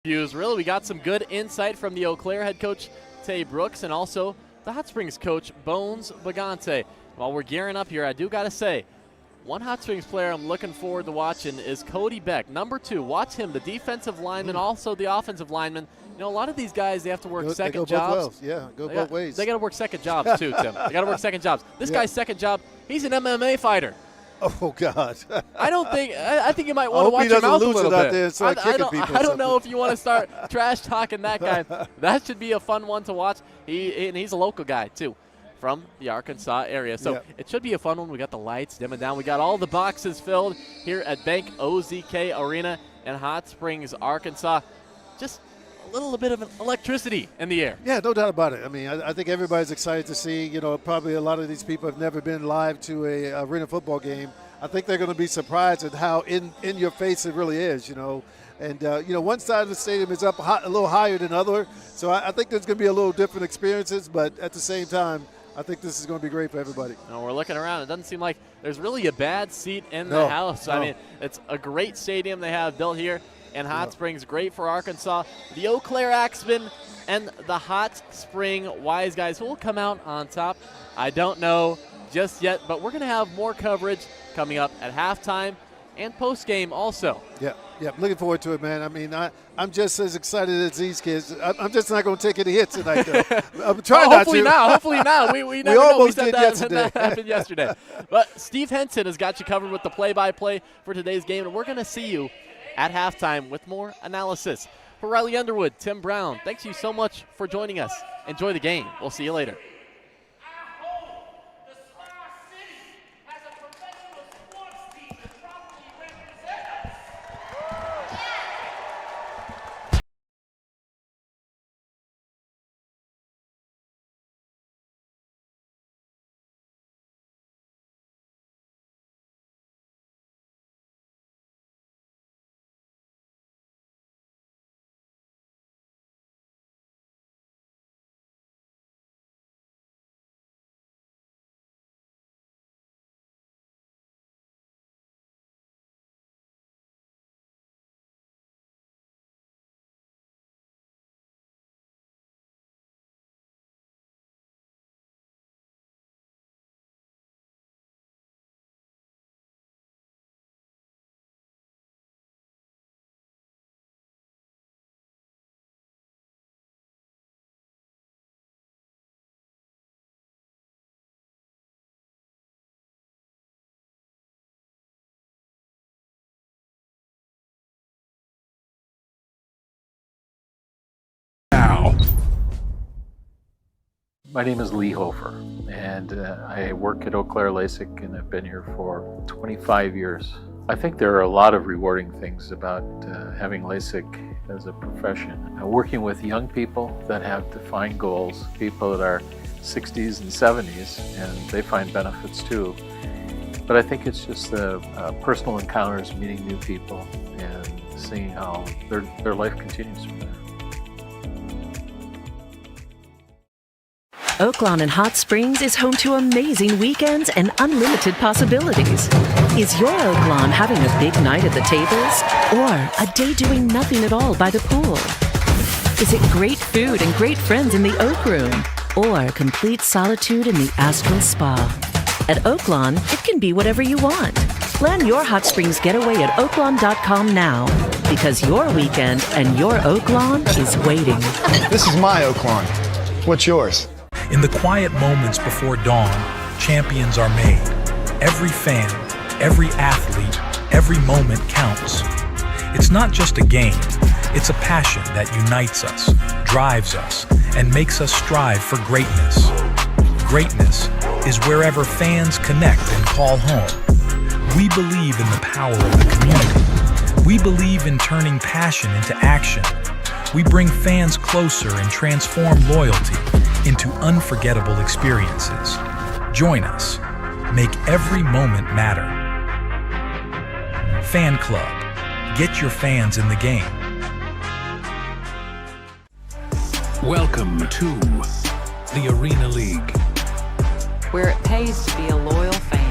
Really, we got some good insight from the Eau Claire head coach, Tay Brooks, and also the Hot Springs coach, Bones Bagante. While we're gearing up here, I do got to say, one Hot Springs player I'm looking forward to watching is Cody Beck, number 2. Watch him, the defensive lineman, also the offensive lineman. You know, a lot of these guys, they have to work second jobs. They got to work second jobs, too, Tim. They got to work second jobs. This guy's second job, he's an MMA fighter. Oh, God. I think you might want to watch your mouth a little bit. I don't know if you want to start trash talking that guy. That should be a fun one to watch. He's a local guy, too, from the Arkansas area. So it should be a fun one. We got the lights dimming down. We got all the boxes filled here at Bank OZK Arena in Hot Springs, Arkansas. Just a little bit of electricity in the air. Yeah, no doubt about it. I mean, I think everybody's excited to see, probably a lot of these people have never been live to a arena football game. I think they're going to be surprised at how in your face it really is, And, one side of the stadium is up a little higher than the other. So I think there's going to be a little different experiences, but at the same time, I think this is going to be great for everybody. We're looking around. It doesn't seem like there's really a bad seat in the house. No. I mean, it's a great stadium they have built here in Hot Springs. Great for Arkansas. The Eau Claire Axemen and the Hot Spring Wiseguys, who will come out on top, I don't know just yet, but we're going to have more coverage coming up at halftime and post-game also. Yeah, looking forward to it, man. I mean, I'm just as excited as these kids. I'm just not going to take any hits tonight, though. I'm trying not to. Hopefully now. We never almost know. did yesterday. That happened yesterday. But Steve Henson has got you covered with the play-by-play for today's game, and we're going to see you at halftime with more analysis. For Riley Underwood, Tim Brown, thanks you so much for joining us. Enjoy the game. We'll see you later. My name is Lee Hofer, and I work at Eau Claire LASIK, and I've been here for 25 years. I think there are a lot of rewarding things about having LASIK as a profession. Working with young people that have defined goals, people that are 60s and 70s, and they find benefits too. But I think it's just the personal encounters, meeting new people, and seeing how their life continues from there. Oaklawn in Hot Springs is home to amazing weekends and unlimited possibilities. Is your Oaklawn having a big night at the tables? Or a day doing nothing at all by the pool? Is it great food and great friends in the Oak Room? Or complete solitude in the Astral Spa? At Oaklawn, it can be whatever you want. Plan your Hot Springs getaway at oaklawn.com now, because your weekend and your Oaklawn is waiting. This is my Oaklawn. What's yours? In the quiet moments before dawn, champions are made. Every fan, every athlete, every moment counts. It's not just a game, it's a passion that unites us, drives us, and makes us strive for greatness. Greatness is wherever fans connect and call home. We believe in the power of the community. We believe in turning passion into action. We bring fans closer and transform loyalty into unforgettable experiences. Join us. Make every moment matter. Fan Club. Get your fans in the game. Welcome to the Arena League, where it pays to be a loyal fan.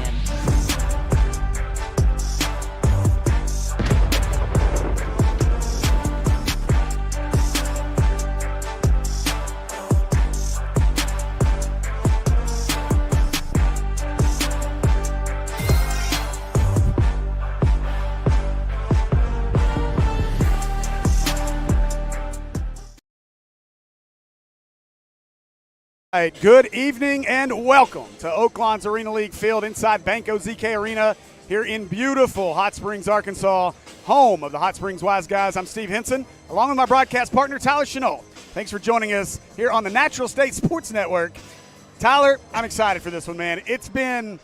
All right, good evening and welcome to Oaklawn's Arena League field inside Banco ZK Arena here in beautiful Hot Springs, Arkansas, home of the Hot Springs Wiseguys. I'm Steve Henson, along with my broadcast partner, Tyler Chenault. Thanks for joining us here on the Natural State Sports Network. Tyler, I'm excited for this one, man. It's been,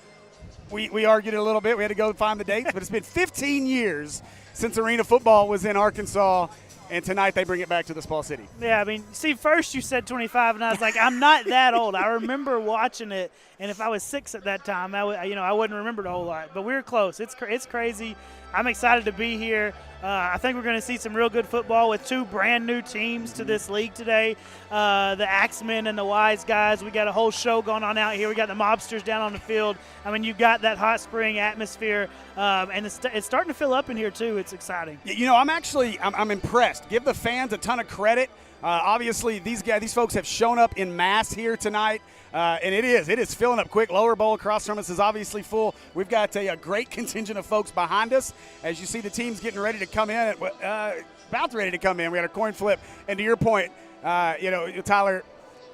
we argued it a little bit. We had to go find the dates, but it's been 15 years since arena football was in Arkansas. And tonight they bring it back to the small city. Yeah, I mean, see, first you said 25, and I was like, I'm not that old. I remember watching it, and if I was 6 at that time, I wouldn't remember the whole lot. But we were close. It's crazy. I'm excited to be here. I think we're going to see some real good football with 2 brand-new teams to this league today, the Axemen and the Wiseguys. We got a whole show going on out here. We got the mobsters down on the field. I mean, you've got that hot spring atmosphere, and it's starting to fill up in here, too. It's exciting. You know, I'm impressed. Give the fans a ton of credit. Obviously, these folks have shown up in mass here tonight. And it is filling up quick. Lower bowl across from us is obviously full. We've got a great contingent of folks behind us. As you see the teams getting ready to come in, about ready to come in. We had a coin flip. And to your point, Tyler,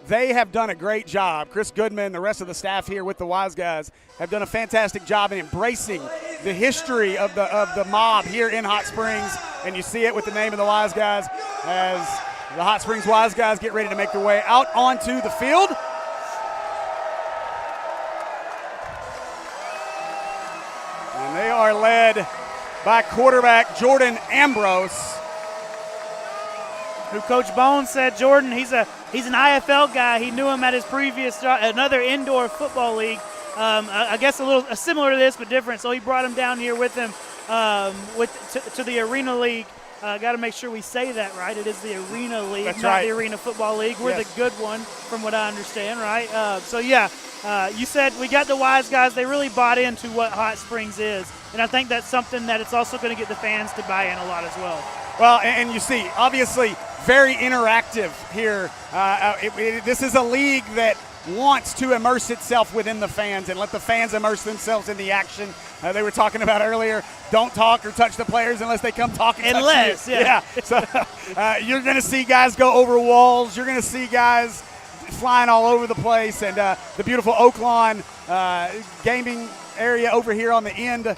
they have done a great job. Chris Goodman, the rest of the staff here with the Wiseguys have done a fantastic job in embracing the history of the mob here in Hot Springs. And you see it with the name of the Wiseguys as the Hot Springs Wiseguys get ready to make their way out onto the field. And they are led by quarterback Jordan Ambrose, who Coach Bones said, Jordan, he's an IFL guy. He knew him at his previous another indoor football league. I guess a similar to this, but different. So he brought him down here with him to the Arena League. Got to make sure we say that right. It is the Arena League, That's not right. the Arena Football League. We're Yes. the good one, from what I understand, right? You said we got the Wiseguys. They really bought into what Hot Springs is, and I think that's something that it's also going to get the fans to buy in a lot as well. Well, and you see, obviously, very interactive here. This is a league that wants to immerse itself within the fans and let the fans immerse themselves in the action. They were talking about earlier, don't talk or touch the players unless they come talk and touch you. Yeah. So you're going to see guys go over walls. You're going to see guys flying all over the place. And the beautiful Oaklawn gaming area over here on the end.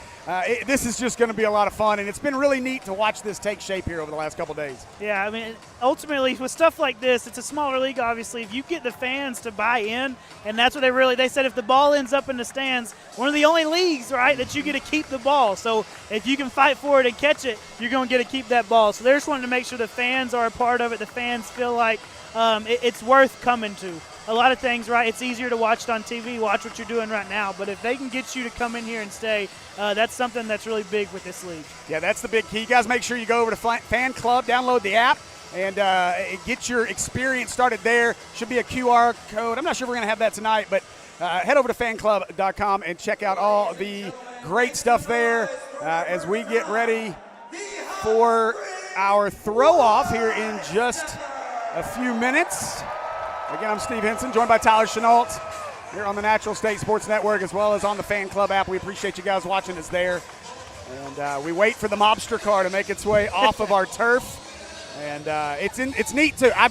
This is just going to be a lot of fun, and it's been really neat to watch this take shape here over the last couple of days. Yeah, I mean, ultimately, with stuff like this, it's a smaller league, obviously. If you get the fans to buy in, and that's what they said if the ball ends up in the stands, one of the only leagues, right, that you get to keep the ball. So if you can fight for it and catch it, you're going to get to keep that ball. So they're just wanting to make sure the fans are a part of it. The fans feel like it's worth coming to. A lot of things, right, it's easier to watch it on TV, watch what you're doing right now. But if they can get you to come in here and stay, that's something that's really big with this league. Yeah, that's the big key. You guys make sure you go over to Fan Club, download the app, and get your experience started there. Should be a QR code. I'm not sure we're going to have that tonight, but head over to fanclub.com and check out all the great stuff there as we get ready for our throw-off here in just a few minutes. Again, I'm Steve Henson, joined by Tyler Chenault here on the Natural State Sports Network as well as on the Fan Club app. We appreciate you guys watching us there. And we wait for the mobster car to make its way off of our turf. And it's neat, too. I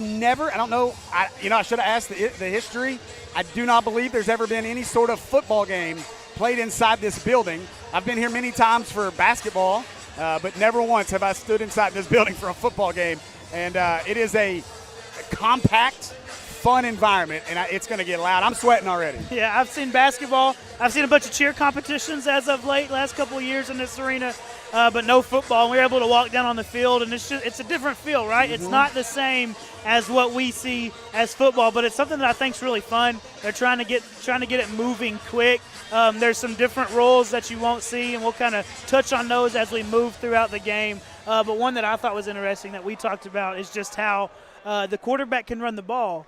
should have asked the history. I do not believe there's ever been any sort of football game played inside this building. I've been here many times for basketball, but never once have I stood inside this building for a football game. And it is a compact, fun environment, and it's going to get loud. I'm sweating already. Yeah, I've seen basketball. I've seen a bunch of cheer competitions as of late, last couple of years in this arena, but no football. And we were able to walk down on the field, and it's a different feel, right? Mm-hmm. It's not the same as what we see as football, but it's something that I think is really fun. They're trying to get it moving quick. There's some different rules that you won't see, and we'll kind of touch on those as we move throughout the game. But one that I thought was interesting that we talked about is just how the quarterback can run the ball.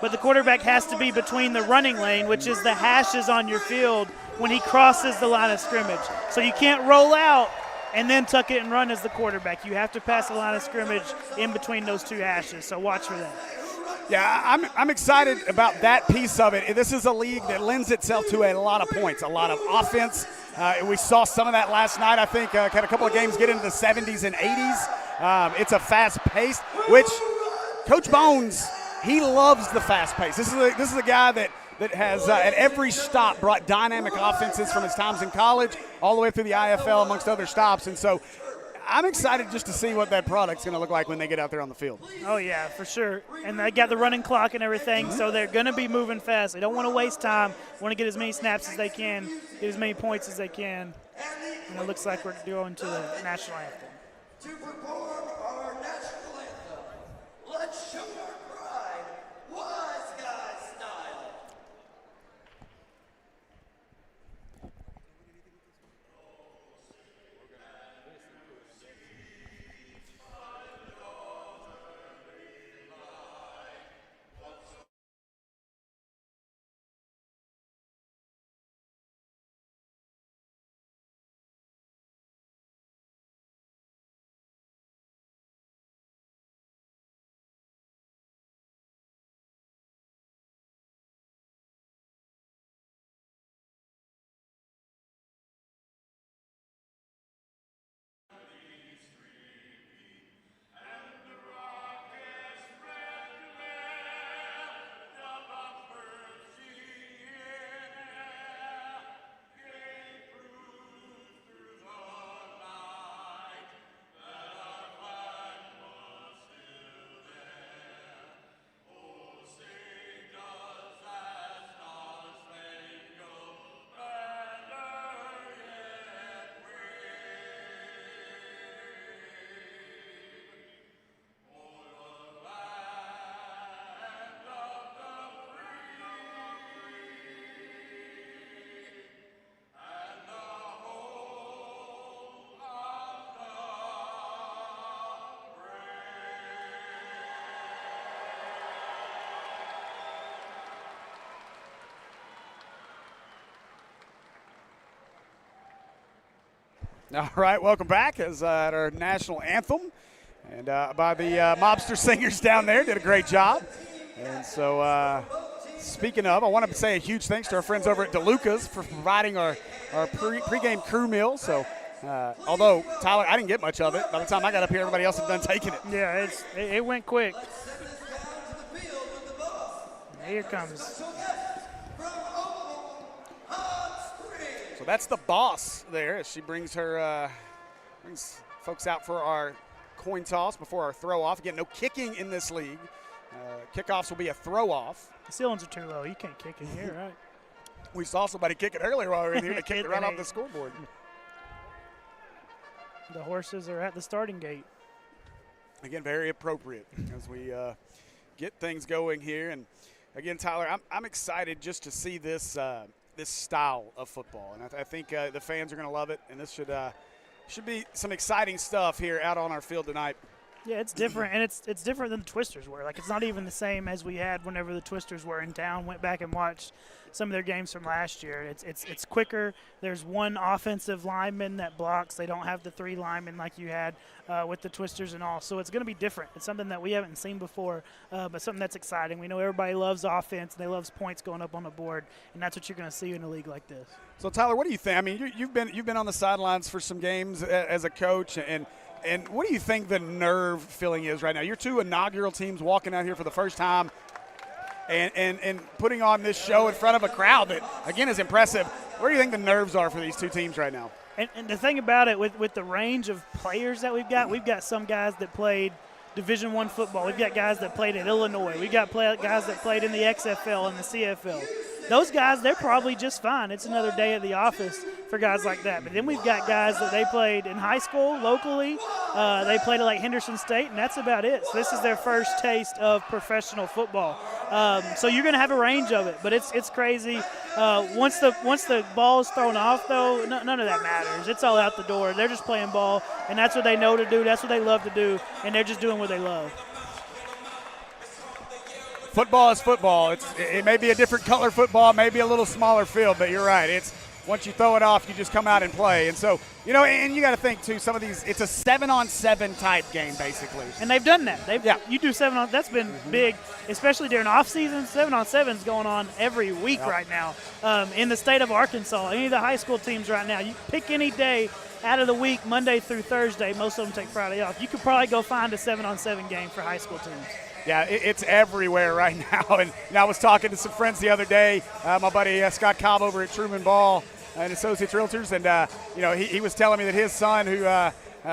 But the quarterback has to be between the running lane, which is the hashes on your field, when he crosses the line of scrimmage. So you can't roll out and then tuck it and run as the quarterback. You have to pass the line of scrimmage in between those two hashes. So watch for that. Yeah, I'm excited about that piece of it. This is a league that lends itself to a lot of points, a lot of offense. We saw some of that last night. I think had a couple of games get into the 70s and 80s. It's a fast pace, which Coach Bones he loves the fast pace. This is a guy that has at every stop brought dynamic offenses from his times in college all the way through the IFL amongst other stops. And so I'm excited just to see what that product's going to look like when they get out there on the field. Oh, yeah, for sure. And they got the running clock and everything, so they're going to be moving fast. They don't want to waste time, want to get as many snaps as they can, get as many points as they can. And it looks like we're going to the national anthem. To perform our national anthem, let's show our pride, Wiseguys style. All right, welcome back as at our national anthem. And by the mobster singers down there, did a great job. And so speaking of, I want to say a huge thanks to our friends over at DeLuca's for providing our pregame crew meal. So although, Tyler, I didn't get much of it. By the time I got up here, everybody else had done taking it. Yeah, it went quick. Here it comes. So that's the boss there as she brings her brings folks out for our coin toss before our throw off. Again, no kicking in this league. Kickoffs will be a throw off. The ceilings are too low. You can't kick in here, right? We saw somebody kick it earlier while we were in here. They kicked it right off the scoreboard. The horses are at the starting gate. Again, very appropriate as we get things going here. And again, Tyler, I'm excited just to see this this style of football, and I think the fans are going to love it. And this should be some exciting stuff here out on our field tonight. Yeah, it's different, and it's different than the Twisters were. Like, it's not even the same as we had whenever the Twisters were in town. Went back and watched some of their games from last year. It's quicker. There's one offensive lineman that blocks. They don't have the three linemen like you had with the Twisters and all. So it's going to be different. It's something that we haven't seen before, but something that's exciting. We know everybody loves offense. They love points going up on the board, and that's what you're going to see in a league like this. So, Tyler, what do you think? I mean, you've been on the sidelines for some games as a coach, and what do you think the nerve feeling is right now? Your two inaugural teams walking out here for the first time and putting on this show in front of a crowd that, again, is impressive. Where do you think the nerves are for these two teams right now? And the thing about it, with the range of players that we've got some guys that played Division I football. We've got guys that played at Illinois. We've got guys that played in the XFL and the CFL. Those guys, they're probably just fine. It's another day at the office for guys like that. But then we've got guys that they played in high school, locally. They played at like Henderson State, and that's about it. So this is their first taste of professional football. So you're going to have a range of it, but it's crazy. Once the ball is thrown off, though, none of that matters. It's all out the door. They're just playing ball, and that's what they know to do. That's what they love to do, and they're just doing what they love. Football is football. It may be a different color football, maybe a little smaller field, but you're right. It's once you throw it off, you just come out and play. And so, and you got to think too. Some of these, it's a 7-on-7 type game basically. And they've done that. You do 7-on. That's been big, especially during off season. 7-on-7 is going on every week right now in the state of Arkansas. Any of the high school teams right now, you pick any day out of the week, Monday through Thursday. Most of them take Friday off. You could probably go find a 7-on-7 game for high school teams. Yeah, it's everywhere right now. And I was talking to some friends the other day, my buddy Scott Cobb over at Truman Ball and Associates Realtors, and he was telling me that his son, who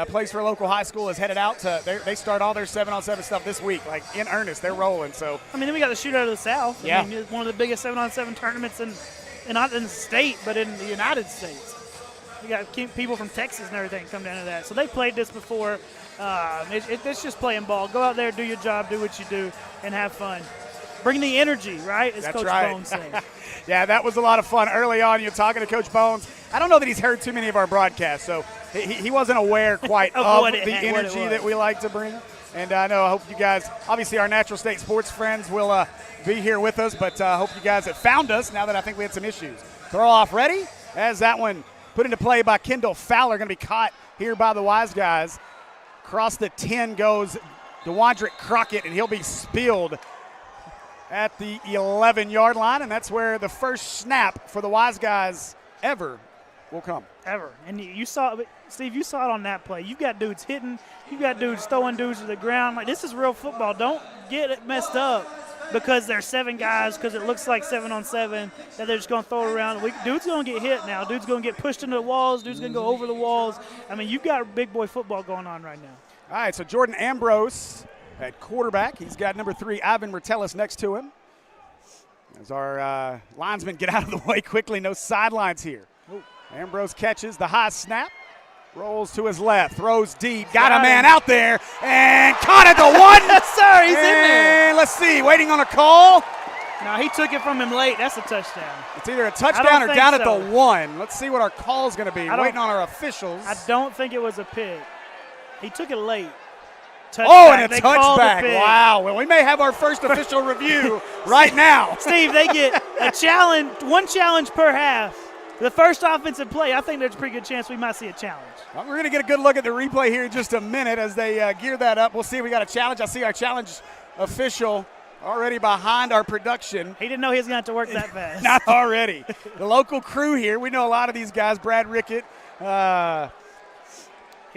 plays for a local high school, is headed out to. They start all their 7-on-7 stuff this week, like in earnest. They're rolling. So I mean, then we got the Shootout of the South. Yeah, I mean, it's one of the biggest 7-on-7 tournaments not in the state, but in the United States. We got people from Texas and everything come down to that. So they played this before. It's just playing ball. Go out there, do your job, do what you do, and have fun. Bring the energy, right? As That's Coach right. Bones said. Yeah, that was a lot of fun. Early on, you're talking to Coach Bones. I don't know that he's heard too many of our broadcasts, so he wasn't aware quite of the energy that we like to bring. And I hope you guys, obviously our Natural State sports friends will be here with us, but I hope you guys have found us now that I think we had some issues. Throw off ready as that one put into play by Kendall Fowler, going to be caught here by the Wiseguys. Across the 10 goes DeWandrick Crockett, and he'll be spilled at the 11-yard line, and that's where the first snap for the Wiseguys ever will come. Ever. And you saw, Steve, you saw it on that play. You've got dudes hitting. You've got dudes throwing dudes to the ground. Like, this is real football. Don't get it messed up because there's 7 guys, because it looks like 7-on-7, that they're just going to throw it around. Dude's going to get hit now. Dude's going to get pushed into the walls. Dude's going to go over the walls. I mean, you've got big boy football going on right now. All right, so Jordan Ambrose at quarterback. He's got number 3, Ivan Mertellis, next to him. As our linesmen get out of the way quickly, no sidelines here. Ooh. Ambrose catches the high snap, rolls to his left, throws deep, got a man out there, and caught at the 1. Yes, sir, he's in there. Let's see, waiting on a call. No, he took it from him late. That's a touchdown. It's either a touchdown or down at the 1. Let's see what our call is going to be. Waiting on our officials. I don't think it was a pick. He took it late. Touchback. And a touchback. Wow. Well, we may have our first official review right now. Steve, they get a challenge, 1 challenge per half. The first offensive play, I think there's a pretty good chance we might see a challenge. Well, we're going to get a good look at the replay here in just a minute as they gear that up. We'll see if we got a challenge. I see our challenge official already behind our production. He didn't know he was going to have to work that fast. Not already. The local crew here, we know a lot of these guys. Brad Rickett. He's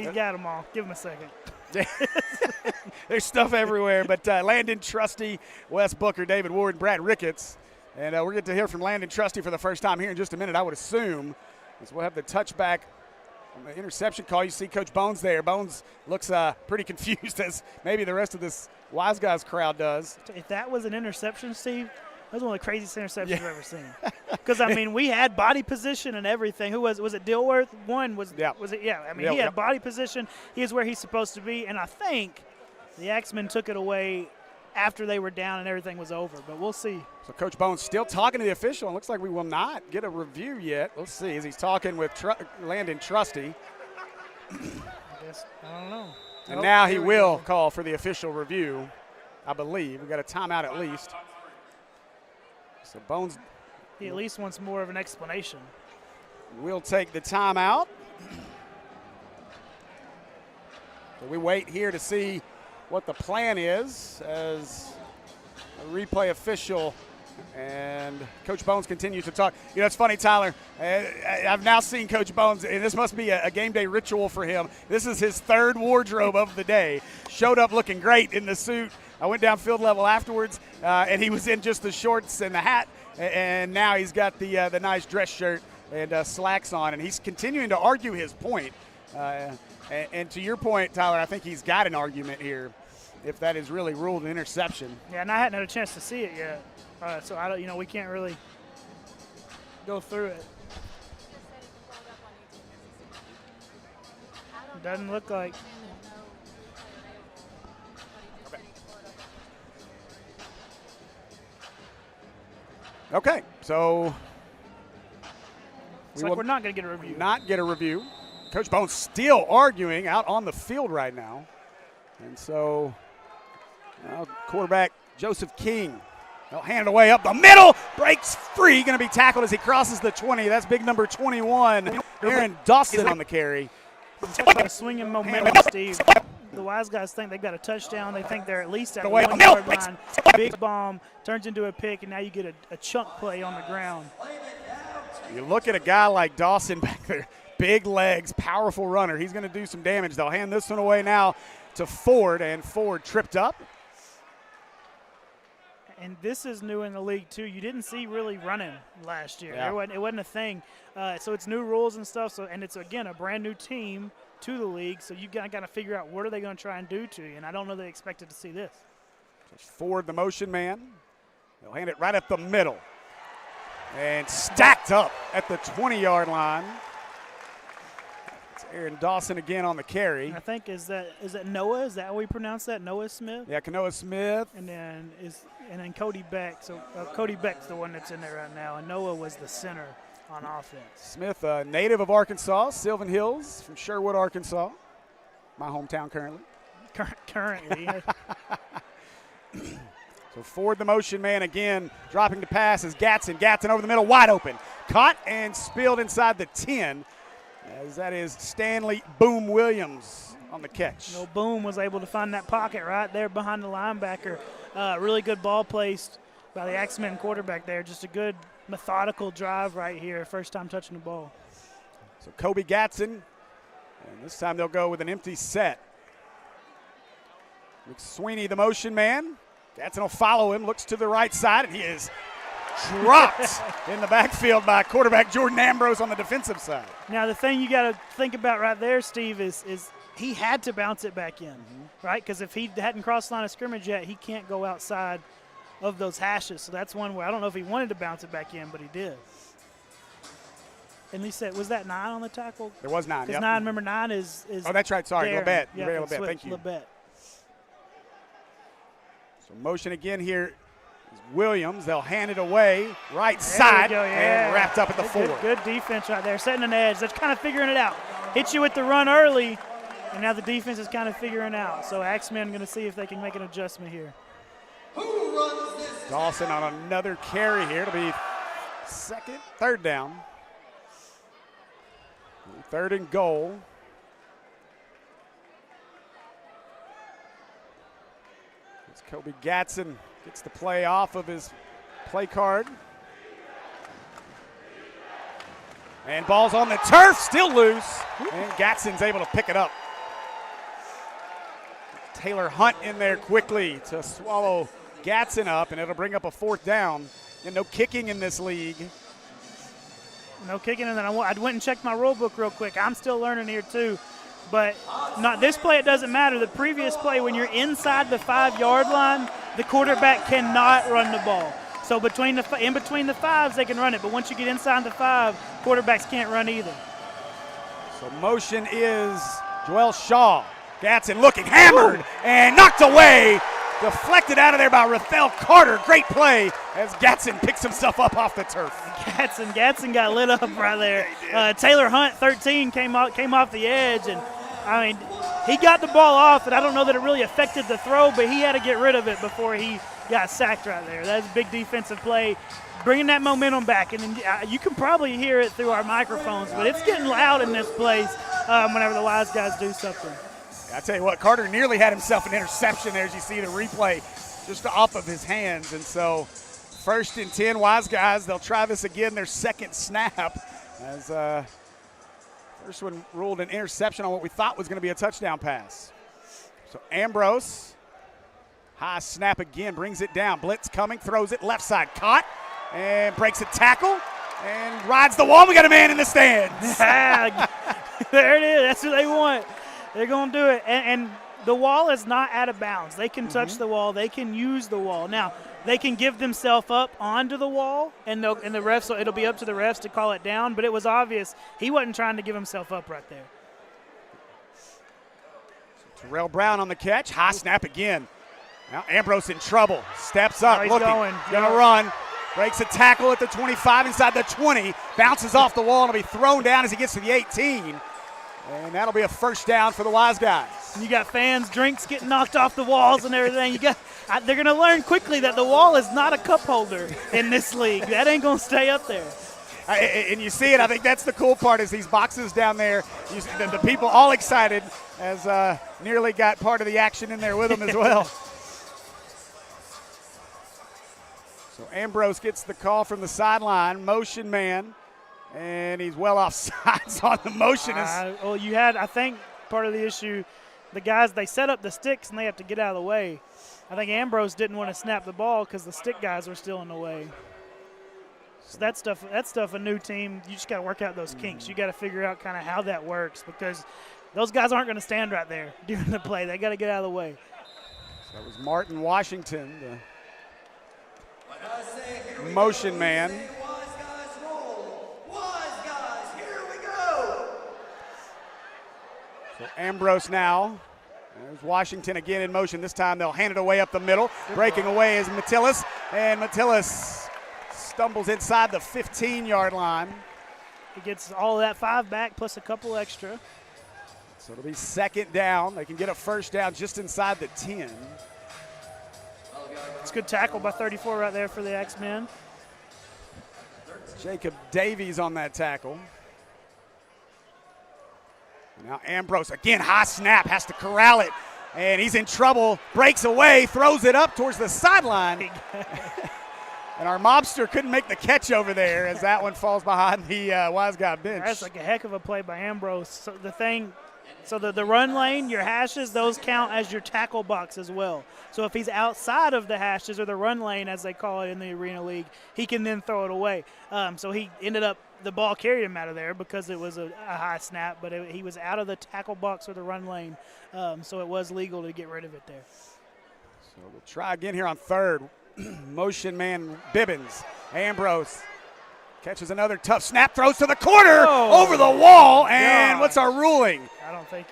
got them all. Give him a second. There's stuff everywhere, but Landon Trusty, Wes Booker, David Ward, Brad Ricketts. And we're going to hear from Landon Trusty for the first time here in just a minute, I would assume. As we'll have the touchback on the interception call. You see Coach Bones there. Bones looks pretty confused, as maybe the rest of this Wiseguys crowd does. If that was an interception, Steve, that was one of the craziest interceptions I've ever seen. Because, I mean, we had body position and everything. Who was it Dilworth? Was it? Yeah. I mean, he had body position. He is where he's supposed to be. And I think the Axemen took it away after they were down and everything was over. But we'll see. So Coach Bones still talking to the official. It looks like we will not get a review yet. We'll see as he's talking with Landon Trusty. I don't know. And now he will call for the official review, I believe. We've got a timeout at least. So Bones. He at least wants more of an explanation. We'll take the timeout. So we wait here to see what the plan is as a replay official and Coach Bones continues to talk. You know, it's funny, Tyler. I've now seen Coach Bones, and this must be a game day ritual for him. This is his 3rd wardrobe of the day. Showed up looking great in the suit. I went down field level afterwards, and he was in just the shorts and the hat, and now he's got the nice dress shirt and slacks on, and he's continuing to argue his point. And to your point, Tyler, I think he's got an argument here if that is really ruled an interception. Yeah, and I hadn't had a chance to see it yet. So I don't, we can't really go through it. It doesn't look like. Okay, so we're not going to get a review. Not get a review. Coach Bones still arguing out on the field right now. And so quarterback Joseph King, they'll hand it away up the middle, breaks free, going to be tackled as he crosses the 20. That's big number 21, Aaron Dawson on the carry. Swinging momentum, Steve. The Wiseguys think they've got a touchdown. They think they're at least at the 1-yard line. Big bomb turns into a pick, and now you get a chunk play on the ground. You look at a guy like Dawson back there, big legs, powerful runner. He's going to do some damage. They'll hand this one away now to Ford, and Ford tripped up. And this is new in the league, too. You didn't see really running last year. Yeah. It wasn't a thing. So it's new rules and stuff. And it's, again, a brand-new team to the league. So you got to figure out what are they going to try and do to you. And I don't know they expected to see this. Just forward the motion man. They'll hand it right up the middle. And stacked up at the 20-yard line. It's Aaron Dawson again on the carry. I think is that Noah? Is that how we pronounce that? Noah Smith? Yeah, Kanoa Smith. And then Cody Beck. So Cody Beck's the one that's in there right now, and Noah was the center on offense. Smith, a native of Arkansas, Sylvan Hills from Sherwood, Arkansas. My hometown currently. Currently. So forward the motion man again, dropping to pass is Gatson. Gatson over the middle, wide open. Caught and spilled inside the 10, as that is Stanley Boom Williams on the catch. Boom was able to find that pocket right there behind the linebacker. Really good ball placed by the Axemen quarterback there. Just a good methodical drive right here, first time touching the ball. So Kobe Gatson, and this time they'll go with an empty set. McSweeney, the motion man. Gatson will follow him, looks to the right side, and he is dropped in the backfield by quarterback Jordan Ambrose on the defensive side. Now, the thing you got to think about right there, Steve, is he had to bounce it back in, right? Because if he hadn't crossed the line of scrimmage yet, he can't go outside of those hashes. So that's one where I don't know if he wanted to bounce it back in, but he did. And he said, was that 9 on the tackle? There was 9, Because 9, remember 9 is oh, that's right, sorry, Labette. Yeah, Labette, thank you. Labette. So motion again here is Williams. They'll hand it away, right side, and wrapped up at the 4. Good defense right there, setting an edge. They're kind of figuring it out. Hit you with the run early, and now the defense is kind of figuring out. So Axemen going to see if they can make an adjustment here. Dawson on another carry here. It'll be third down. 3rd and goal. It's Kobe Gatson gets the play off of his play card. And ball's on the turf, still loose. And Gatson's able to pick it up. Taylor Hunt in there quickly to swallow Gatson up, and it'll bring up a 4th down. And no kicking in this league. No kicking, and then I went and checked my rule book real quick. I'm still learning here too. But not this play, it doesn't matter. The previous play, when you're inside the 5-yard line, the quarterback cannot run the ball. So in between the 5s, they can run it. But once you get inside the 5, quarterbacks can't run either. So motion is Joel Shaw. Gatson looking, hammered, and knocked away. Deflected out of there by Rathel Carter. Great play as Gatson picks himself up off the turf. Gatson got lit up right there. Taylor Hunt, 13, came off the edge, and I mean, he got the ball off, and I don't know that it really affected the throw, but he had to get rid of it before he got sacked right there. That's a big defensive play, bringing that momentum back, and you can probably hear it through our microphones, but it's getting loud in this place whenever the Wiseguys do something. I tell you what, Carter nearly had himself an interception there as you see the replay just off of his hands. And so 1st and 10, Wiseguys, they'll try this again, their 2nd snap, as first one ruled an interception on what we thought was going to be a touchdown pass. So Ambrose, high snap again, brings it down. Blitz coming, throws it left side, caught, and breaks a tackle, and rides the wall. We got a man in the stands. There it is, that's what they want. They're going to do it. And the wall is not out of bounds. They can touch the wall. They can use the wall. Now, they can give themselves up onto the wall, and the refs, so it'll be up to the refs to call it down. But it was obvious he wasn't trying to give himself up right there. Terrell Brown on the catch. High snap again. Now Ambrose in trouble. Steps up, he's looking. Gonna run. Breaks a tackle at the 25, inside the 20. Bounces off the wall and will be thrown down as he gets to the 18. And that'll be a 1st down for the Wiseguys. You got fans, drinks getting knocked off the walls and everything. They're going to learn quickly that the wall is not a cup holder in this league. That ain't going to stay up there. And you see it. I think that's the cool part is these boxes down there. You see the people all excited as nearly got part of the action in there with them as well. So Ambrose gets the call from the sideline, motion man. And he's well off sides on the motion. You had, I think, part of the issue the guys, they set up the sticks and they have to get out of the way. I think Ambrose didn't want to snap the ball because the stick guys were still in the way. So that stuff, a new team, you just got to work out those kinks. You got to figure out kind of how that works because those guys aren't going to stand right there during the play. They got to get out of the way. So that was Martin Washington, the motion man. So Ambrose now. There's Washington again in motion. This time they'll hand it away up the middle. Breaking away is Metellus, and Metellus stumbles inside the 15-yard line. He gets all of that 5 back plus a couple extra. So it'll be second down. They can get a first down just inside the 10. It's a good tackle by 34 right there for the Axemen. Jacob Davies on that tackle. Now Ambrose, again, high snap, has to corral it, and he's in trouble, breaks away, throws it up towards the sideline. And our mobster couldn't make the catch over there as that one falls behind the Wiseguy bench. That's like a heck of a play by Ambrose. So the run lane, your hashes, those count as your tackle box as well. So if he's outside of the hashes or the run lane, as they call it in the Arena League, he can then throw it away. So he ended up, the ball carried him out of there because it was a high snap, but he was out of the tackle box or the run lane, so it was legal to get rid of it there. So we'll try again here on third. Motion man Bibbins. Ambrose catches another tough snap, throws to the corner, over the wall, and what's our ruling? I don't think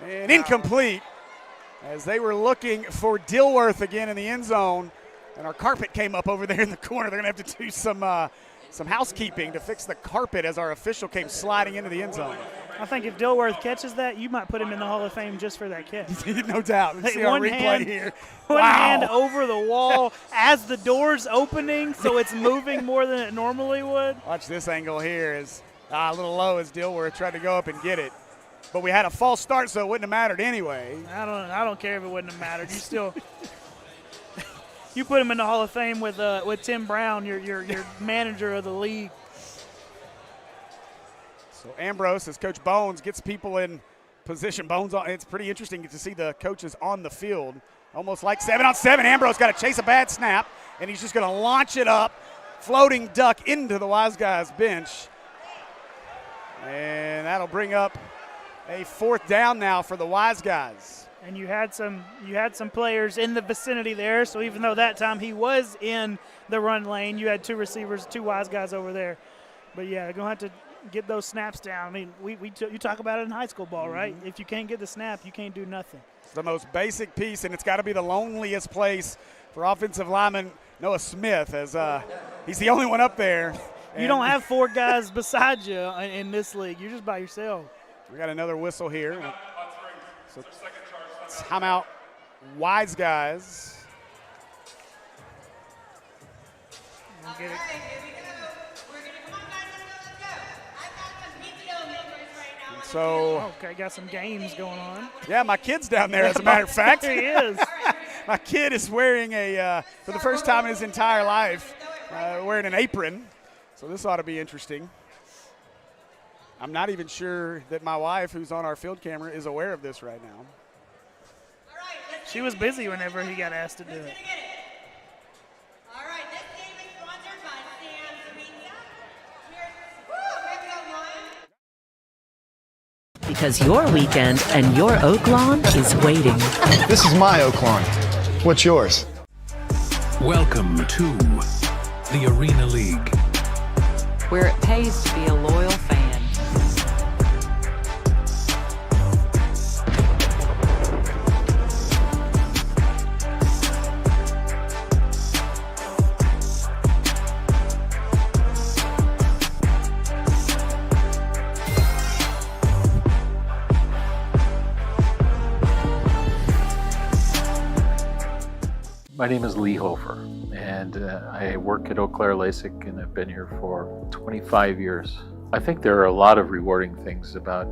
he. And incomplete, as they were looking for Dilworth again in the end zone, and our carpet came up over there in the corner. They're going to have to do some housekeeping to fix the carpet as our official came sliding into the end zone. I think if Dilworth catches that, you might put him in the Hall of Fame just for that catch. No doubt. Let's see our replay here. One hand over the wall as the door's opening, so it's moving more than it normally would. Watch this angle here. Is a little low as Dilworth tried to go up and get it. But we had a false start, so it wouldn't have mattered anyway. I don't care if it wouldn't have mattered. You still you put him in the Hall of Fame with Tim Brown, your manager of the league. So Ambrose, as Coach Bones gets people in position. It's pretty interesting to see the coaches on the field. Almost like 7-on-7. Ambrose got to chase a bad snap, and he's just going to launch it up, floating duck into the Wiseguys bench. And that'll bring up a fourth down now for the Wiseguys. And you had some players in the vicinity there, so even though that time he was in the run lane, you had 2 receivers, 2 Wiseguys over there. But yeah, they're going to have to get those snaps down. I mean, you talk about it in high school ball, right? If you can't get the snap, you can't do nothing. It's the most basic piece, and it's got to be the loneliest place for offensive lineman Noah Smith, as he's the only one up there. You don't have 4 guys beside you in this league. You're just by yourself. We got another whistle here. So timeout, Wiseguys. Get it. So, okay, got some games going on. Yeah, my kid's down there, as a matter of fact. There he is. My kid is wearing for the first time in his entire life, wearing an apron. So this ought to be interesting. I'm not even sure that my wife, who's on our field camera, is aware of this right now. She was busy whenever he got asked to do it. Because your weekend and your Oak Lawn is waiting. This is my Oak Lawn. What's yours? Welcome to the Arena League, where it pays to be a loyal fan. My name is Lee Hofer, and I work at Eau Claire LASIK, and I've been here for 25 years. I think there are a lot of rewarding things about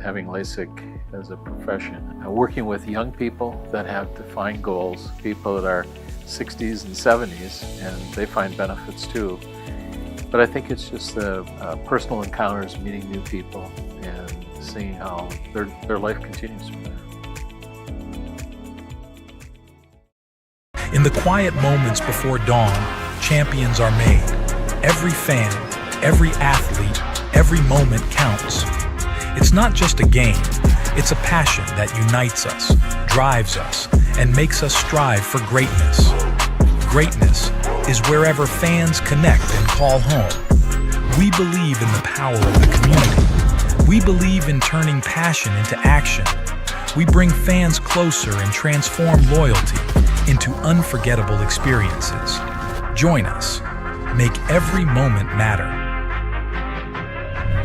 having LASIK as a profession. Working with young people that have defined goals, people that are 60s and 70s, and they find benefits too. But I think it's just the personal encounters, meeting new people, and seeing how their life continues from there. In the quiet moments before dawn, champions are made. Every fan, every athlete, every moment counts. It's not just a game, it's a passion that unites us, drives us, and makes us strive for greatness. Greatness is wherever fans connect and call home. We believe in the power of the community. We believe in turning passion into action. We bring fans closer and transform loyalty into unforgettable experiences. Join us. Make every moment matter.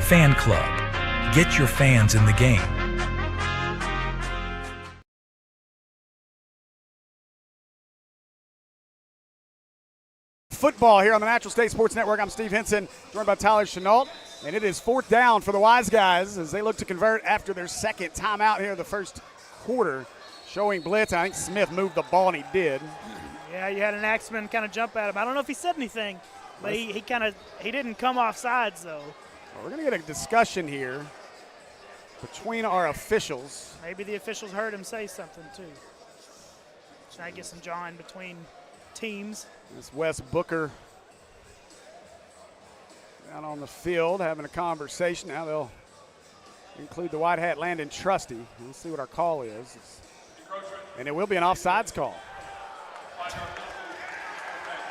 Fan Club. Get your fans in the game. Football here on the Natural State Sports Network. I'm Steve Henson, joined by Tyler Chenault, and it is 4th down for the Wiseguys as they look to convert after their second timeout here in the first quarter, showing blitz. I think Smith moved the ball, and he did. Yeah, you had an Axemen kind of jump at him. I don't know if he said anything, but he didn't come off sides though. Well, we're going to get a discussion here between our officials. Maybe the officials heard him say something too. Trying to get some jawing between teams. This Wes Booker down on the field having a conversation. Now they'll include the white hat Landon Trusty. We'll see what our call is. And it will be an offsides call.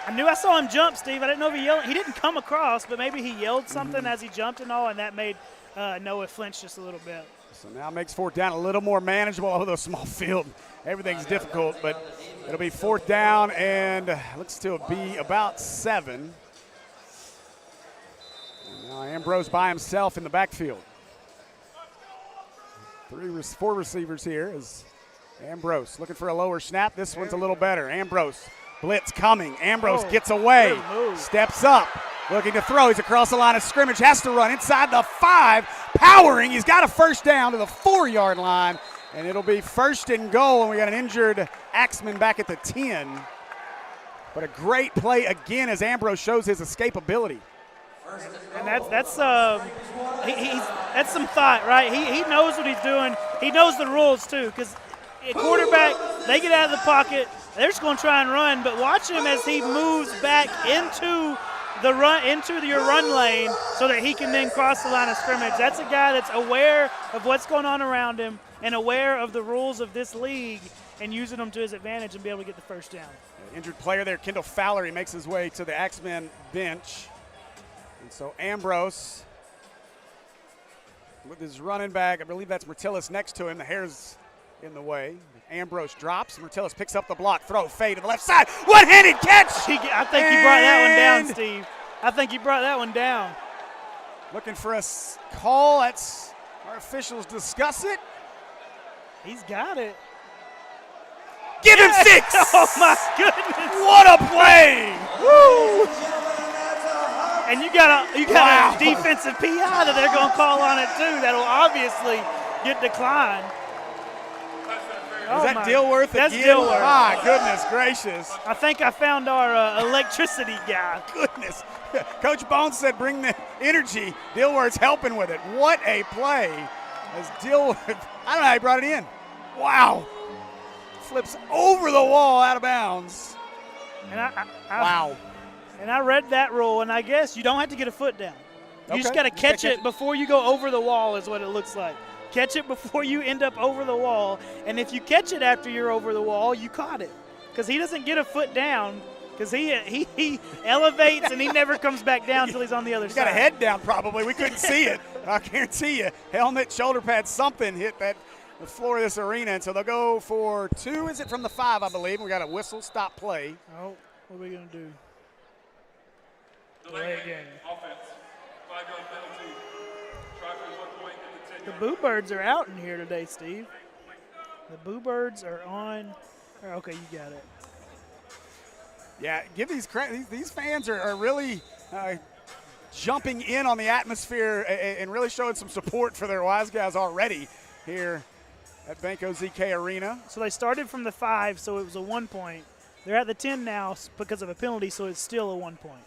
I saw him jump, Steve. I didn't know if he yelled. He didn't come across, but maybe he yelled something as he jumped and all, and that made Noah flinch just a little bit. So now makes 4th down a little more manageable, although small field. Everything's difficult, but it'll be 4th down and looks to be about 7. And now Ambrose by himself in the backfield. 4 receivers here is Ambrose looking for a lower snap. This one's a little better. Ambrose, blitz coming. Ambrose gets away, steps up, looking to throw. He's across the line of scrimmage, has to run inside the 5, powering. He's got a first down to the 4-yard line, and it'll be 1st and goal, and we got an injured Axemen back at the 10. But a great play again as Ambrose shows his escapability. And that's some thought, right? He knows what he's doing. He knows the rules too, because a quarterback, they get out of the pocket, they're just going to try and run, but watch him as he moves back into your run lane so that he can then cross the line of scrimmage. That's a guy that's aware of what's going on around him and aware of the rules of this league and using them to his advantage and be able to get the first down. Injured player there, Kendall Fowler. He makes his way to the Axemen bench. And so Ambrose with his running back, I believe that's Mertillis next to him. The hair's in the way. Ambrose drops. Mertillis picks up the block. Throw, fade to the left side. One-handed catch. I think he brought that one down, Steve. I think he brought that one down. Looking for a call. That's our officials discuss it. He's got it. Give him 6. Oh, my goodness. What a play. Woo. And you got a defensive PI that they're going to call on it too. That'll obviously get declined. Is that Dilworth again? That's Dilworth. My goodness gracious. I think I found our electricity guy. Goodness. Coach Bones said bring the energy. Dilworth's helping with it. What a play. As Dilworth, I don't know how he brought it in. Wow. Flips over the wall out of bounds. And wow. And I read that rule, and I guess you don't have to get a foot down. You just got to catch it before you go over the wall is what it looks like. Catch it before you end up over the wall, and if you catch it after you're over the wall, you caught it. Because he doesn't get a foot down because he elevates and he never comes back down until he's on the other side. He got a head down probably. We couldn't see it. I guarantee you. Helmet, shoulder pad, something hit the floor of this arena, and so they'll go for 2. Is it from the 5, I believe? We got a whistle, stop play. Oh, what are we going to do? Delay game. Offense. 5-yard penalty. Try for 1 point in the 10-yard. The Boo Birds are out in here today, Steve. The Boo Birds are on. Okay, you got it. Yeah, give these fans are really jumping in on the atmosphere and really showing some support for their Wiseguys already here at Banco ZK Arena. So they started from the 5, so it was a 1 point. They're at the 10 now because of a penalty, so it's still a 1 point.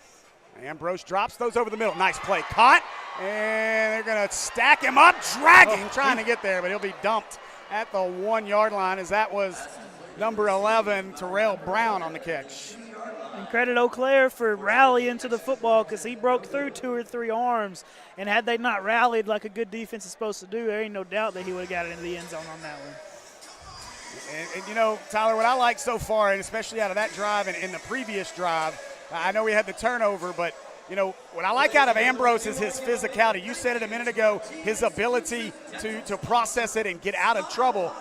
Ambrose drops those over the middle. Nice play. Caught. And they're going to stack him up, dragging, trying to get there, but he'll be dumped at the 1-yard line as that was number 11, Terrell Brown, on the catch. And credit Eau Claire for rallying to the football because he broke through 2 or 3 arms. And had they not rallied like a good defense is supposed to do, there ain't no doubt that he would have got it into the end zone on that one. And you know, Tyler, what I like so far, and especially out of that drive and in the previous drive, I know we had the turnover, but, you know, what I like out of Ambrose is his physicality. You said it a minute ago, his ability to process it and get out of trouble,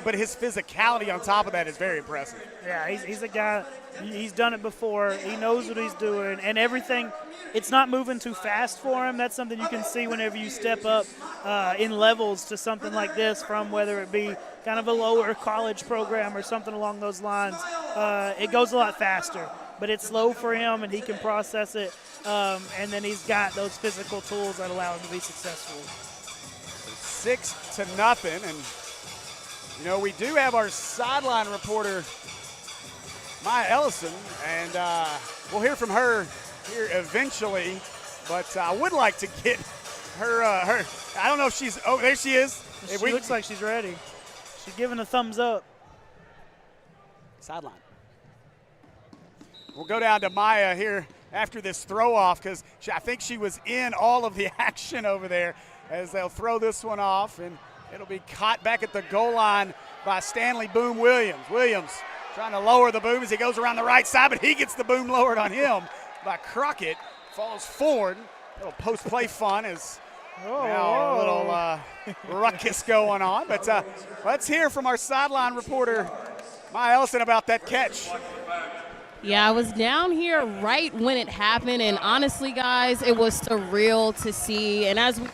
but his physicality on top of that is very impressive. Yeah, he's a guy, he's done it before. He knows what he's doing, and everything, it's not moving too fast for him. That's something you can see whenever you step up in levels to something like this, from whether it be kind of a lower college program or something along those lines. It goes a lot faster, but it's slow for him, and he can process it, and then he's got those physical tools that allow him to be successful. 6-0, and you know, we do have our sideline reporter, Maya Ellison, and we'll hear from her here eventually, but I would like to get her, I don't know if she's, oh, there she is. She looks like she's ready. She's giving a thumbs up. Sideline. We'll go down to Maya here after this throw off because I think she was in all of the action over there as they'll throw this one off, and it'll be caught back at the goal line by Stanley Boom Williams. Williams trying to lower the boom as he goes around the right side, but he gets the boom lowered on him by Crockett. Falls forward. A little post-play fun as now a little ruckus going on. But let's hear from our sideline reporter, Maya Ellison, about that catch. Yeah, I was down here right when it happened, and honestly, guys, it was surreal to see. And as we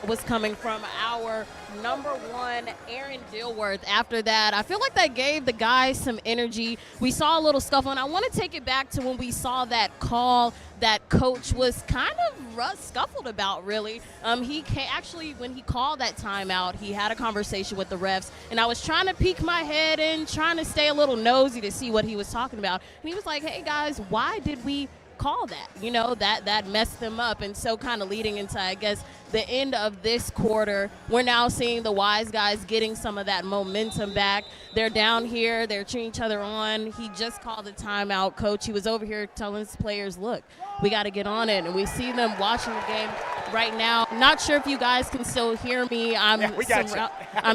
was coming from our number 1, Aaron Dilworth, after that, I feel like that gave the guys some energy. We saw a little scuffle, and I want to take it back to when we saw that call that coach was kind of scuffled about, really. Actually, when he called that timeout, he had a conversation with the refs, and I was trying to peek my head in, trying to stay a little nosy to see what he was talking about. And he was like, hey, guys, why did we call that? You know, that messed them up. And so kind of leading into, I guess, the end of this quarter, we're now seeing the Wiseguys getting some of that momentum back. They're down here. They're cheering each other on. He just called a timeout, coach. He was over here telling his players, look, we got to get on it. And we see them watching the game right now. Not sure if you guys can still hear me. I'm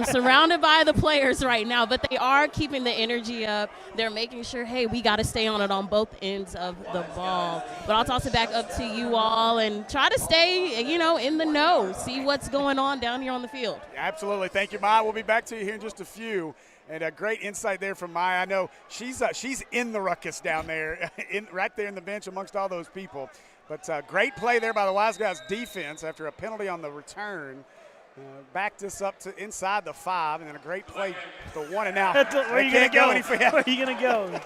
surrounded by the players right now, but they are keeping the energy up. They're making sure, hey, we got to stay on it on both ends of the ball. But I'll toss it back up to you all and try to stay, you know, in the know. See what's going on down here on the field. Absolutely. Thank you, Maya. We'll be back to you here in just a few. And a great insight there from Maya. I know she's in the ruckus down there, right there in the bench amongst all those people. But great play there by the Wiseguys defense after a penalty on the return. Backed us up to inside the 5, and then a great play for 1 and out. Where are you going to go? Where are you going to go?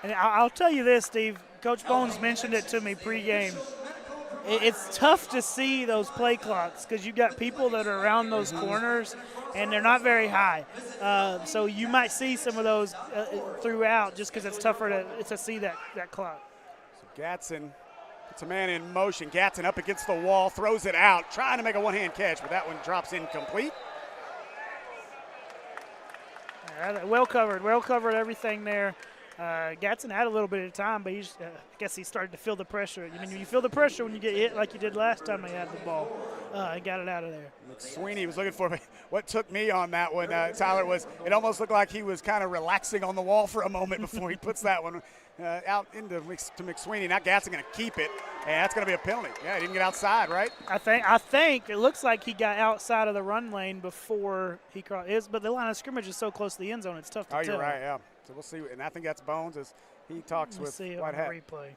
And I'll tell you this, Steve. Coach Bones mentioned it to me pregame. It's tough to see those play clocks because you've got people that are around those corners, and they're not very high. So you might see some of those throughout just because it's tougher to see that clock. So Gatson puts a man in motion. Gatson up against the wall, throws it out, trying to make a one-hand catch, but that one drops incomplete. Well covered everything there. Gatson had a little bit of time, but I guess he started to feel the pressure. I mean, you feel the pressure when you get hit like you did last time they had the ball. And got it out of there. McSweeney was looking for me. What took me on that one, Tyler, was it almost looked like he was kind of relaxing on the wall for a moment before he puts that one out into to McSweeney. Now Gatson going to keep it, and that's going to be a penalty. Yeah, he didn't get outside, right? I think it looks like he got outside of the run lane before he crossed. But the line of scrimmage is so close to the end zone, it's tough to tell. Oh, you're right, yeah. So we'll see, and I think that's Bones as he talks with White Hat. Replay.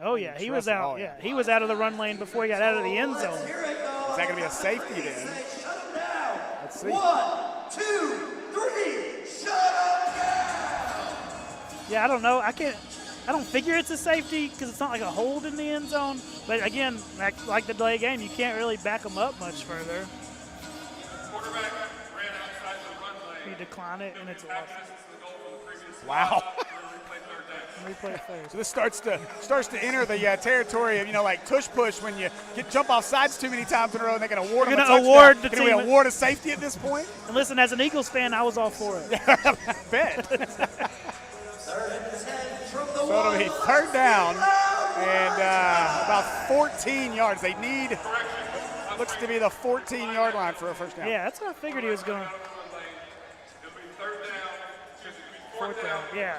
Oh yeah, he was out. Yeah, he was out of the run lane before he got out of the end zone. Is that going to be a safety then? Let's see. 1, 2, 3, shut up now! Yeah, I don't know. I don't figure it's a safety because it's not like a hold in the end zone. But again, like the delay game, you can't really back them up much further. you decline it, and it's a loss. Wow. Replay first. So this starts to enter the territory of, like tush push when you jump off sides too many times in a row and they can award them a touchdown. Can we award a safety at this point? And listen, as an Eagles fan, I was all for it. I bet. So it'll be third down and about 14 yards. They need, looks to be the 14-yard line for a first down. Yeah, that's what I figured he was going. Fourth down, yeah.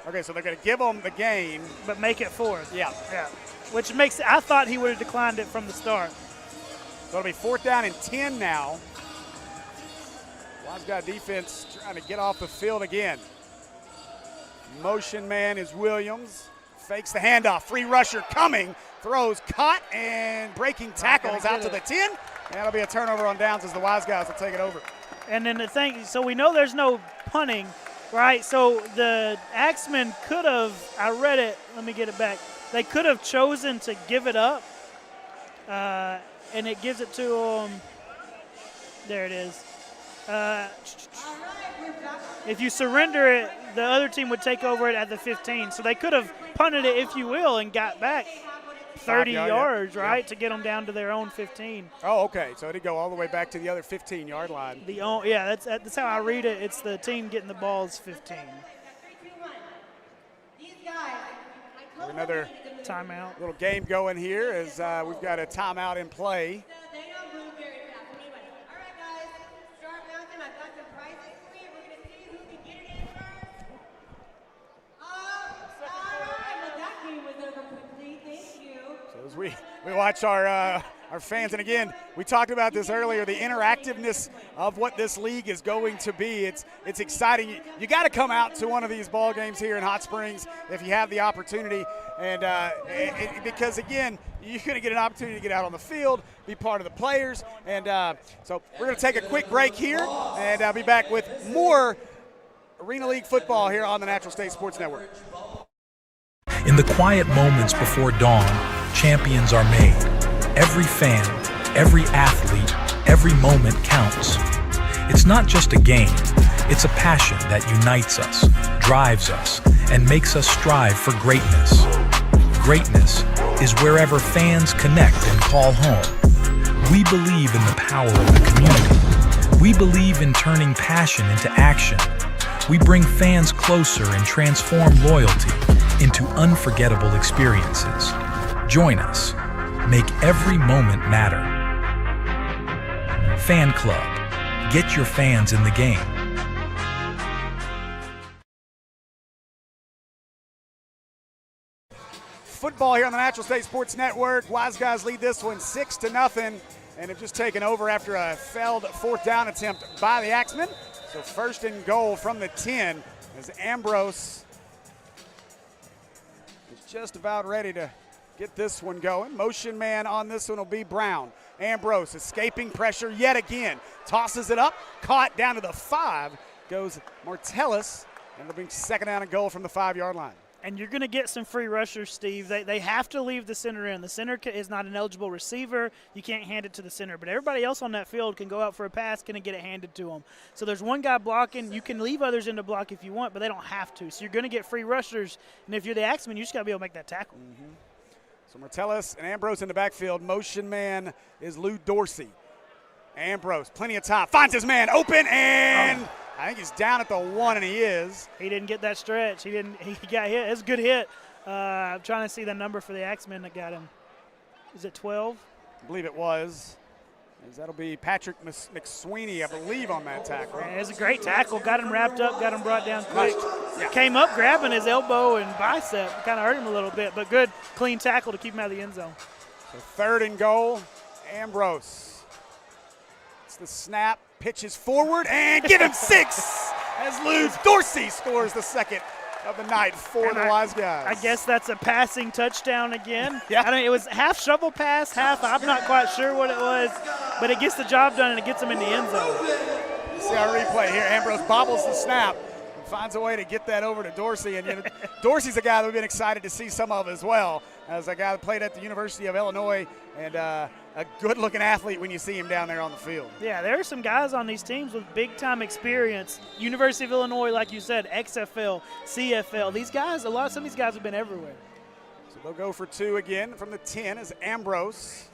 Okay, so they're going to give them the game. But make it fourth. Yeah. Which makes it, I thought he would have declined it from the start. So it'll be 4th down and 10 now. Wiseguys defense trying to get off the field again. Motion man is Williams. Fakes the handoff. Free rusher coming. Throws, caught, and breaking tackles out to the 10. And that'll be a turnover on downs as the Wiseguys will take it over. And then the thing, so we know there's no punting. Right, so the Axemen could have, I read it, let me get it back. They could have chosen to give it up, and it gives it to them. There it is. If you surrender it, the other team would take over it at the 15. So they could have punted it, if you will, and got back 30 yards, right, to get them down to their own 15. Oh, okay. So it'd go all the way back to the other 15-yard line. Yeah, that's how I read it. It's the team getting the ball is 15. Another timeout. Little game going here as we've got a timeout in play. As we watch our fans, and again, we talked about this earlier, the interactiveness of what this league is going to be. It's exciting. You got to come out to one of these ball games here in Hot Springs if you have the opportunity, and because again, you're going to get an opportunity to get out on the field, be part of the players, and so we're going to take a quick break here, and I'll be back with more Arena League football here on the Natural State Sports Network. In the quiet moments before dawn, champions are made. Every fan, every athlete, every moment counts. It's not just a game, it's a passion that unites us, drives us, and makes us strive for greatness. Greatness is wherever fans connect and call home. We believe in the power of the community. We believe in turning passion into action. We bring fans closer and transform loyalty into unforgettable experiences. Join us. Make every moment matter. Fan Club. Get your fans in the game. Football here on the Natural State Sports Network. Wiseguys lead this one 6-0 and have just taken over after a failed 4th down attempt by the Axemen. So 1st and goal from the 10 as Ambrose is just about ready to get this one going. Motion man on this one will be Brown. Ambrose escaping pressure yet again. Tosses it up, caught down to the 5. Goes Martellus, and it'll be 2nd down and goal from the 5-yard line. And you're going to get some free rushers, Steve. They have to leave the center in. The center is not an eligible receiver. You can't hand it to the center. But everybody else on that field can go out for a pass, can get it handed to them. So there's one guy blocking. You can leave others in the block if you want, but they don't have to. So you're going to get free rushers. And if you're the Axemen, you just got to be able to make that tackle. Mm-hmm. So Martellus and Ambrose in the backfield. Motion man is Lou Dorsey. Ambrose, plenty of time. Finds his man open, and I think he's down at the 1, and he is. He didn't get that stretch. He got hit. It's a good hit. I'm trying to see the number for the Axemen that got him. Is it 12? I believe it was. That'll be Patrick McSweeney, I believe, on that tackle. Yeah, it was a great tackle. Got him wrapped up, got him brought down quick. Yeah. Came up grabbing his elbow and bicep. Kind of hurt him a little bit, but good, clean tackle to keep him out of the end zone. So 3rd and goal, Ambrose. It's the snap, pitches forward, and give him 6 as Lou Dorsey scores the 2nd of the night for the Wiseguys. I guess that's a passing touchdown again. Yeah. I mean, it was half shovel pass, half, I'm not quite sure what it was, but it gets the job done and it gets them in the end zone. You see our replay here. Ambrose bobbles the snap and finds a way to get that over to Dorsey. And Dorsey's a guy that we've been excited to see some of as well, as a guy that played at the University of Illinois and a good-looking athlete when you see him down there on the field. Yeah, there are some guys on these teams with big-time experience. University of Illinois, like you said, XFL, CFL. These guys, some of these guys have been everywhere. So they'll go for 2 again from the 10 as Ambrose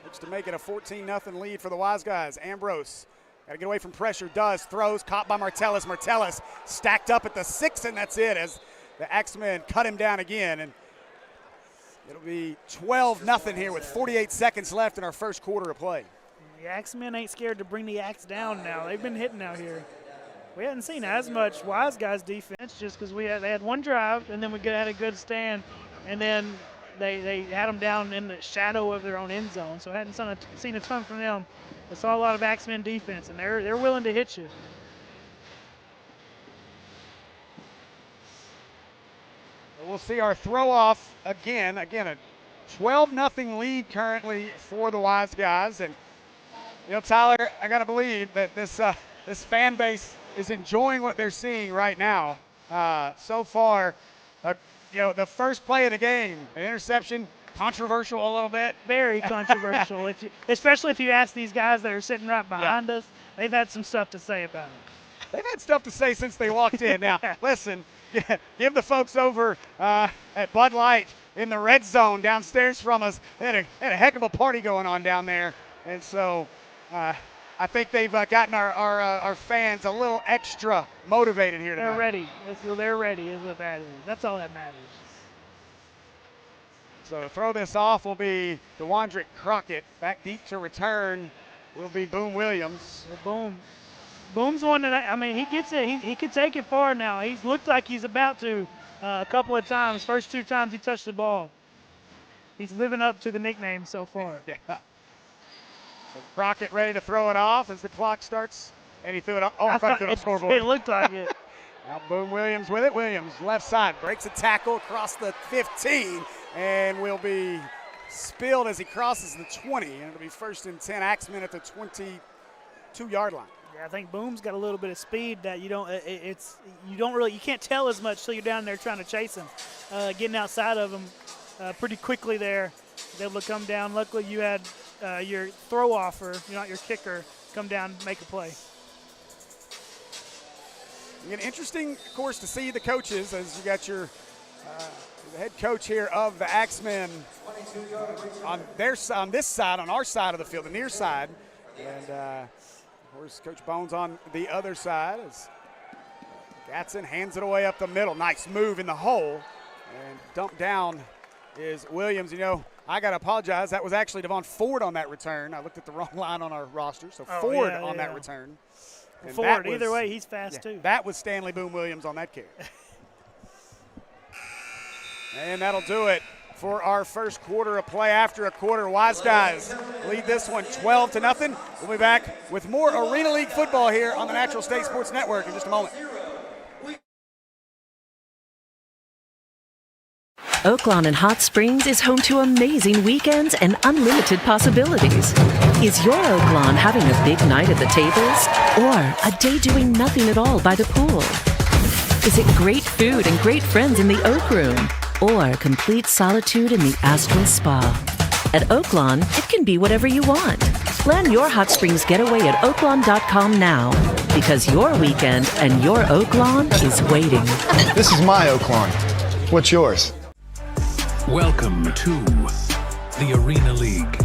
looks to make it a 14-0 lead for the Wiseguys. Ambrose got to get away from pressure, throws, caught by Martellus. Martellus stacked up at the 6, and that's it as the Axemen cut him down again. And it'll be 12-0 here with 48 seconds left in our first quarter of play. The Axemen ain't scared to bring the axe down now. They've been hitting out here. We hadn't seen as much Wiseguys defense just because they had one drive, and then we had a good stand, and then they had them down in the shadow of their own end zone. So I hadn't seen a ton from them. I saw a lot of Axemen defense, and they're willing to hit you. We'll see our throw off again. Again, a 12-0 lead currently for the Wiseguys. And, Tyler, I got to believe that this fan base is enjoying what they're seeing right now. So far, the first play of the game, an interception, controversial a little bit. Very controversial, especially if you ask these guys that are sitting right behind us. They've had some stuff to say about it. They've had stuff to say since they walked in. Now, listen, give the folks over at Bud Light in the red zone downstairs from us. They had a heck of a party going on down there. And so I think they've gotten our fans a little extra motivated here tonight. They're ready. They're ready is what that is. That's all that matters. So to throw this off will be DeWandrick Crockett. Back deep to return will be Boom Williams. Boom's one that, he gets it. He could take it far now. He's looked like he's about to a couple of times. First 2 times he touched the ball. He's living up to the nickname so far. Yeah. So Crockett ready to throw it off as the clock starts. And he threw it off. Oh, front to the scoreboard. It looked like it. Now Boom Williams with it. Williams left side breaks a tackle across the 15 and will be spilled as he crosses the 20. And it'll be 1st and 10. Axemen at the 22-yard line. Yeah, I think Boom's got a little bit of speed that you can't tell as much till you're down there trying to chase him. Getting outside of him pretty quickly there. Able to come down. Luckily you had your throw offer, not your kicker, come down and make a play. Again, interesting, of course, to see the coaches as you got your the head coach here of the Axemen on this side, on our side of the field, the near side, and of course Coach Bones on the other side as Gatson hands it away up the middle. Nice move in the hole, and dumped down is Williams. I got to apologize. That was actually Devon Ford on that return. I looked at the wrong line on our roster, so Ford on that return. And Ford, either way, he's fast too. That was Stanley Boom Williams on that carry. And that'll do it for our first quarter of play. After a quarter, Wiseguys lead this one 12-0. We'll be back with more Arena League football here on the Natural State Sports Network in just a moment. Oaklawn and Hot Springs is home to amazing weekends and unlimited possibilities. Is your Oaklawn having a big night at the tables? Or a day doing nothing at all by the pool? Is it great food and great friends in the Oak Room? Or complete solitude in the Astral Spa? At Oaklawn, it can be whatever you want. Plan your Hot Springs getaway at oaklawn.com now, because your weekend and your Oaklawn is waiting. This is my Oaklawn. What's yours? Welcome to the Arena League,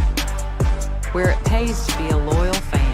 where it pays to be a loyal fan.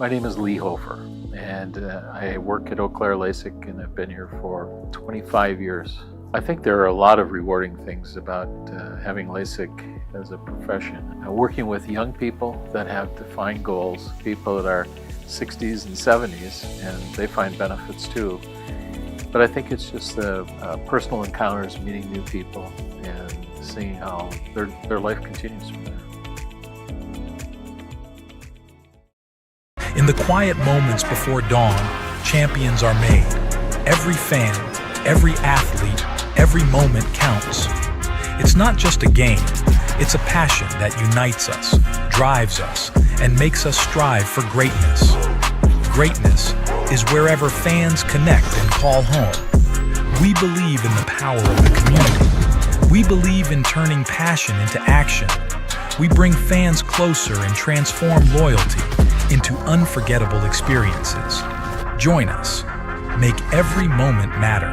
My name is Lee Hofer, and I work at Eau Claire LASIK, and I've been here for 25 years. I think there are a lot of rewarding things about having LASIK as a profession. Working with young people that have defined goals, people that are 60s and 70s, and they find benefits too. But I think it's just the personal encounters, meeting new people, and seeing how their life continues from there. In the quiet moments before dawn, champions are made. every fan, every athlete, every moment counts. It's not just a game, it's a passion that unites us, drives us, and makes us strive for greatness. Greatness is wherever fans connect and call home. We believe in the power of the community. We believe in turning passion into action. We bring fans closer and transform loyalty into unforgettable experiences. Join us. Make every moment matter.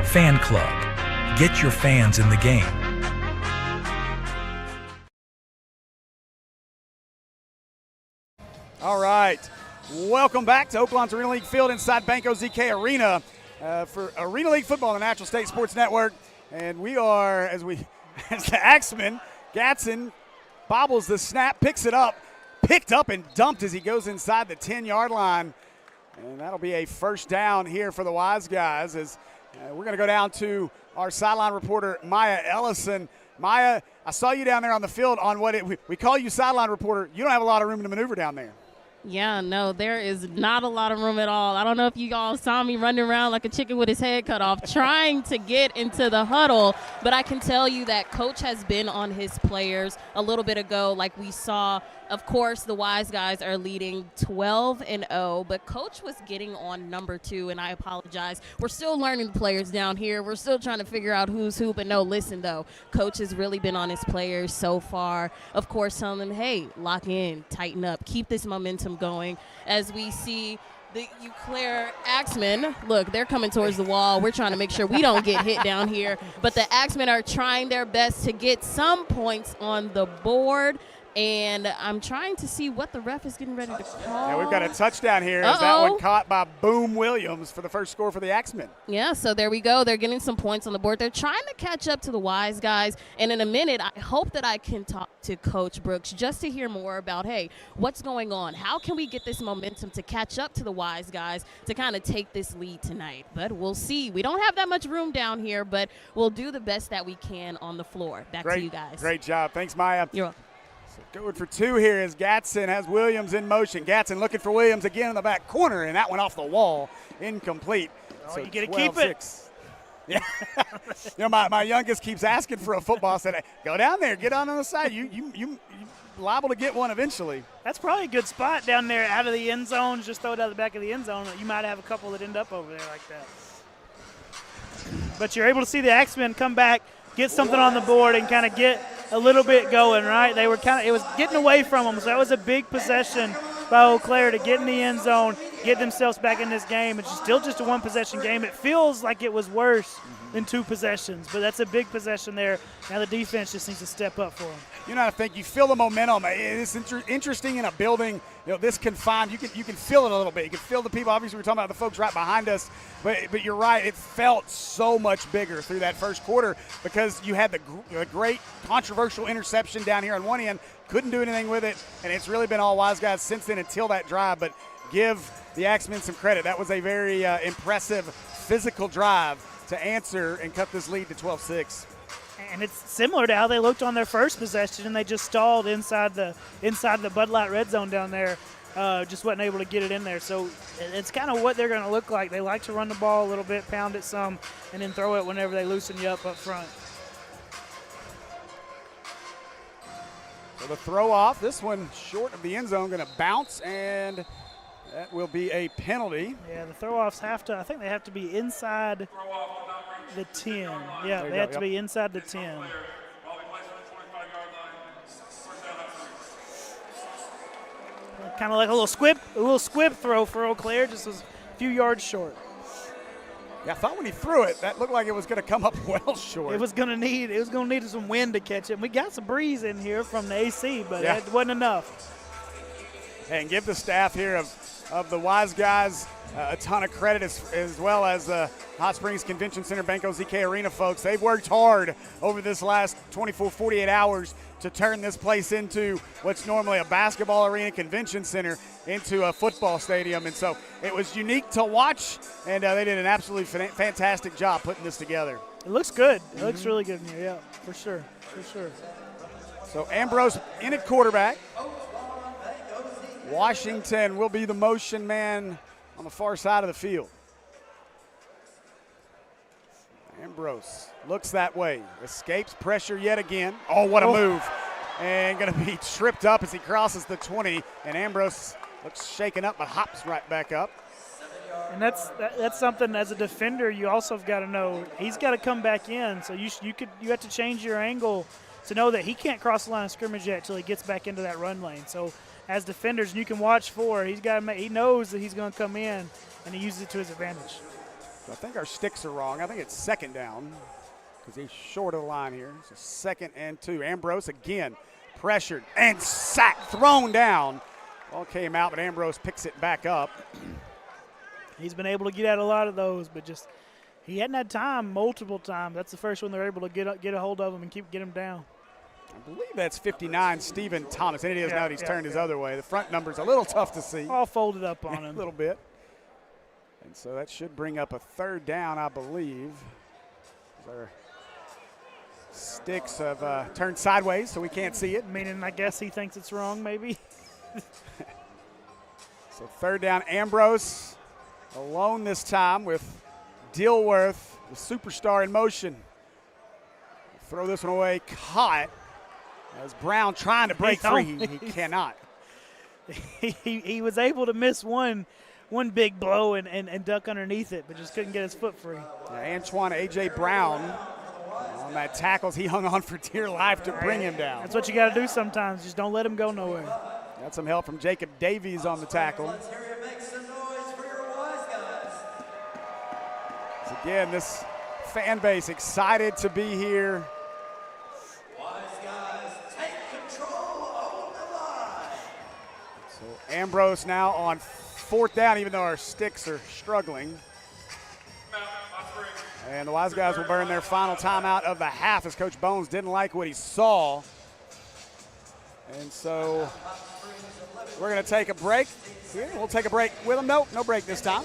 Fan Club. Get your fans in the game. All right. Welcome back to Oaklawn's Arena League Field inside Banco ZK Arena for Arena League Football on the Natural State Sports Network. And we are, as the Axemen, Gatson bobbles the snap, picks it up, picked up and dumped as he goes inside the 10-yard line. And that'll be a first down here for the Wiseguys as we're going to go down to our sideline reporter, Maya Ellison. Maya, I saw you down there on the field on we call you sideline reporter. You don't have a lot of room to maneuver down there. Yeah, no, there is not a lot of room at all. I don't know if you all saw me running around like a chicken with his head cut off trying to get into the huddle, but I can tell you that Coach has been on his players a little bit ago like we saw. Of course, the Wiseguys are leading 12-0, but Coach was getting on number 2, and I apologize. We're still learning the players down here. We're still trying to figure out who's who, but no, listen, though. Coach has really been on his players so far. Of course, telling them, hey, lock in, tighten up, keep this momentum going as we see the Eau Claire Axemen. Look, they're coming towards the wall. We're trying to make sure we don't get hit down here, but the Axemen are trying their best to get some points on the board. And I'm trying to see what the ref is getting ready to call. Yeah, we've got a touchdown here. As that one caught by Boom Williams for the first score for the Axemen. Yeah, so there we go. They're getting some points on the board. They're trying to catch up to the Wiseguys. And in a minute, I hope that I can talk to Coach Brooks just to hear more about, hey, what's going on? How can we get this momentum to catch up to the Wiseguys to kind of take this lead tonight? But we'll see. We don't have that much room down here, but we'll do the best that we can on the floor. Back to you guys. Great job. Thanks, Maya. You're welcome. Going for 2 here as Gatson has Williams in motion. Gatson looking for Williams again in the back corner, and that went off the wall. Incomplete. Oh, so you get to keep it. Yeah. You know, my youngest keeps asking for a football. I said, hey, go down there, get on the side. You liable to get one eventually. That's probably a good spot down there out of the end zone. Just throw it out the back of the end zone. You might have a couple that end up over there like that. But you're able to see the Axemen come back, get something on the board, and kind of get a little bit going, right? They were it was getting away from them, so that was a big possession by Eau Claire to get in the end zone, get themselves back in this game. It's still just a 1-possession game. It feels like it was worse than 2 possessions, but that's a big possession there. Now the defense just needs to step up for them. You know, I think you feel the momentum. It's interesting in a building, this confined. You can feel it a little bit. You can feel the people. Obviously, we're talking about the folks right behind us, but you're right. It felt so much bigger through that first quarter because you had the great controversial interception down here on one end. Couldn't do anything with it, and it's really been all Wiseguys since then until that drive. But give the Axemen some credit. That was a very impressive physical drive to answer and cut this lead to 12-6. And it's similar to how they looked on their first possession, and they just stalled inside the Bud Light red zone down there. Just wasn't able to get it in there. So it's kind of what they're going to look like. They like to run the ball a little bit, pound it some, and then throw it whenever they loosen you up front. So the throw off, this one short of the end zone, going to bounce, and that will be a penalty. Yeah, the throw-offs I think they have to be inside the 10. Yeah, they have to be inside the 10. Kind of like a little squib throw for Eau Claire, just was a few yards short. Yeah, I thought when he threw it, that looked like it was going to come up well short. It was going to need some wind to catch it. We got some breeze in here from the AC, but it wasn't enough. And give the staff here of the Wiseguys a ton of credit, as well as the Hot Springs Convention Center Banco ZK Arena folks. They've worked hard over this last 48 hours to turn this place into what's normally a basketball arena convention center into a football stadium. And so it was unique to watch, and they did an absolutely fantastic job putting this together. It looks good. It looks really good in here, yeah, for sure. So Ambrose in at quarterback. Washington will be the motion man on on the far side of the field. Ambrose looks that way, escapes pressure yet again. Oh, what a move. And going to be tripped up as he crosses the 20, and Ambrose looks shaken up but hops right back up. And that's something as a defender you also have got to know. He's got to come back in, so you have to change your angle to know that he can't cross the line of scrimmage yet until he gets back into that run lane. So as defenders, you can watch for. He knows that he's going to come in, and he uses it to his advantage. I think our sticks are wrong. I think it's second down because he's short of the line here. So 2nd and 2. Ambrose again pressured and sacked, thrown down. Ball came out, but Ambrose picks it back up. He's been able to get out a lot of those, but just he hadn't had time multiple times. That's the first one they're able to get a hold of him and get him down. I believe that's 59, Stephen Thomas. And it is now that he's turned his other way. The front number's a little tough to see. All folded up on him. A little bit. And so that should bring up a 3rd down, I believe. Our sticks have turned sideways, so we can't see it. Meaning, I guess he thinks it's wrong, maybe. So 3rd down, Ambrose alone this time with Dilworth, the superstar in motion. Throw this one away, caught. As Brown trying to break free, he cannot. He was able to miss one big blow and duck underneath it, but just couldn't get his foot free. Antoine A.J. Brown on that tackles. He hung on for dear life to bring him down. That's what you got to do sometimes. Just don't let him go nowhere. Got some help from Jacob Davies on the tackle. So again, this fan base excited to be here. Wiseguys, take control of the line. So Ambrose now on 4th down, even though our sticks are struggling. And the Wiseguys will burn their final timeout of the half as Coach Bones didn't like what he saw. And so we're going to take a break here. We'll take a break with them. Nope, no break this time.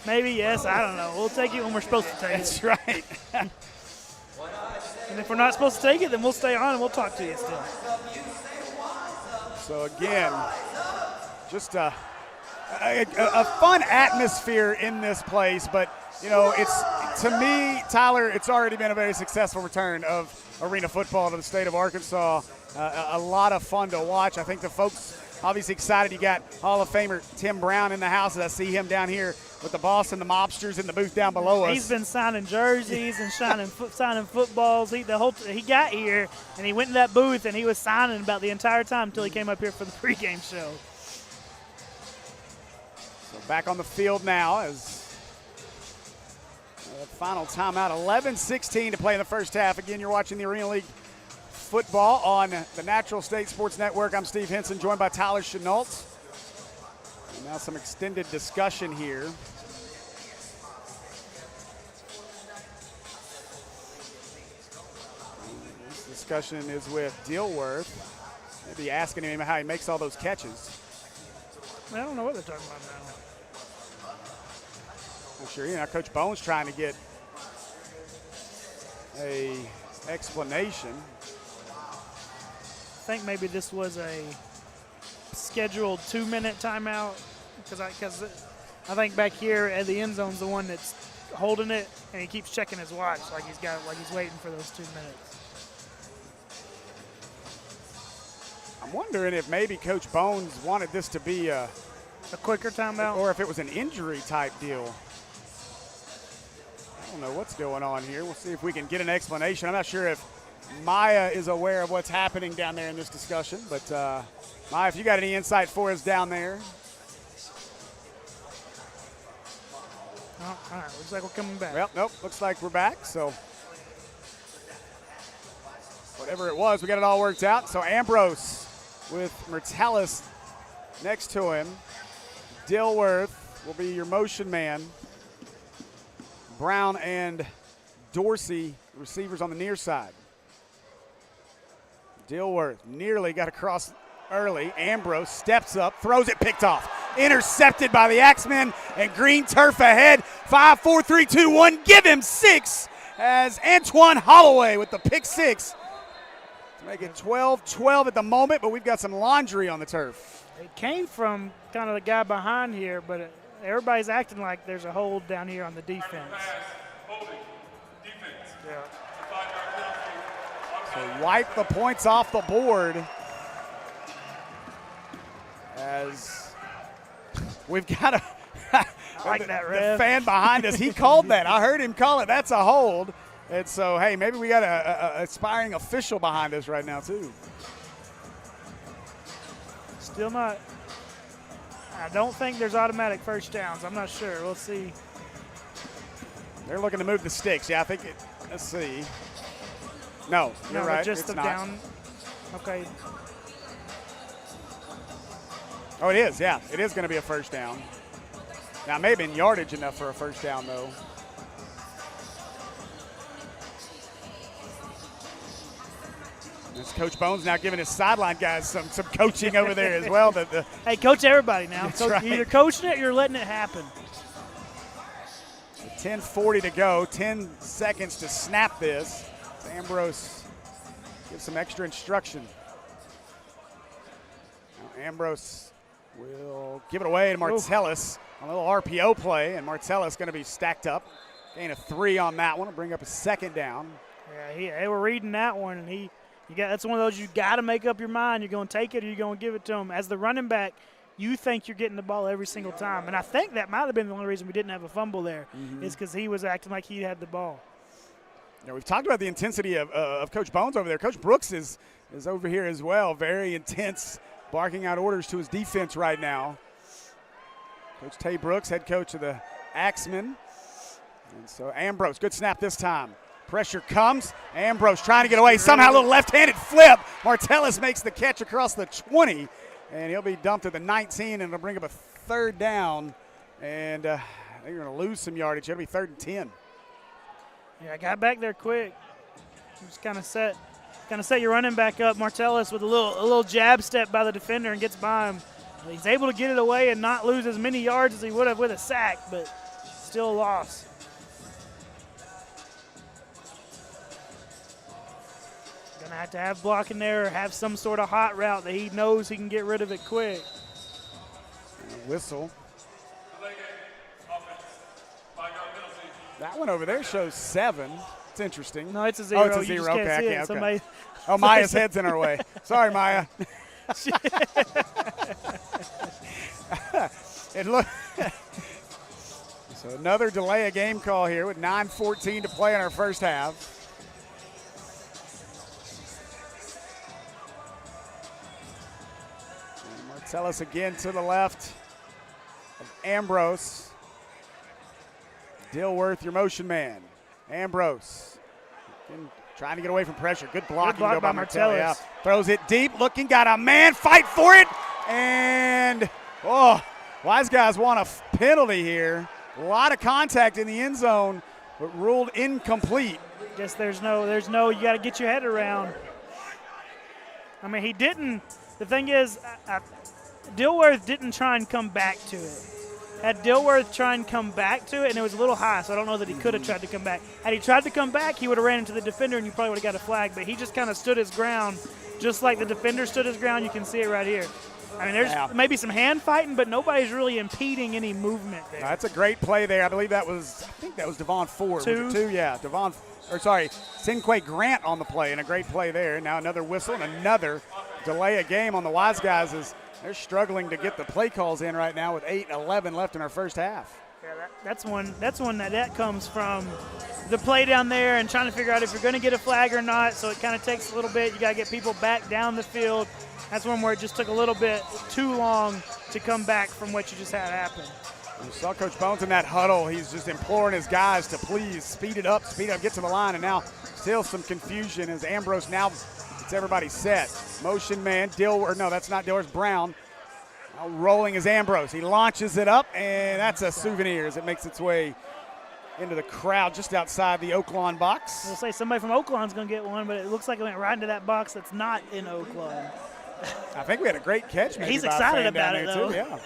Maybe, yes, I don't know. We'll take it when we're supposed to take it. That's right. And if we're not supposed to take it, then we'll stay on and we'll talk to you still. So again, just a fun atmosphere in this place, but you know, it's, to me, Tyler, it's already been a very successful return of arena football to the state of Arkansas. A lot of fun to watch. I think the folks obviously excited. You got Hall of Famer Tim Brown in the house as I see him down here with the boss and the mobsters in the booth down below us. He's been signing jerseys and signing footballs. He got here and he went in that booth and he was signing about the entire time until he came up here for the pregame show. So back on the field now as final timeout, 11-16 to play in the first half. Again, you're watching the Arena League football on the Natural State Sports Network. I'm Steve Henson, joined by Tyler Chenault. And now some extended discussion here. This discussion is with Dilworth. Maybe asking him how he makes all those catches. I don't know what they're talking about now. I'm sure, you know, Coach Bones trying to get a explanation. I think maybe this was a scheduled 2-minute timeout because I think back here at the end zone's the one that's holding it and he keeps checking his watch like he's waiting for those 2 minutes. I'm wondering if maybe Coach Bones wanted this to be a quicker timeout, or if it was an injury type deal. I don't know what's going on here. We'll see if we can get an explanation. I'm not sure if Maya is aware of what's happening down there in this discussion, but Maya, if you got any insight for us down there. Oh, all right, looks like we're coming back. Well, nope, looks like we're back. So whatever it was, we got it all worked out. So Ambrose with Mertalis next to him. Dilworth will be your motion man. Brown and Dorsey, receivers on the near side. Dilworth nearly got across early. Ambrose steps up, throws it, picked off. Intercepted by the Axemen, and green turf ahead. 5, 4, 3, 2, 1. Give him 6 as Antoine Holloway with the pick 6. To make it 12-12 at the moment, but we've got some laundry on the turf. It came from kind of the guy behind here, but everybody's acting like there's a hold down here on the defense. Yeah. So wipe the points off the board as we've got I like that, the fan behind us. He called that. I heard him call it. That's a hold. And so, hey, maybe we got a aspiring official behind us right now, too. Still not. I don't think there's automatic first downs. I'm not sure. We'll see. They're looking to move the sticks. Yeah, I think it. Let's see. No, you're right. Just it's the not. down. Okay. Oh, it is. Yeah, it is going to be a first down. Now, it may have been yardage enough for a first down, though. It's Coach Bones now giving his sideline guys some coaching over there as well. Hey, coach everybody now. That's right. You're either coaching it or you're letting it happen. 10:40 to go, 10 seconds to snap this. Ambrose gives some extra instruction. Now Ambrose will give it away to Martellus. A little RPO play, and Martellus going to be stacked up. Gain of 3 on that one. Will bring up a second down. Yeah, they were reading that one, and that's one of those you got to make up your mind. You're going to take it or you're going to give it to him. As the running back, you think you're getting the ball every single time. And I think that might have been the only reason we didn't have a fumble there is because he was acting like he had the ball. Yeah, we've talked about the intensity of Coach Bones over there. Coach Brooks is over here as well. Very intense, barking out orders to his defense right now. Coach Tay Brooks, head coach of the Axemen. And so Ambrose, good snap this time. Pressure comes. Ambrose trying to get away. Somehow a little left-handed flip. Martellus makes the catch across the 20. And he'll be dumped at the 19, and it'll bring up a third down. And they're going to lose some yardage. It'll be 3rd and 10. Yeah, I got back there quick. Just kind of set your running back up. Martellus with a little jab step by the defender and gets by him. He's able to get it away and not lose as many yards as he would have with a sack, but still a loss. Gonna have to have blocking there or have some sort of hot route that he knows he can get rid of it quick. Whistle. That one over there shows 7. It's interesting. No, it's a 0. Oh, it's a 0. Okay, I can't. Okay. Oh, Maya's head's in our way. Sorry, Maya. So another delay of game call here with 9:14 to play in our first half. And Martellus again to the left of Ambrose. Dilworth, your motion man. Ambrose trying to get away from pressure. Good blocking block by Martellus. Yeah. Throws it deep, looking, got a man, fight for it. And, Wiseguys want a penalty here. A lot of contact in the end zone, but ruled incomplete. Guess there's no, you got to get your head around. I mean, he didn't. The thing is, Dilworth didn't try and come back to it. Had Dilworth try and come back to it, and it was a little high, so I don't know that he could have tried to come back. Had he tried to come back, he would have ran into the defender, and you probably would have got a flag, but he just kind of stood his ground, just like the defender stood his ground. You can see it right here. I mean, there's maybe some hand fighting, but nobody's really impeding any movement there. That's a great play there. I think that was Devon Ford. 2? Was it 2? Yeah, Sinquay Grant on the play, and a great play there. Now another whistle and another delay of game on the Wiseguys as they're struggling to get the play calls in right now with 8:11 left in our first half. Yeah, that's one that comes from the play down there and trying to figure out if you're going to get a flag or not. So it kind of takes a little bit. You got to get people back down the field. That's one where it just took a little bit too long to come back from what you just had happen. You saw Coach Bones in that huddle. He's just imploring his guys to please speed it up, get to the line. And now still some confusion as Ambrose now gets everybody set. Motion man, that's not Dilworth, Brown. Now rolling is Ambrose. He launches it up, and that's a souvenir as it makes its way into the crowd just outside the Oaklawn box. We'll say somebody from Oaklawn's going to get one, but it looks like it went right into that box that's not in Oaklawn. I think we had a great catch. He's excited about it, though. Too, yeah.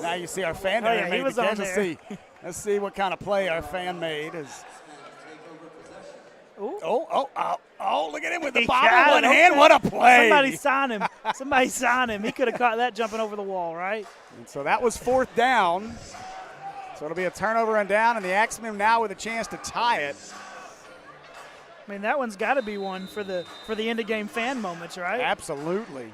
Now you see our fan there. He was on there. Let's see what kind of play our fan made. Look at him with the ball in one hand. What a play. Somebody sign him. He could have caught that jumping over the wall, right? And so that was 4th down. So it'll be a turnover and down, and the Axemen now with a chance to tie it. I mean, that one's got to be one for the end of game fan moments, right? Absolutely.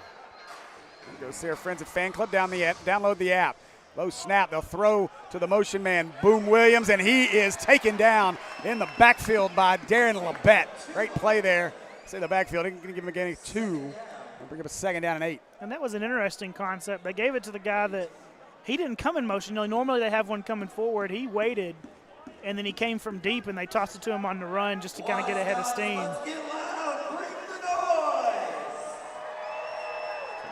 Go see our friends at Fan Club. Download the app. Low snap. They'll throw to the motion man, Boom Williams, and he is taken down in the backfield by Darren Labette. Great play there. Say the backfield. They're going to give him a gain of 2. They'll bring up a 2nd down and 8. And that was an interesting concept. They gave it to the guy that he didn't come in motion. You know, normally they have one coming forward. He waited, and then he came from deep, and they tossed it to him on the run just to kind of get ahead of steam.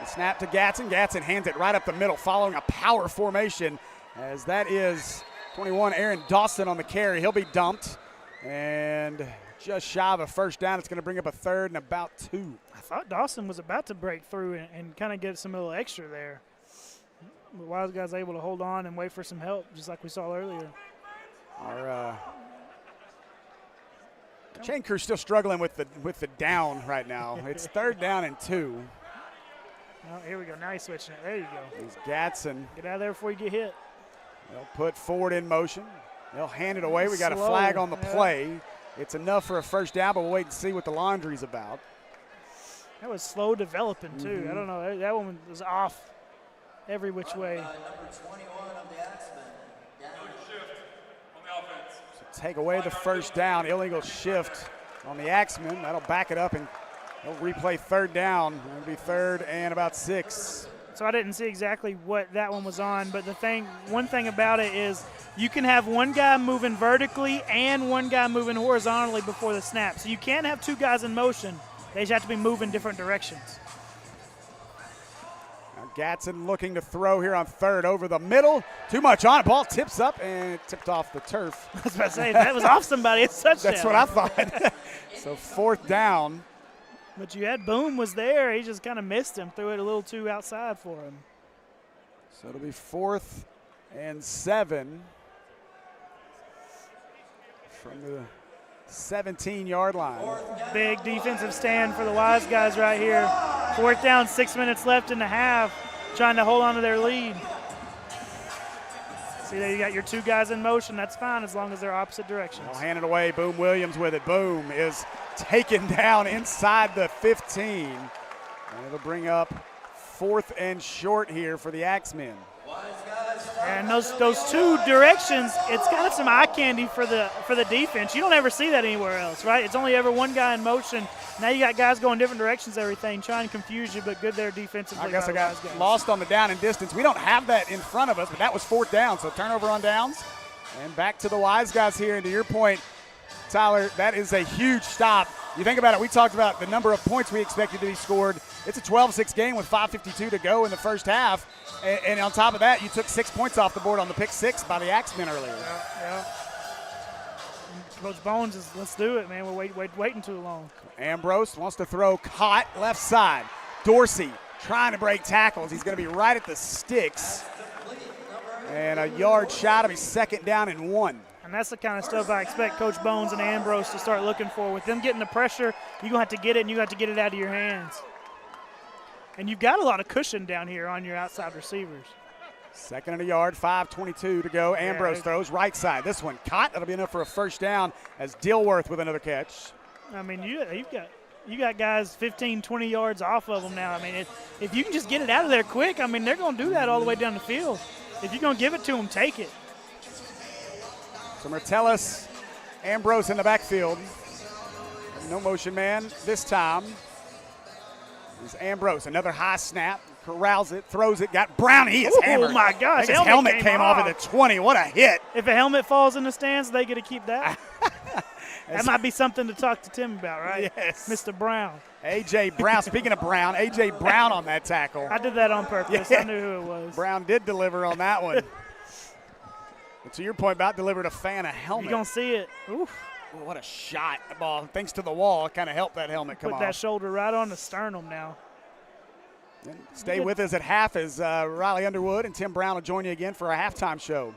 Snap to Gatson. Gatson hands it right up the middle following a power formation, as that is 21 Aaron Dawson on the carry. He'll be dumped and just shy of a 1st down. It's going to bring up a 3rd and about 2. I thought Dawson was about to break through and kind of get some little extra there. The Wiseguys able to hold on and wait for some help, just like we saw earlier. Our chain crew's still struggling with the down right now. It's 3rd down and 2. Oh, here we go. Now he's switching it. There you go. He's Gatson. Get out of there before you get hit. They'll put forward in motion. They'll hand it away. We got a Slow. flag on the play. It's enough for a 1st down, but we'll wait and see what the laundry's about. That was slow developing, too. Mm-hmm. I don't know. That one was off every which way. Number 21 of the Axemen. So take away the 1st down. Illegal shift on the Axemen. That'll back it up, and they'll replay 3rd down. It'll be 3rd and about 6. So I didn't see exactly what that one was on, but one thing about it is you can have one guy moving vertically and one guy moving horizontally before the snap. So you can't have 2 guys in motion. They just have to be moving different directions. Now Gatson looking to throw here on 3rd over the middle. Too much on it. Ball tips up and it tipped off the turf. I was about to say, that was off somebody. It's touchdown. That's what I thought. So 4th down. But you had Boom was there. He just kind of missed him, threw it a little too outside for him. So it'll be 4th and 7 from the 17-yard line. Big defensive stand for the Wiseguys right here. 4th down, 6 minutes left in the half, trying to hold on to their lead. See there, you got your 2 guys in motion. That's fine as long as they're opposite directions. They'll hand it away. Boom Williams with it. Boom is taken down inside the 15. And it'll bring up 4th and short here for the Axemen. And those 2 directions, it's kind of some eye candy for the defense. You don't ever see that anywhere else, right? It's only ever one guy in motion. Now you got guys going different directions, everything, trying to confuse you, but good there defensively. I guess I got lost on the down and distance. We don't have that in front of us, but that was 4th down, so turnover on downs. And back to the Wiseguys here, and to your point, Tyler, that is a huge stop. You think about it, we talked about the number of points we expected to be scored. It's a 12-6 game with 5:52 to go in the 1st half. And on top of that, you took 6 points off the board on the pick 6 by the Axemen earlier. Yeah. Coach Bones is, let's do it, man. We're waiting too long. Ambrose wants to throw, caught left side. Dorsey trying to break tackles. He's going to be right at the sticks. And a yard shot of his 2nd down and 1. And that's the kind of stuff I expect Coach Bones and Ambrose to start looking for. With them getting the pressure, you're going to have to get it, and you got to get it out of your hands. And you've got a lot of cushion down here on your outside receivers. 2nd and a yard, 5:22 to go. Ambrose throws right side. This one caught. That'll be enough for a 1st down as Dilworth with another catch. I mean, you got guys 15, 20 yards off of them now. I mean, if you can just get it out of there quick, I mean, they're going to do that all the way down the field. If you're going to give it to them, take it. So Mertellus, Ambrose in the backfield. No motion man this time. It's Ambrose, another high snap, corrals it, throws it, got Brown. He is hammered. Oh, my gosh. His helmet came off at the 20. What a hit. If a helmet falls in the stands, they get to keep that. That might be something to talk to Tim about, right? Yes. Mr. Brown. A.J. Brown, speaking of Brown, A.J. Brown on that tackle. I did that on purpose. Yeah. I knew who it was. Brown did deliver on that one. And to your point about delivered a fan a helmet. You're going to see it. Oof. Well, what a shot. The ball, thanks to the wall, kind of helped that helmet come off. Put that shoulder right on the sternum now. And stay with us at half as Riley Underwood and Tim Brown will join you again for our halftime show.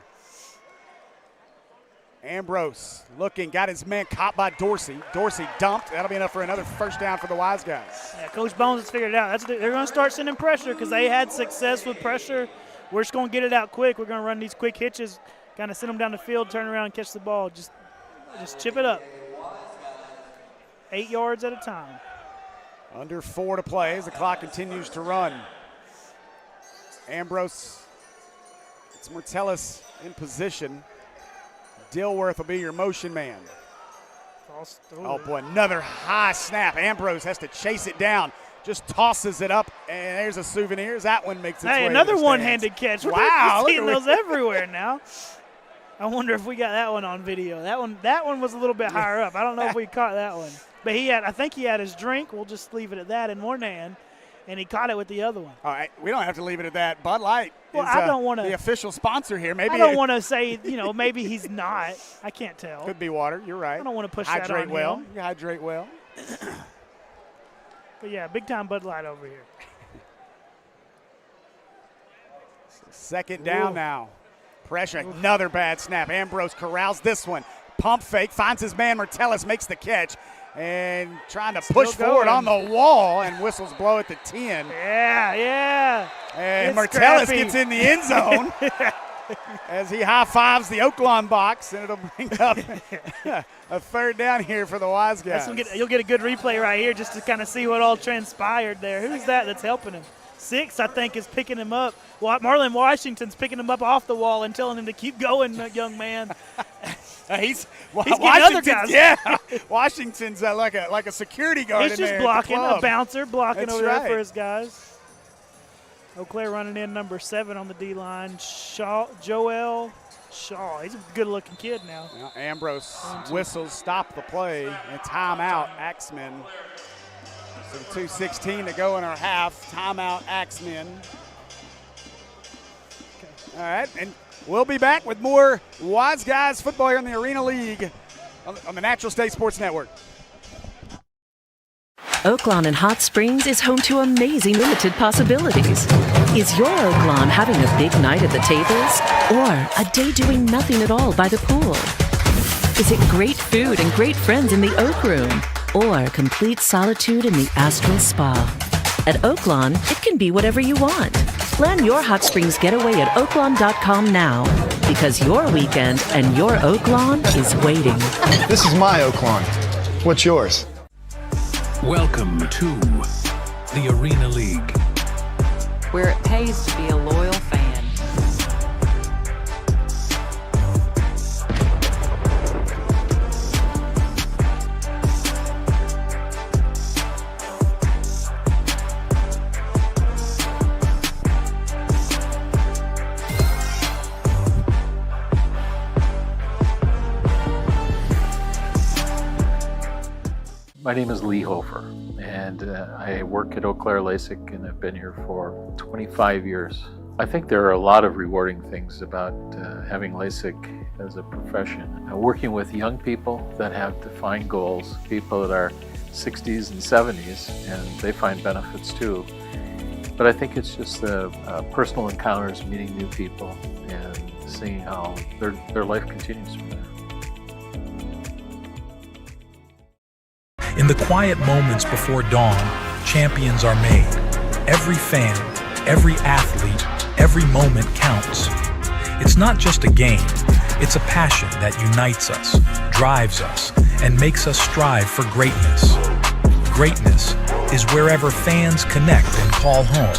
Ambrose looking, got his man caught by Dorsey. Dorsey dumped. That'll be enough for another 1st down for the Wiseguys. Yeah, Coach Bones has figured it out. They're going to start sending pressure because they had success with pressure. We're just going to get it out quick. We're going to run these quick hitches Kind of send them down the field, turn around, and catch the ball. Just chip it up. 8 yards at a time. Under 4 to play as the clock continues to run. Ambrose, it's Mertellus in position. Dilworth will be your motion man. Oh, boy, another high snap. Ambrose has to chase it down. Just tosses it up, and there's a souvenir. That one makes its way. Hey, another one-handed catch. Wow, we're seeing those everywhere now. I wonder if we got that one on video. That one was a little bit higher up. I don't know if we caught that one. But I think he had his drink. We'll just leave it at that in one hand, and he caught it with the other one. All right, we don't have to leave it at that. Bud Light is I don't want the official sponsor here. Maybe I don't want to say, maybe he's not. I can't tell. Could be water. You're right. I don't want to push that on well. him. You hydrate well. But, yeah, big-time Bud Light over here. Second down now. Pressure, another bad snap. Ambrose corrals this one. Pump fake, finds his man. Mertellus makes the catch. And trying to push forward on the wall, and whistles blow at the 10. Yeah. And Mertellus gets in the end zone as he high-fives the Oaklawn box, and it'll bring up a third down here for the Wiseguys. You'll get a good replay right here just to kind of see what all transpired there. Who's that's helping him? 6, I think, is picking him up. Marlon Washington's picking him up off the wall and telling him to keep going, young man. He's other guys. Yeah, Washington's like a security guard. He's just blocking, a bouncer blocking That's over right. there for his guys. Eau Claire running in number 7 on the D-line. Joel Shaw. He's a good-looking kid now. Ambrose whistles, stop the play, and timeout, Axemen. So 2:16 to go in our half. Timeout, Axemen. Okay. All right, and we'll be back with more Wiseguys football here in the Arena League on the Natural State Sports Network. Oaklawn in Hot Springs is home to amazing limited possibilities. Is your Oaklawn having a big night at the tables? Or a day doing nothing at all by the pool? Is it great food and great friends in the Oak Room? Or complete solitude in the Astral Spa? At Oaklawn, it can be whatever you want. Plan your Hot Springs getaway at oaklawn.com now, because your weekend and your Oaklawn is waiting. This is my Oaklawn. What's yours? Welcome to the Arena League, where it pays to be a loyal fan. My name is Lee Hofer, and I work at Eau Claire LASIK, and I've been here for 25 years. I think there are a lot of rewarding things about having LASIK as a profession. Working with young people that have defined goals, people that are 60s and 70s, and they find benefits too. But I think it's just the personal encounters, meeting new people, and seeing how their life continues from there. In the quiet moments before dawn, champions are made. Every fan, every athlete, every moment counts. It's not just a game, it's a passion that unites us, drives us, and makes us strive for greatness. Greatness is wherever fans connect and call home.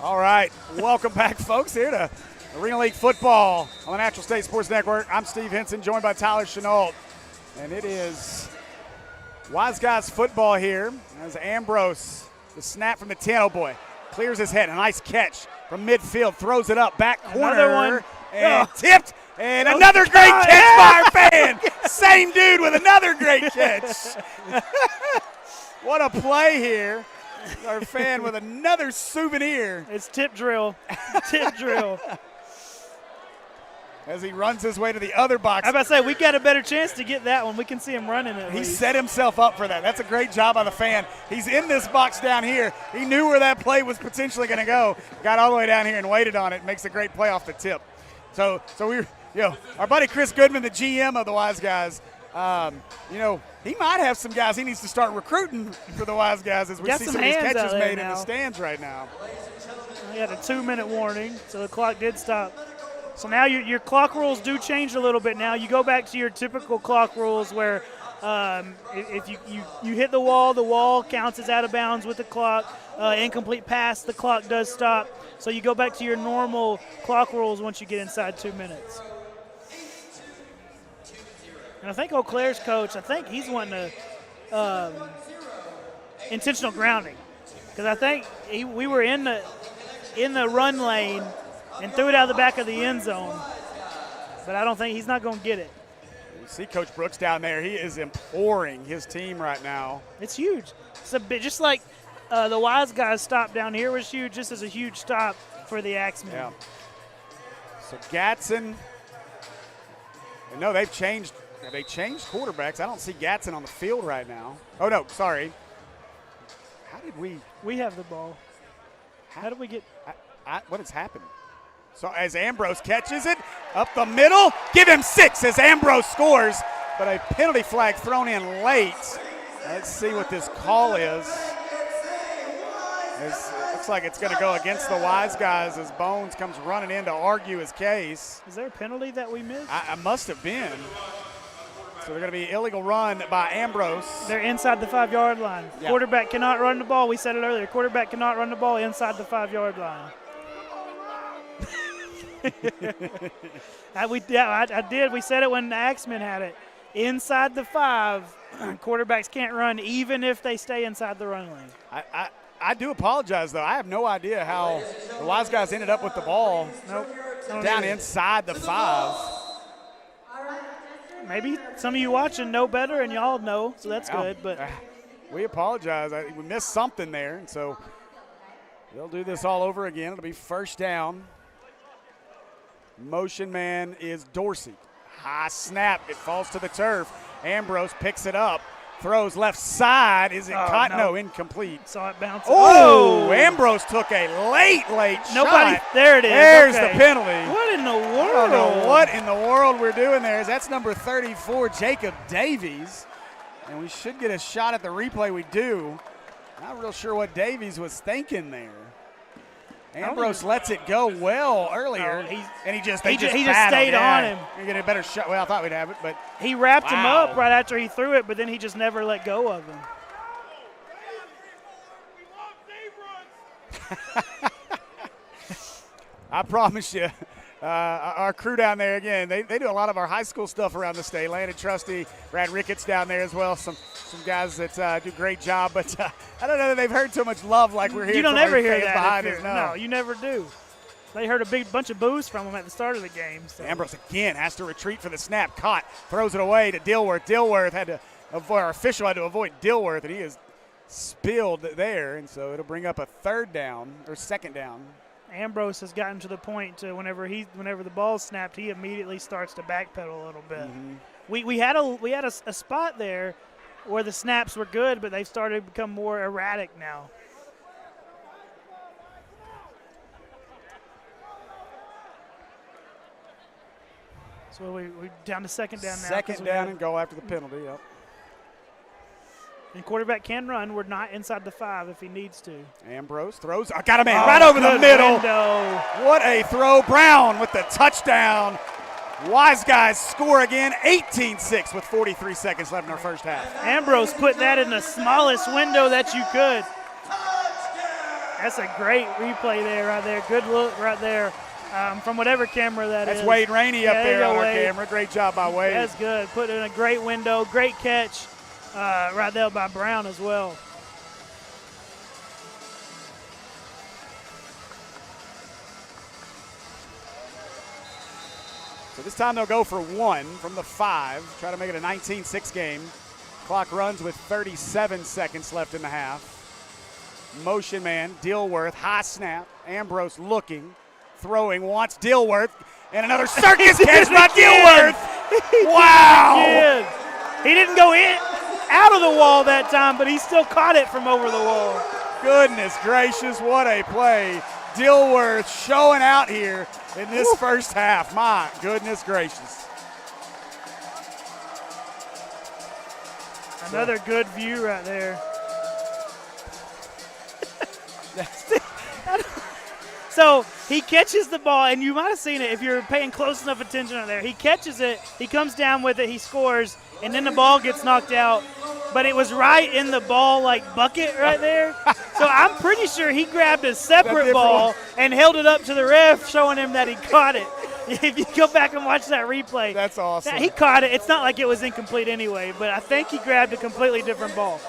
All right, welcome back, folks, here to Arena League football on the Natural State Sports Network. I'm Steve Henson, joined by Tyler Chenault. And it is Wiseguys football here as Ambrose, the snap from the 10, oh boy, clears his head. A nice catch from midfield, throws it up, back corner. Another one. And tipped. And another great catch by our fan. Same dude with another great catch. What a play here. Our fan with another souvenir. It's tip drill. Tip drill. As he runs his way to the other box. I was about to say, we got a better chance to get that one. We can see him running it. He set himself up for that. That's a great job by the fan. He's in this box down here. He knew where that play was potentially going to go. Got all the way down here and waited on it. Makes a great play off the tip. So our buddy Chris Goodman, the GM of the Wiseguys, he might have some guys he needs to start recruiting for the Wiseguys as we see some of these catches made in the stands right now. We had a 2-minute warning, so the clock did stop. So now your clock rules do change a little bit now. You go back to your typical clock rules where if you hit the wall counts as out of bounds with the clock. Incomplete pass, the clock does stop. So you go back to your normal clock rules once you get inside 2 minutes. And I think Eau Claire's coach, I think he's wanting to intentional grounding. Because I think we were in the run lane and threw it out of the back of the end zone. But I don't think he's not going to get it. You see Coach Brooks down there. He is imploring his team right now. It's huge. It's a bit just like the Wiseguys stop down here was huge. This is a huge stop for the Axemen. Yeah. So Gatson. No, they've changed. They changed quarterbacks. I don't see Gatson on the field right now. Oh no, sorry. How did we? We have the ball. How did we get? What has happened? So as Ambrose catches it up the middle, give him 6 as Ambrose scores, but a penalty flag thrown in late. Let's see what this call is. It looks like it's going to go against the Wiseguys as Bones comes running in to argue his case. Is there a penalty that we missed? I must have been. So they're going to be illegal run by Ambrose. They're inside the 5-yard line. Yeah. Quarterback cannot run the ball. We said it earlier. Quarterback cannot run the ball inside the 5-yard line. I did. We said it when the Axemen had it. Inside the 5, quarterbacks can't run even if they stay inside the run lane. I do apologize, though. I have no idea how the Wiseguys ended up with the ball down inside the 5. Maybe some of you watching know better, and y'all know, so that's good. But we apologize. We missed something there, and so they'll do this all over again. It'll be first down. Motion man is Dorsey. High snap. It falls to the turf. Ambrose picks it up. Throws left side. Is it caught? No, incomplete. Saw it bounce. Oh, Ambrose took a late shot. There it is. There's the penalty. What in the world? I don't know what in the world we're doing there. That's number 34, Jacob Davies. And we should get a shot at the replay. We do. Not real sure what Davies was thinking there. Ambrose lets it go well earlier, and he just stayed on him. You get a better shot. Well, I thought we'd have it, but he wrapped him up right after he threw it, but then he just never let go of him. I promise you, our crew down there, again, they do a lot of our high school stuff around the state. Landon Trusty, Brad Ricketts down there as well. Some guys that do a great job, but I don't know that they've heard so much love like we're hearing. You don't ever hear that behind us. No, you never do. They heard a big bunch of boos from him at the start of the game. So. Ambrose again has to retreat for the snap. Caught, throws it away to Dilworth. Dilworth had to avoid, our official had to avoid Dilworth, and he is spilled there, and so it'll bring up a second down. Ambrose has gotten to the point to whenever the ball's snapped, he immediately starts to backpedal a little bit. Mm-hmm. We had a spot there where the snaps were good, but they've started to become more erratic now. So we down to second down now. Second down and go after the penalty. Yep. And quarterback can run. We're not inside the 5 if he needs to. Ambrose throws. Got a man right over the middle. Window. What a throw. Brown with the touchdown. Wiseguys score again, 18-6 with 43 seconds left in our first half. Ambrose put that in the smallest window that you could. That's a great replay there, right there. Good look right there from whatever camera that is. That's Wade Rainey up there on our camera. Great job by Wade. That's good. Put it in a great window. Great catch. Right there by Brown as well. So this time they'll go for 1 from the 5, try to make it a 19-6 game. Clock runs with 37 seconds left in the half. Motion man, Dilworth, high snap. Ambrose looking, throwing, wants Dilworth, and another circus catch by Dilworth. Wow! He didn't go out of the wall that time, but he still caught it from over the wall. Goodness gracious, what a play. Dilworth showing out here in this first half. My goodness gracious. Another good view right there. So he catches the ball, and you might have seen it if you're paying close enough attention on there. He catches it, he comes down with it, he scores, and then the ball gets knocked out. But it was right in the ball, bucket right there. So I'm pretty sure he grabbed a separate ball and held it up to the ref, showing him that he caught it. If you go back and watch that replay. That's awesome. He caught it. It's not like it was incomplete anyway, but I think he grabbed a completely different ball.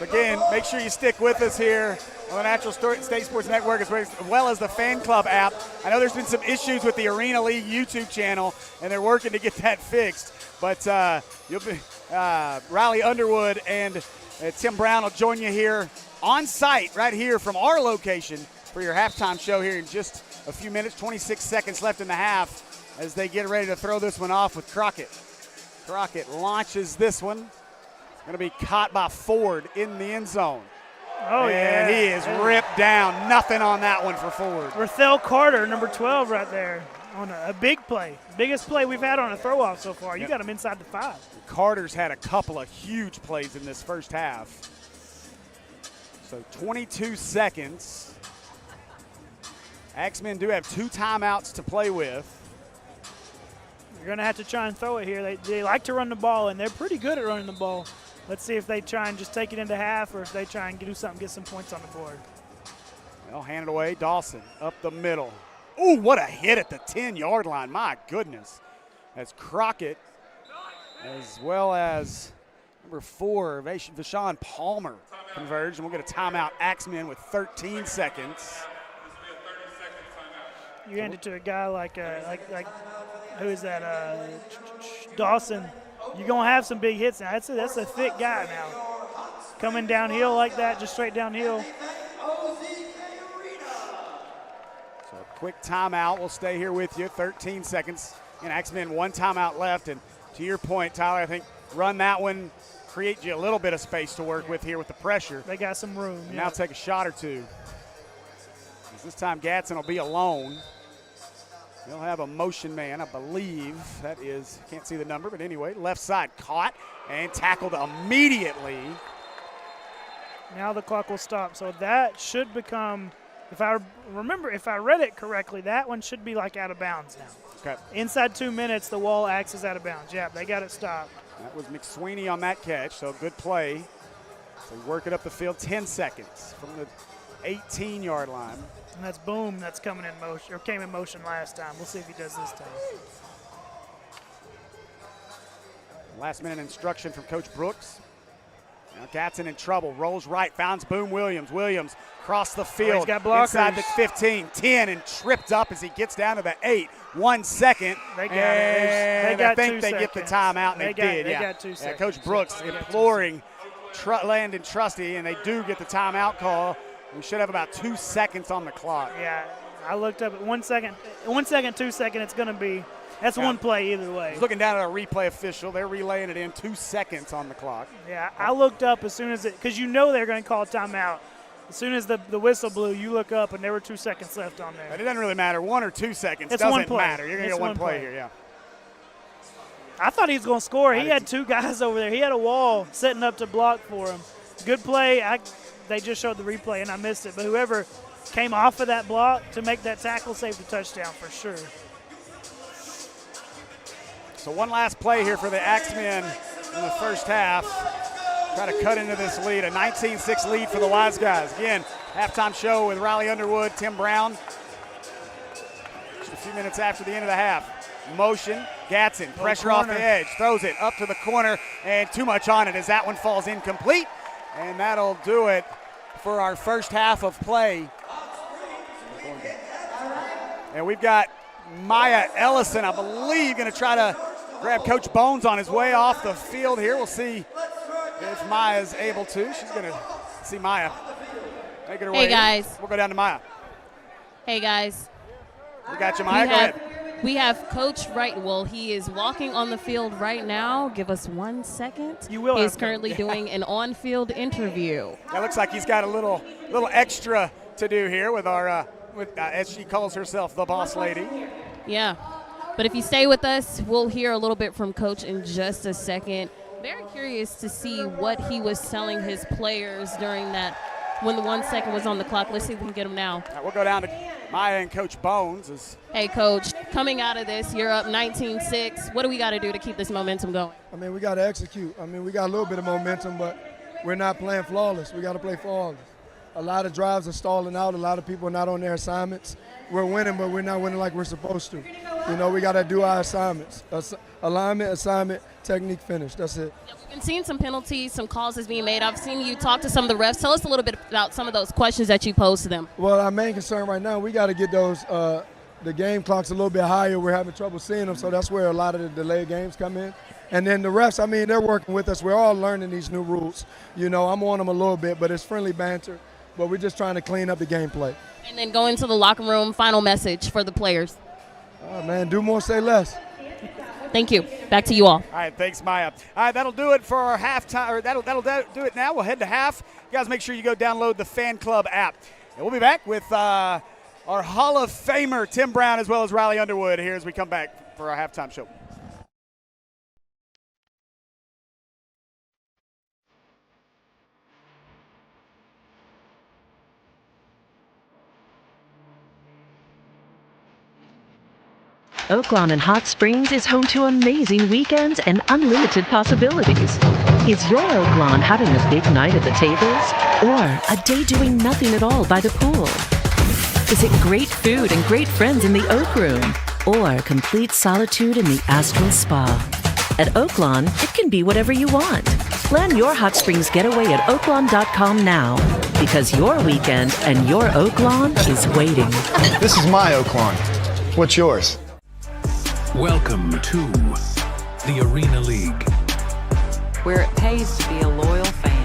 Again, make sure you stick with us here on the Natural State Sports Network as well as the Fan Club app. I know there's been some issues with the Arena League YouTube channel, and they're working to get that fixed. But you'll be Riley Underwood and Tim Brown will join you here on site right here from our location for your halftime show here in just a few minutes. 26 seconds left in the half as they get ready to throw this one off with Crockett. Crockett launches this one. Going to be caught by Ford in the end zone. Oh, and he is ripped down. Nothing on that one for Ford. Rathel Carter, number 12 right there on a big play. Biggest play we've had on a throw-off so far. You got him inside the 5. Carter's had a couple of huge plays in this first half. So 22 seconds. Axemen do have 2 timeouts to play with. You're going to have to try and throw it here. They like to run the ball, and they're pretty good at running the ball. Let's see if they try and just take it into half or if they try and do something, get some points on the board. They'll hand it away. Dawson up the middle. Ooh, what a hit at the 10-yard line. My goodness. As Crockett, as well as number 4, Vashawn Palmer converged. And we'll get a timeout. Axemen with 13 seconds. You hand it to a guy like who is that? Dawson. You're going to have some big hits now. That's a thick guy now. Coming downhill like that, just straight downhill. So a quick timeout. We'll stay here with you. 13 seconds. And Axemen 1 timeout left. And to your point, Tyler, I think run that one, create you a little bit of space to work with here with the pressure. They got some room. And now take a shot or two. This time Gatson will be alone. They'll have a motion man, I believe. That is, can't see the number, but anyway, left side caught and tackled immediately. Now the clock will stop. So that should become, if I read it correctly, that one should be out of bounds now. Okay. Inside 2 minutes, the wall acts as out of bounds. Yeah, they got it stopped. That was McSweeney on that catch, so good play. So work it up the field, 10 seconds from the 18-yard line. And that's Boom that's coming in motion, or came in motion last time. We'll see if he does this time. Last minute instruction from Coach Brooks. Now Gatson in trouble, rolls right, finds Boom Williams. Williams across the field, he's got blockers. Inside the 15, 10, and tripped up as he gets down to the 8. 1 second. They got it. They got 2 seconds. They get the timeout, and they did. They got 2 seconds. Coach Brooks imploring Landon Trusty, and they do get the timeout call. We should have about 2 seconds on the clock. Yeah, I looked up at 1 second. 1 second, 2 second, it's going to be. That's one play either way. He's looking down at a replay official. They're relaying it in 2 seconds on the clock. Yeah, I looked up as soon as because they're going to call a timeout. As soon as the whistle blew, you look up, and there were 2 seconds left on there. But it doesn't really matter. 1 or 2 seconds it's doesn't matter. You're going to get one play here, yeah. I thought he was going to score. He had 2 guys over there. He had a wall setting up to block for him. Good play. They just showed the replay, and I missed it. But whoever came off of that block to make that tackle saved a touchdown for sure. So one last play here for the Axemen in the first half. Try to cut into this lead, a 19-6 lead for the Wiseguys. Again, halftime show with Riley Underwood, Tim Brown. Just a few minutes after the end of the half. Motion, Gatson, pressure off the edge, throws it up to the corner, and too much on it as that one falls incomplete. And that'll do it for our first half of play. And we've got Maya Ellison, I believe, going to try to grab Coach Bones on his way off the field here. We'll see if Maya's able to. She's going to see Maya make it her way. Hey, guys. We'll go down to Maya. Hey, guys. We got you, Maya. Go ahead. We have Coach Wright. Well, he is walking on the field right now. Give us 1 second. You will. He's currently doing an on-field interview. That looks like he's got a little extra to do here with our, as she calls herself, the boss lady. Yeah. But if you stay with us, we'll hear a little bit from Coach in just a second. Very curious to see what he was telling his players during that when the 1 second was on the clock. Let's see if we can get them now. All right, we'll go down to Maya and Coach Bones. Hey, Coach, coming out of this, you're up 19-6. What do we got to do to keep this momentum going? I mean, we got to execute. I mean, we got a little bit of momentum, but we're not playing flawless. We got to play flawless. A lot of drives are stalling out. A lot of people are not on their assignments. We're winning, but we're not winning like we're supposed to. You know, we got to do our assignments. Alignment, assignment, technique, finish. That's it. Yeah, we've been seeing some penalties, some calls is being made. I've seen you talk to some of the refs. Tell us a little bit about some of those questions that you posed to them. Well, our main concern right now, we got to get those the game clocks a little bit higher. We're having trouble seeing them, so that's where a lot of the delayed games come in. And then the refs, I mean, they're working with us. We're all learning these new rules. You know, I'm on them a little bit, but it's friendly banter. But we're just trying to clean up the gameplay. And then go into the locker room, final message for the players. Oh, man, do more, say less. Thank you. Back to you all. All right, thanks, Maya. All right, that'll do it for our halftime, or that'll do it now. We'll head to half. You guys make sure you go download the Fan Club app. And we'll be back with our Hall of Famer, Tim Brown, as well as Riley Underwood here as we come back for our halftime show. Oaklawn and Hot Springs is home to amazing weekends and unlimited possibilities. Is your Oaklawn having a big night at the tables? Or a day doing nothing at all by the pool? Is it great food and great friends in the Oak Room? Or complete solitude in the Astral Spa? At Oaklawn, it can be whatever you want. Plan your Hot Springs getaway at oaklawn.com now, because your weekend and your Oaklawn is waiting. This is my Oaklawn. What's yours? Welcome to the Arena League, where it pays to be a loyal fan.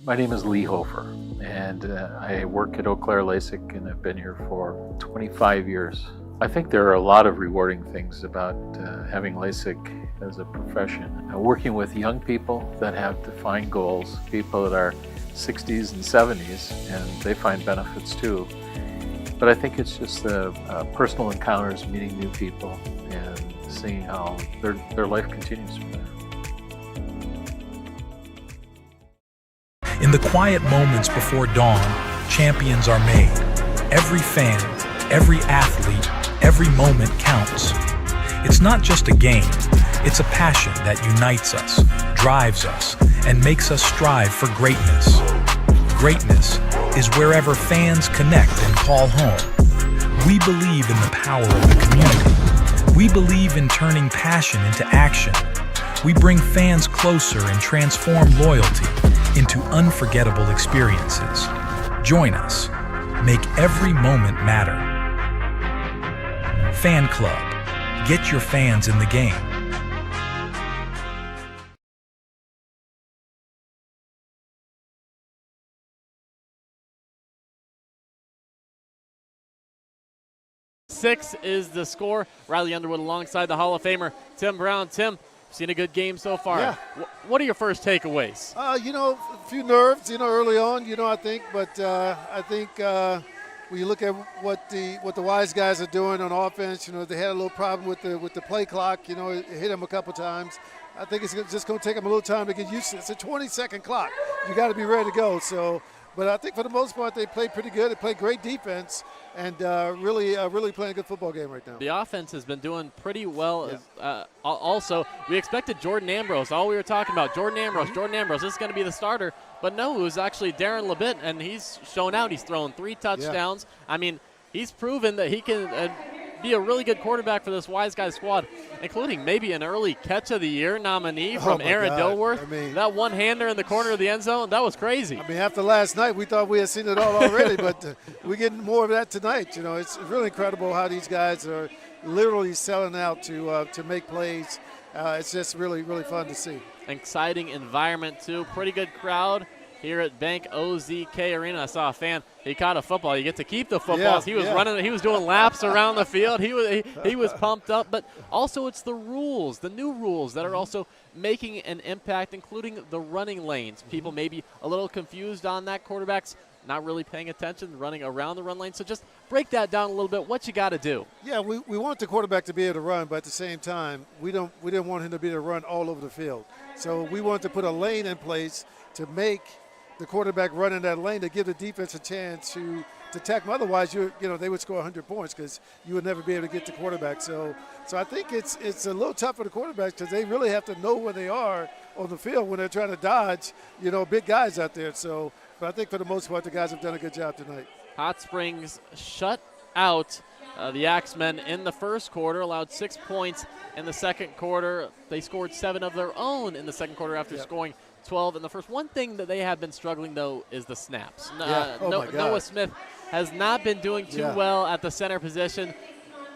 My name is Lee Hofer, and I work at Eau Claire LASIK, and I've been here for 25 years. I think there are a lot of rewarding things about having LASIK as a profession. Working with young people that have defined goals, people that are 60s and 70s, and they find benefits too. But I think it's just the personal encounters, meeting new people, and seeing how their life continues from there. In the quiet moments before dawn, champions are made. Every fan, every athlete, every moment counts. It's not just a game, it's a passion that unites us, drives us, and makes us strive for greatness. Greatness is wherever fans connect and call home. We believe in the power of the community. We believe in turning passion into action. We bring fans closer and transform loyalty into unforgettable experiences. Join us. Make every moment matter. Fan Club. Get your fans in the game. Six is the score. Riley Underwood alongside the Hall of Famer Tim Brown. Tim, seen a good game so far. Yeah. What are your first takeaways? You know, a few nerves, early on, I think. But I think when you look at what the Wiseguys are doing on offense, they had a little problem with the play clock. It hit them a couple times. I think it's just going to take them a little time to get used to it. It's a 20-second clock. You got to be ready to go. So, but I think for the most part they played pretty good. They played great defense. And really playing a good football game right now. The offense has been doing pretty well. Yeah. Also, we expected Jordan Ambrose. All we were talking about, Jordan Ambrose, this is going to be the starter. But no, it was actually Darren LeBitt, and he's shown out. He's thrown 3 touchdowns. Yeah. I mean, he's proven that he can be a really good quarterback for this Wiseguys squad, including maybe an early catch of the year nominee from Aaron Dilworth. I mean, that one-hander in the corner of the end zone, that was crazy. I mean, after last night, we thought we had seen it all already, but we're getting more of that tonight. It's really incredible how these guys are literally selling out to make plays. It's just really, really fun to see. Exciting environment, too. Pretty good crowd. here at Bank OZK Arena. I saw a fan. He caught a football. You get to keep the footballs. He was running. He was doing laps around the field. He was pumped up. But also, it's the rules, the new rules that are also making an impact, including the running lanes. People may be a little confused on that. Quarterbacks not really paying attention, running around the run lane. So just break that down a little bit. What you got to do? Yeah, we want the quarterback to be able to run, but at the same time, we didn't want him to be able to run all over the field. So we wanted to put a lane in place to make the quarterback run in that lane to give the defense a chance to tackle. Otherwise, they would score 100 points because you would never be able to get the quarterback. So I think it's a little tough for the quarterbacks because they really have to know where they are on the field when they're trying to dodge, big guys out there. So, but I think for the most part, the guys have done a good job tonight. Hot Springs shut out the Axemen in the first quarter, allowed 6 points in the second quarter. They scored 7 of their own in the second quarter after scoring 12 in the first. One thing that they have been struggling, though, is the snaps. Noah Smith has not been doing too well at the center position.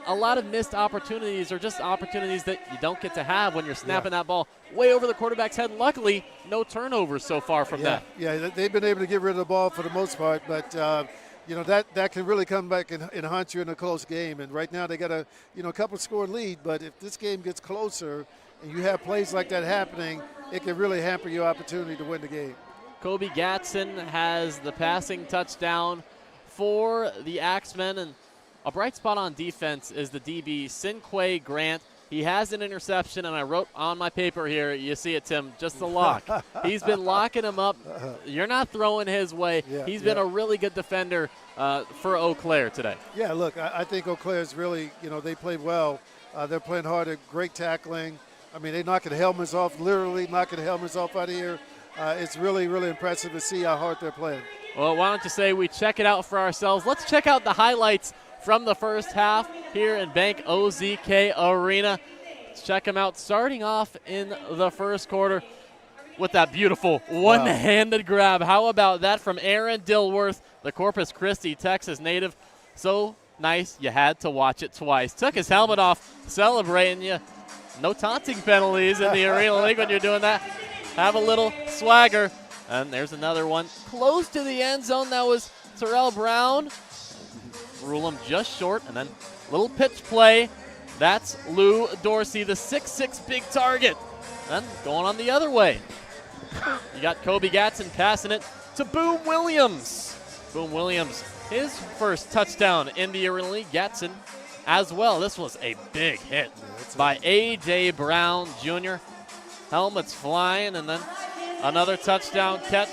A lot of missed opportunities or just opportunities that you don't get to have when you're snapping that ball way over the quarterback's head. Luckily, no turnovers so far from that. Yeah, they've been able to get rid of the ball for the most part, but that can really come back and haunt you in a close game. And right now they got a couple score lead, but if this game gets closer and you have plays like that happening, it can really hamper your opportunity to win the game. Kobe Gatson has the passing touchdown for the Axemen, and a bright spot on defense is the DB, Sinquay Grant. He has an interception, and I wrote on my paper here, you see it, Tim, just the lock. He's been locking him up. You're not throwing his way. He's been a really good defender for Eau Claire today. Yeah, look, I think Eau Claire's really, they played well. They're playing hard, great tackling. I mean, they're knocking helmets off, literally knocking helmets off out of here. It's really, really impressive to see how hard they're playing. Well, why don't you say we check it out for ourselves. Let's check out the highlights from the first half here in Bank OZK Arena. Let's check them out starting off in the first quarter with that beautiful one-handed grab. How about that from Aaron Dilworth, the Corpus Christi, Texas native. So nice you had to watch it twice. Took his helmet off, celebrating. No taunting penalties in the Arena League when you're doing that. Have a little swagger. And there's another one close to the end zone. That was Terrell Brown. Rule him just short, and then little pitch play. That's Lou Dorsey, the 6'6" big target. And going on the other way. You got Kobe Gatson passing it to Boom Williams. Boom Williams, his first touchdown in the Arena League. Gatson as well. This was a big hit by A.J. Brown Jr. Helmets flying, and then another touchdown catch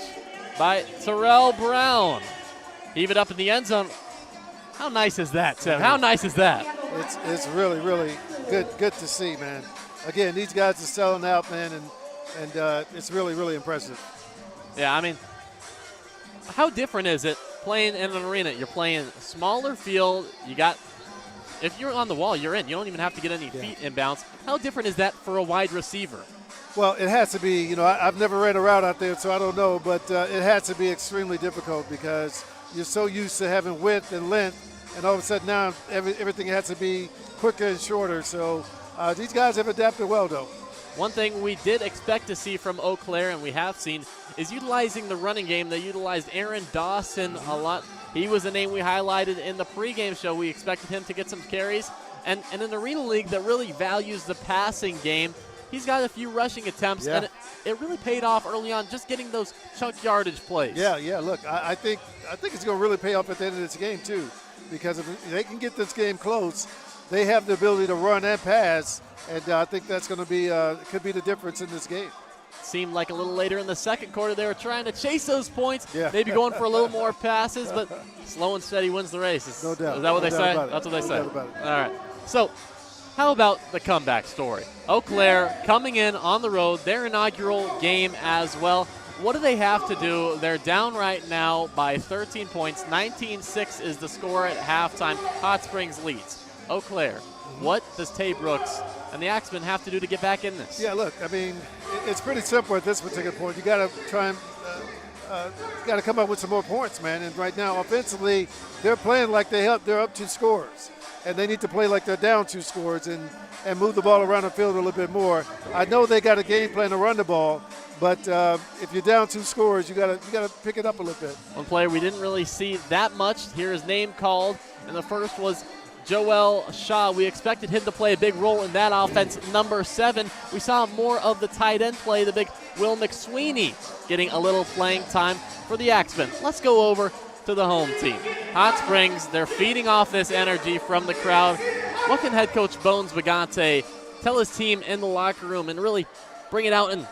by Terrell Brown. Heave it up in the end zone. How nice is that, Tim? How nice is that? It's really, really good to see, man. Again, these guys are selling out, man, and it's really, really impressive. Yeah, I mean, how different is it playing in an arena? You're playing smaller field. You got, if you're on the wall, you're in. You don't even have to get any feet inbounds. How different is that for a wide receiver? Well, it has to be. I've never ran a route out there, so I don't know, but it has to be extremely difficult because you're so used to having width and length, and all of a sudden now everything has to be quicker and shorter. So these guys have adapted well, though. One thing we did expect to see from Eau Claire, and we have seen, is utilizing the running game. They utilized Aaron Dawson a lot. He was a name we highlighted in the pregame show. We expected him to get some carries. And in an Arena League that really values the passing game, he's got a few rushing attempts, and it really paid off early on, just getting those chunk yardage plays. Yeah. Look, I think it's going to really pay off at the end of this game too, because if they can get this game close, they have the ability to run and pass, and I think that's going to be could be the difference in this game. Seemed like a little later in the second quarter they were trying to chase those points, maybe going for a little more passes, but slow and steady wins the race. No doubt. Is that what they say? That's what they say. All right. So how about the comeback story? Eau Claire coming in on the road, their inaugural game as well. What do they have to do? They're down right now by 13 points. 19-6 is the score at halftime. Hot Springs leads. Eau Claire, what does Tay Brooks and the Axemen have to do to get back in this? Yeah, look, I mean, it's pretty simple at this particular point. You got to try and got to come up with some more points, man. And right now, offensively, they're playing like they're up 2 scores. And they need to play like they're down 2 scores and move the ball around the field a little bit more. I know they got a game plan to run the ball, But if you're down 2 scores, you gotta pick it up a little bit. One player we didn't really see that much. Hear his name called, and the first was Joel Shaw. We expected him to play a big role in that offense. Number 7, we saw more of the tight end play, the big Will McSweeney getting a little playing time for the Axemen. Let's go over to the home team. Hot Springs, they're feeding off this energy from the crowd. What can head coach Bones Bagante tell his team in the locker room and really bring it out and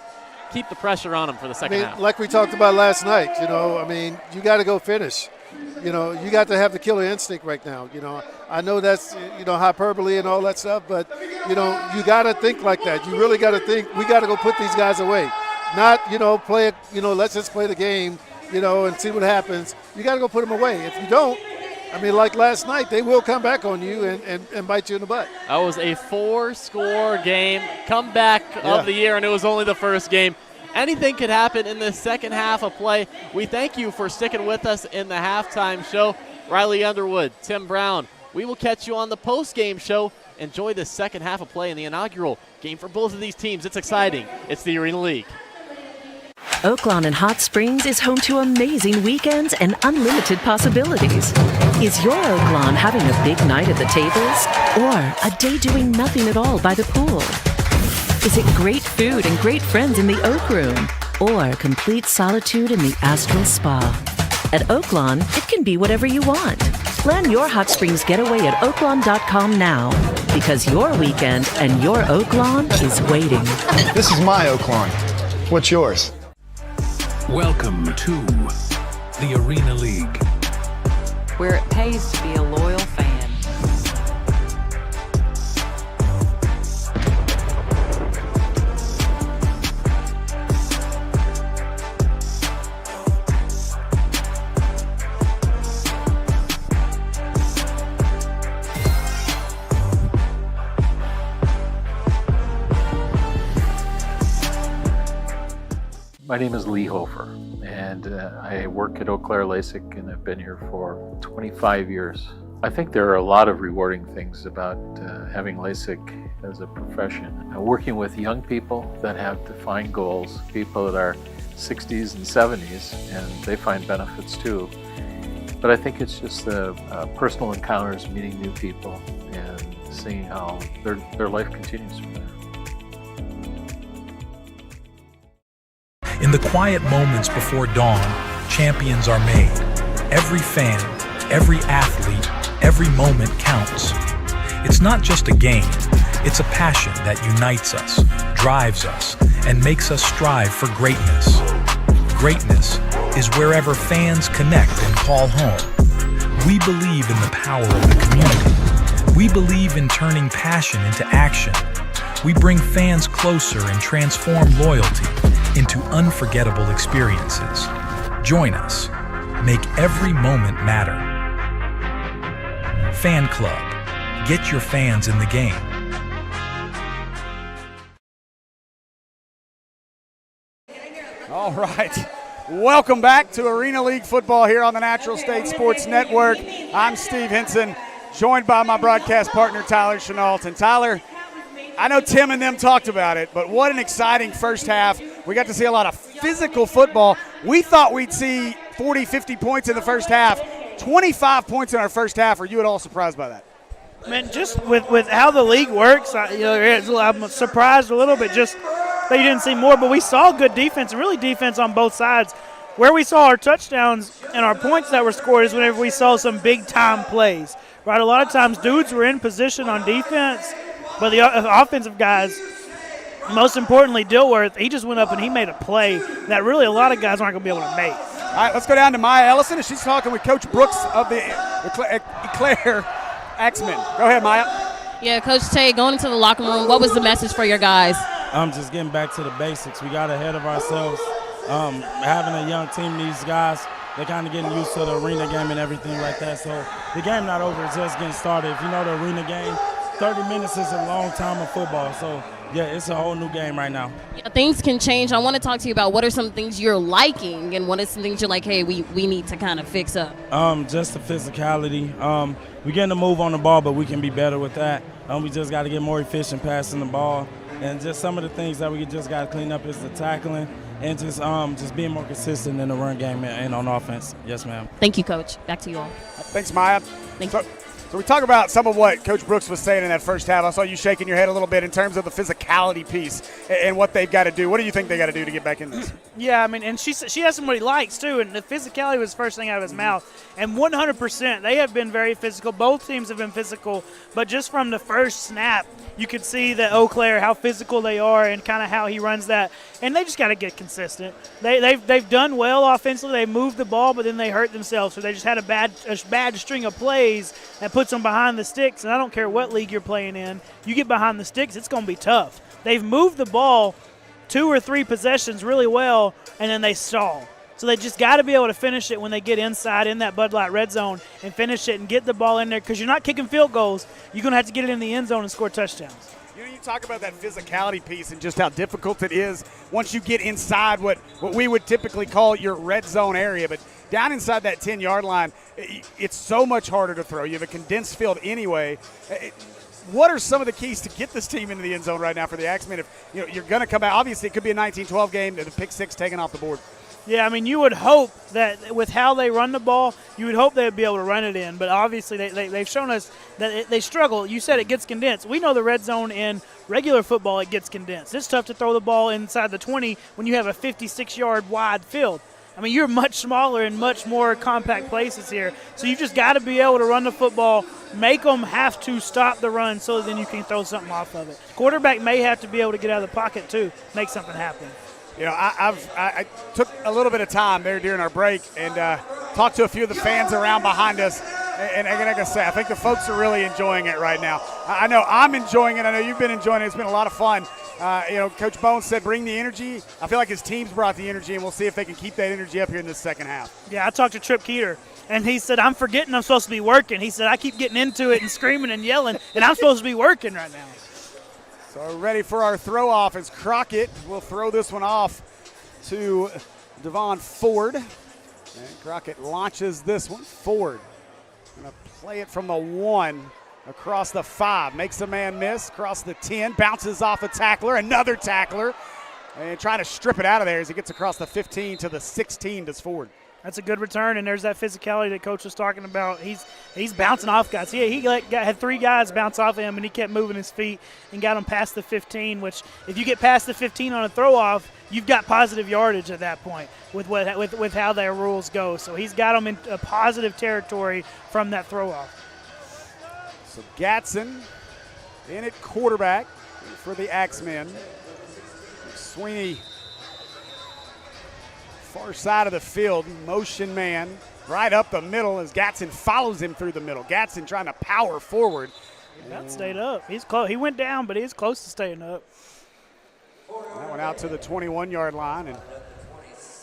keep the pressure on them for the second half? Like we talked about last night, you got to go finish. You got to have the killer instinct right now. I know that's, hyperbole and all that stuff, but, you got to think like that. You really got to think, we got to go put these guys away. Not, play it, let's just play the game, and see what happens. You got to go put them away. If you don't, like last night, they will come back on you and bite you in the butt. That was a 4-score game, comeback of the year, and it was only the first game. Anything could happen in the second half of play. We thank you for sticking with us in the halftime show. Riley Underwood, Tim Brown, we will catch you on the post-game show. Enjoy the second half of play in the inaugural game for both of these teams. It's exciting. It's the Arena League. Oaklawn in Hot Springs is home to amazing weekends and unlimited possibilities. Is your Oaklawn having a big night at the tables or a day doing nothing at all by the pool? Is it great food and great friends in the Oak Room or complete solitude in the Astral Spa? At Oaklawn, it can be whatever you want. Plan your Hot Springs getaway at oaklawn.com now because your weekend and your Oaklawn is waiting. This is my Oaklawn. What's yours? Welcome to the Arena League, where it pays to be a loyal fan. My name is Lee Hofer, and I work at Eau Claire LASIK, and I've been here for 25 years. I think there are a lot of rewarding things about having LASIK as a profession. Working with young people that have defined goals, people that are 60s and 70s, and they find benefits too. But I think it's just the personal encounters, meeting new people, and seeing how their life continues from there. In the quiet moments before dawn, champions are made. Every fan, every athlete, every moment counts. It's not just a game, it's a passion that unites us, drives us, and makes us strive for greatness. Greatness is wherever fans connect and call home. We believe in the power of the community. We believe in turning passion into action. We bring fans closer and transform loyalty into unforgettable experiences. Join us. Make every moment matter. Fan Club. Get your fans in the game. All right. Welcome back to Arena League football here on the Natural State Sports Network. I'm Steve Henson, joined by my broadcast partner, Tyler Chenault. And Tyler, I know Tim and them talked about it, but what an exciting first half. We got to see a lot of physical football. We thought we'd see 40, 50 points in the first half. 25 points in our first half. Are you at all surprised by that? Man, just with how the league works, I'm surprised a little bit just that you didn't see more, but we saw good defense, and really defense on both sides. Where we saw our touchdowns and our points that were scored is whenever we saw some big-time plays, right? A lot of times dudes were in position on defense, but the offensive guys, most importantly Dilworth, he just went up and he made a play that really a lot of guys aren't going to be able to make. All right, let's go down to Maya Ellison, and she's talking with Coach Brooks of the Eclair Axemen. Go ahead, Maya. Yeah, Coach Tay, going into the locker room, what was the message for your guys? Just getting back to the basics. We got ahead of ourselves. Having a young team, these guys, they're kind of getting used to the arena game and everything like that. So the game not over, it's just getting started. If you know the arena game, 30 minutes is a long time of football. So, yeah, it's a whole new game right now. Yeah, things can change. I want to talk to you about what are some things you're liking and what are some things you're like, hey, we need to kind of fix up. Just the physicality. We're getting to move on the ball, but we can be better with that. We just got to get more efficient passing the ball. And just some of the things that we just got to clean up is the tackling and just being more consistent in the run game and on offense. Yes, ma'am. Thank you, Coach. Back to you all. Thanks, Maya. Thank you. So we talk about some of what Coach Brooks was saying in that first half. I saw you shaking your head a little bit in terms of the physicality piece and what they've got to do. What do you think they got to do to get back in this? Yeah, I mean, and she has somebody he likes, too, and the physicality was the first thing out of his mouth. And 100%, they have been very physical. Both teams have been physical, but just from the first snap, you could see that Eau Claire, how physical they are and kind of how he runs that. And they just got to get consistent. They've done well offensively. They moved the ball, but then they hurt themselves. So they just had a bad string of plays that puts them behind the sticks. And I don't care what league you're playing in. You get behind the sticks, it's going to be tough. They've moved the ball 2 or 3 possessions really well, and then they stall. So they just got to be able to finish it when they get inside in that Bud Light red zone and finish it and get the ball in there, because you're not kicking field goals. You're going to have to get it in the end zone and score touchdowns. You talk about that physicality piece and just how difficult it is once you get inside what we would typically call your red zone area. But down inside that 10-yard line, it's so much harder to throw. You have a condensed field anyway. What are some of the keys to get this team into the end zone right now for the Axemen? If you're going to come out, obviously it could be a 19-12 game, the pick 6 taken off the board. Yeah, I mean, you would hope that with how they run the ball, you would hope they would be able to run it in. But obviously they've shown us that they struggle. You said it gets condensed. We know the red zone in regular football, it gets condensed. It's tough to throw the ball inside the 20 when you have a 56-yard wide field. I mean, you're much smaller and much more compact places here. So you just got to be able to run the football, make them have to stop the run so then you can throw something off of it. Quarterback may have to be able to get out of the pocket too, make something happen. I took a little bit of time there during our break and talked to a few of the fans around behind us. And like I say, I think the folks are really enjoying it right now. I know I'm enjoying it. I know you've been enjoying it. It's been a lot of fun. Coach Bones said bring the energy. I feel like his team's brought the energy, and we'll see if they can keep that energy up here in this second half. Yeah, I talked to Trip Keeter, and he said, I'm forgetting I'm supposed to be working. He said, I keep getting into it and screaming and yelling, and I'm supposed to be working right now. So ready for our throw-off as Crockett will throw this one off to Devon Ford. And Crockett launches this one. Ford going to play it from the 1 across the 5. Makes a man miss. Across the 10. Bounces off a tackler. Another tackler. And trying to strip it out of there as he gets across the 15 to the 16 does Ford. That's a good return, and there's that physicality that Coach was talking about. He's bouncing off guys. He had 3 guys bounce off him, and he kept moving his feet and got him past the 15, which if you get past the 15 on a throw-off, you've got positive yardage at that point with how their rules go. So he's got them in a positive territory from that throw-off. So Gatson in at quarterback for the Axemen. Sweeney far side of the field, motion man right up the middle as Gatson follows him through the middle. Gatson trying to power forward. That stayed up. He's close. He went down, but he's close to staying up. That went out to the 21-yard line, and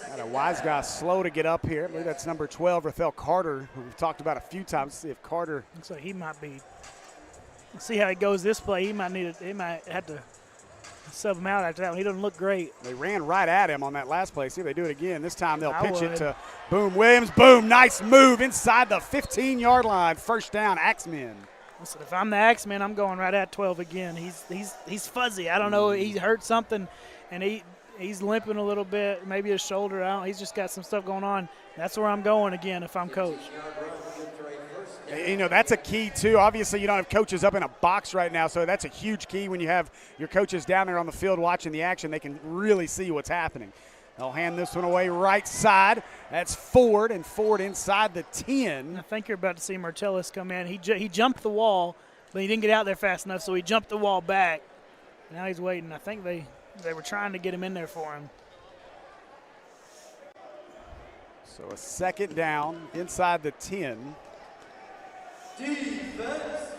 got a Wiseguy slow to get up here. I believe that's number 12, Rathel Carter, who we've talked about a few times. See if Carter. Looks like he might be. See how he goes this play. He might have to sub him out after that one. He doesn't look great. They ran right at him on that last play. See if they do it again. This time they'll pitch it to Boom Williams. Boom, nice move inside the 15-yard line. First down, Axemen. Listen, if I'm the Axemen, I'm going right at 12 again. He's fuzzy. I don't know. He hurt something, and he's limping a little bit. Maybe his shoulder. He's just got some stuff going on. That's where I'm going again if I'm coach. That's a key, too. Obviously, you don't have coaches up in a box right now, so that's a huge key when you have your coaches down there on the field watching the action. They can really see what's happening. They'll hand this one away right side. That's Ford, and Ford inside the 10. I think you're about to see Martellus come in. He jumped the wall, but he didn't get out there fast enough, so he jumped the wall back. Now he's waiting. I think they were trying to get him in there for him. So a second down inside the 10. Defense.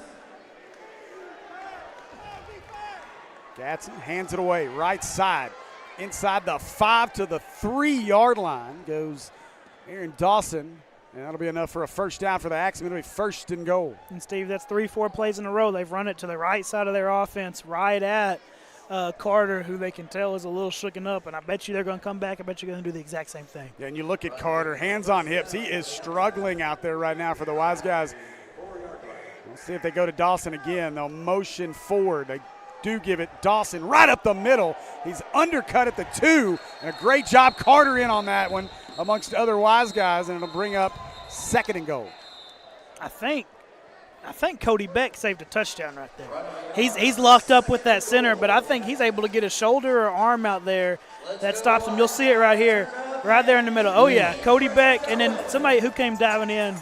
Gatson hands it away right side. Inside the 5 to the 3-yard line goes Aaron Dawson. And that'll be enough for a first down for the Axemen. It'll be first and goal. And, Steve, that's 3-4 plays in a row. They've run it to the right side of their offense, right at Carter, who they can tell is a little shooken up. And I bet you they're going to come back. I bet you're going to do the exact same thing. Yeah, and you look at Carter, hands on hips. He is struggling out there right now for the Wiseguys. We'll see if they go to Dawson again. They'll motion forward. They do give it. Dawson right up the middle. He's undercut at the 2, and a great job Carter in on that one amongst other Wiseguys, and it'll bring up 2nd and goal. I think Cody Beck saved a touchdown right there. He's locked up with that center, but I think he's able to get a shoulder or arm out there that stops him. You'll see it right here, right there in the middle. Oh, yeah, Cody Beck, and then somebody who came diving in.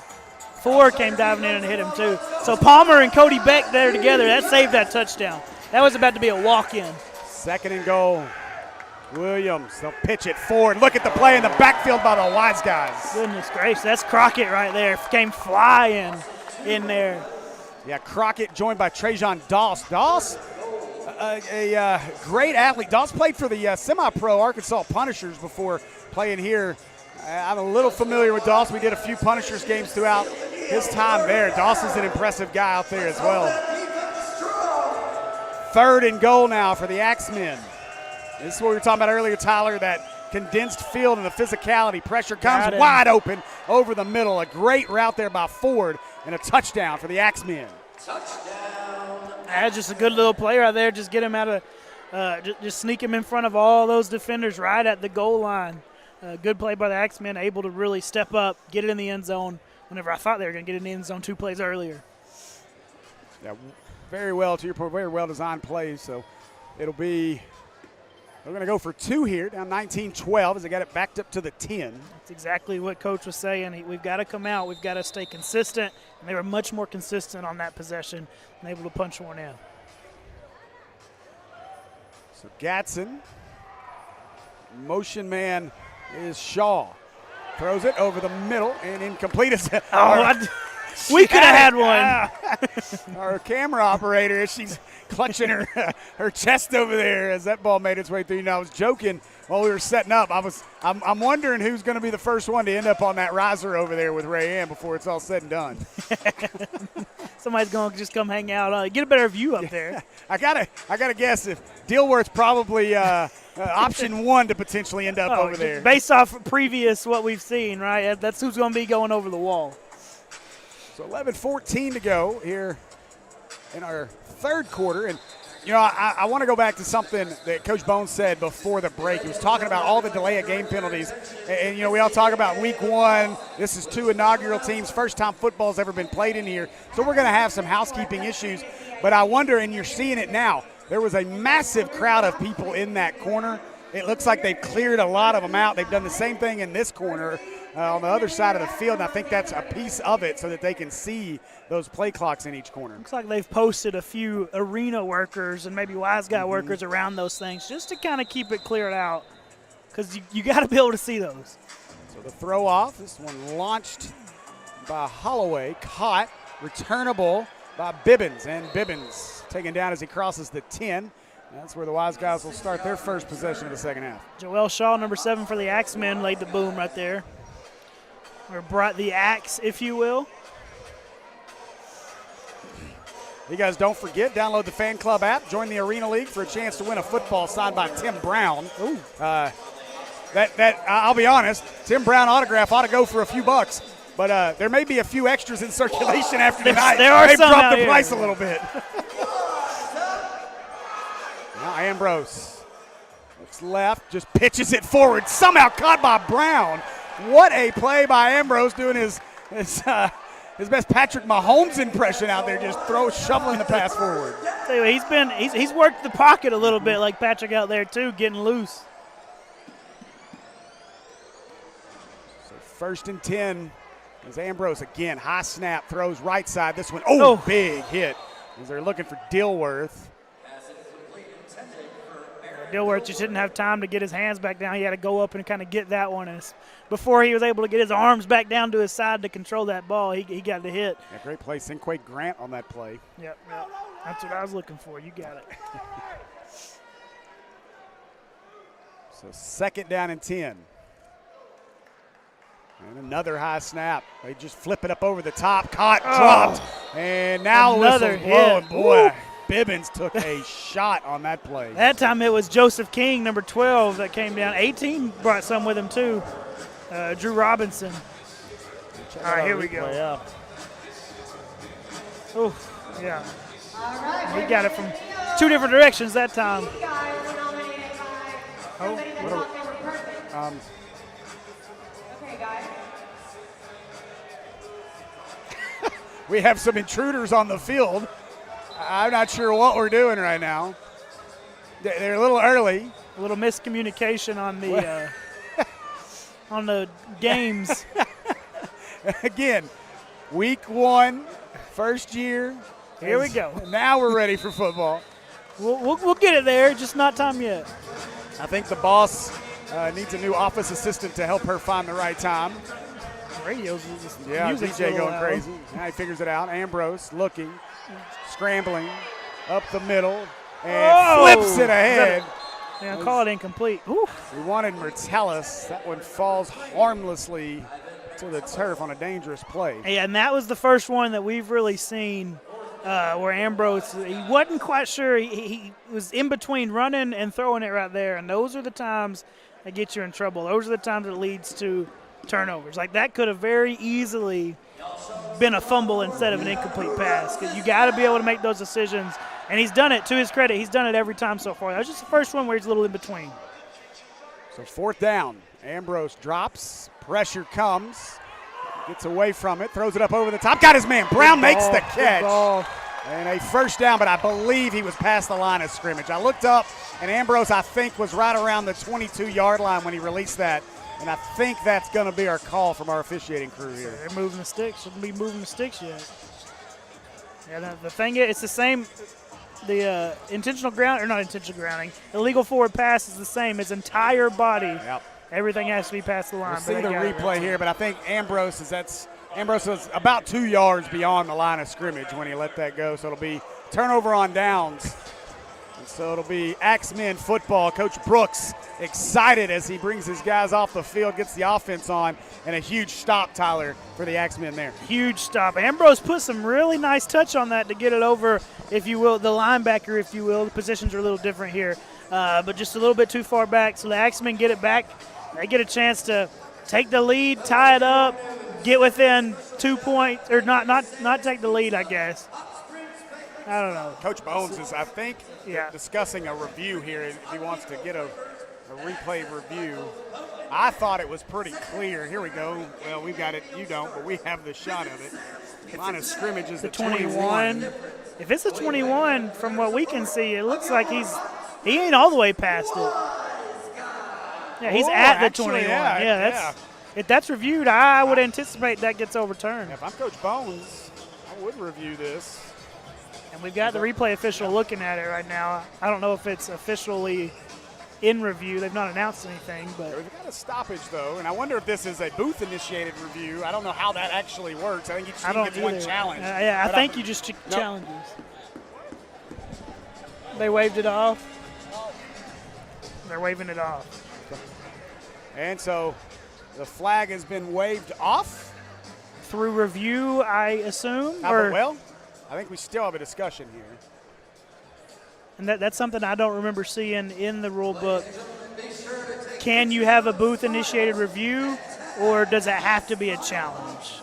Ford came diving in and hit him too. So Palmer and Cody Beck there together, that saved that touchdown. That was about to be a walk-in. 2nd and goal. Williams, they'll pitch it forward. Look at the play in the backfield by the Wiseguys. Goodness gracious, that's Crockett right there. Came flying in there. Yeah, Crockett joined by Trajan Doss. Doss, a great athlete. Doss played for the semi-pro Arkansas Punishers before playing here. I'm a little familiar with Doss. We did a few Punishers games throughout his time there. Doss is an impressive guy out there as well. 3rd and goal now for the Axemen. This is what we were talking about earlier, Tyler, that condensed field and the physicality. Pressure comes wide open over the middle. A great route there by Ford and a touchdown for the Axemen. That's just a good little play right there. Just get him out of, just sneak him in front of all those defenders right at the goal line. Good play by the Axemen, able to really step up, get it in the end zone whenever I thought they were going to get it in the end zone 2 plays earlier. Yeah, very well, to your point, very well designed plays. So it'll be, we're going to go for 2 here, down 19-12 as they got it backed up to the 10. That's exactly what Coach was saying. We've got to come out. We've got to stay consistent. And they were much more consistent on that possession and able to punch one in. So Gatson, motion man is Shaw. Throws it over the middle and incomplete. We could have had one. Our camera operator, as she's clutching her chest over there as that ball made its way through. I was joking while we were setting up. I'm wondering who's going to be the first one to end up on that riser over there with Ray Ann before it's all said and done. Somebody's going to just come hang out. Get a better view up there. I gotta guess if Dilworth's probably option 1 to potentially end up over there. Based off previous what we've seen, right? That's who's going to be going over the wall. So 11:14 to go here in our 3rd quarter. And, I want to go back to something that Coach Bones said before the break. He was talking about all the delay of game penalties. And we all talk about week 1. This is 2 inaugural teams. First time football's ever been played in here. So we're going to have some housekeeping issues. But I wonder, and you're seeing it now, there was a massive crowd of people in that corner. It looks like they've cleared a lot of them out. They've done the same thing in this corner on the other side of the field, and I think that's a piece of it so that they can see those play clocks in each corner. Looks like they've posted a few arena workers and maybe wise guy workers around those things just to kind of keep it cleared out because you got to be able to see those. So the throw off, this one launched by Holloway, caught, returnable by Bibbins, and Bibbins taken down as he crosses the 10. That's where the Wiseguys will start their first possession of the second half. Joel Shaw, number 7 for the Axemen, laid the boom right there. Or brought the axe, if you will. You guys don't forget, download the Fan Club app, join the Arena League for a chance to win a football signed by Tim Brown. Ooh. I'll be honest, Tim Brown autograph ought to go for a few bucks, but there may be a few extras in circulation after tonight. They've dropped the price a little bit. Now Ambrose looks left, just pitches it forward, somehow caught by Brown. What a play by Ambrose, doing his best Patrick Mahomes impression out there, just shoveling the pass forward. He's worked the pocket a little bit like Patrick out there too, getting loose. So 1st and 10 as Ambrose again, high snap, throws right side. This one, big hit as they're looking for Dilworth. Dilworth just didn't have time to get his hands back down. He had to go up and kind of get that one. And before he was able to get his arms back down to his side to control that ball, he got the hit. Yeah, great play. Cinquay Grant on that play. Yep. That's what I was looking for. You got it. So 2nd down and 10. And another high snap. They just flip it up over the top. Caught, dropped. And now another hit. Boy. Bibbins took a shot on that play. That time it was Joseph King, number 12, that came down. 18 brought some with him too. Drew Robinson. All right, here we go. Oh, yeah. He got it from two different directions that time. Oh, we have some intruders on the field. I'm not sure what we're doing right now. They're a little early. A little miscommunication on the games. Again, week 1, first year. Here we go. Now we're ready for football. We'll get it there, just not time yet. I think the boss needs a new office assistant to help her find the right time. Radio's just DJ going crazy. Now he figures it out. Ambrose looking, scrambling up the middle, and flips it ahead. Yeah, call it incomplete. Oof. We wanted Mertellus. That one falls harmlessly to the turf on a dangerous play. Yeah, and that was the first one that we've really seen where Ambrose, he wasn't quite sure. He was in between running and throwing it right there, and those are the times that get you in trouble. Those are the times that leads to turnovers. Like that could have very easily been a fumble instead of an incomplete pass. You got to be able to make those decisions. And he's done it, to his credit. He's done it every time so far. That was just the first one where he's a little in between. So 4th down. Ambrose drops. Pressure comes. Gets away from it. Throws it up over the top. Got his man. Brown makes the catch. And a first down, but I believe he was past the line of scrimmage. I looked up, and Ambrose, I think, was right around the 22-yard line when he released that. And I think that's going to be our call from our officiating crew here. They're moving the sticks. Shouldn't be moving the sticks yet. Yeah, the thing is, it's the same. The intentional ground, or not intentional grounding, illegal forward pass is the same. His entire body, everything has to be past the line. We'll see the replay here, but I think Ambrose was about 2 yards beyond the line of scrimmage when he let that go. So it'll be turnover on downs. And so it'll be Axemen football. Coach Brooks excited as he brings his guys off the field, gets the offense on, and a huge stop, Tyler, for the Axemen there. Huge stop. Ambrose put some really nice touch on that to get it over, if you will, the linebacker, if you will. The positions are a little different here, but just a little bit too far back. So the Axemen get it back. They get a chance to take the lead, tie it up, get within 2 points, or not take the lead, I guess. I don't know. Coach Bones is, I think, discussing a review here if he wants to get a replay review. I thought it was pretty clear. Here we go. Well, we've got it. You don't, but we have the shot of it. Line of scrimmage is the 21. If it's a 21, from what we can see, it looks like he ain't all the way past it. Yeah, he's at the 21. If that's reviewed, I would anticipate that gets overturned. If I'm Coach Bones, I would review this. And we've got the replay official looking at it right now. I don't know if it's officially in review. They've not announced anything, but we've got a stoppage though, and I wonder if this is a booth-initiated review. I don't know how that actually works. I think each team gets one challenge. I think you just challenges. They waved it off. They're waving it off. And so the flag has been waved off through review, I assume. Well, I think we still have a discussion here. And that's something I don't remember seeing in the rule book. Can you have a booth-initiated review, or does it have to be a challenge?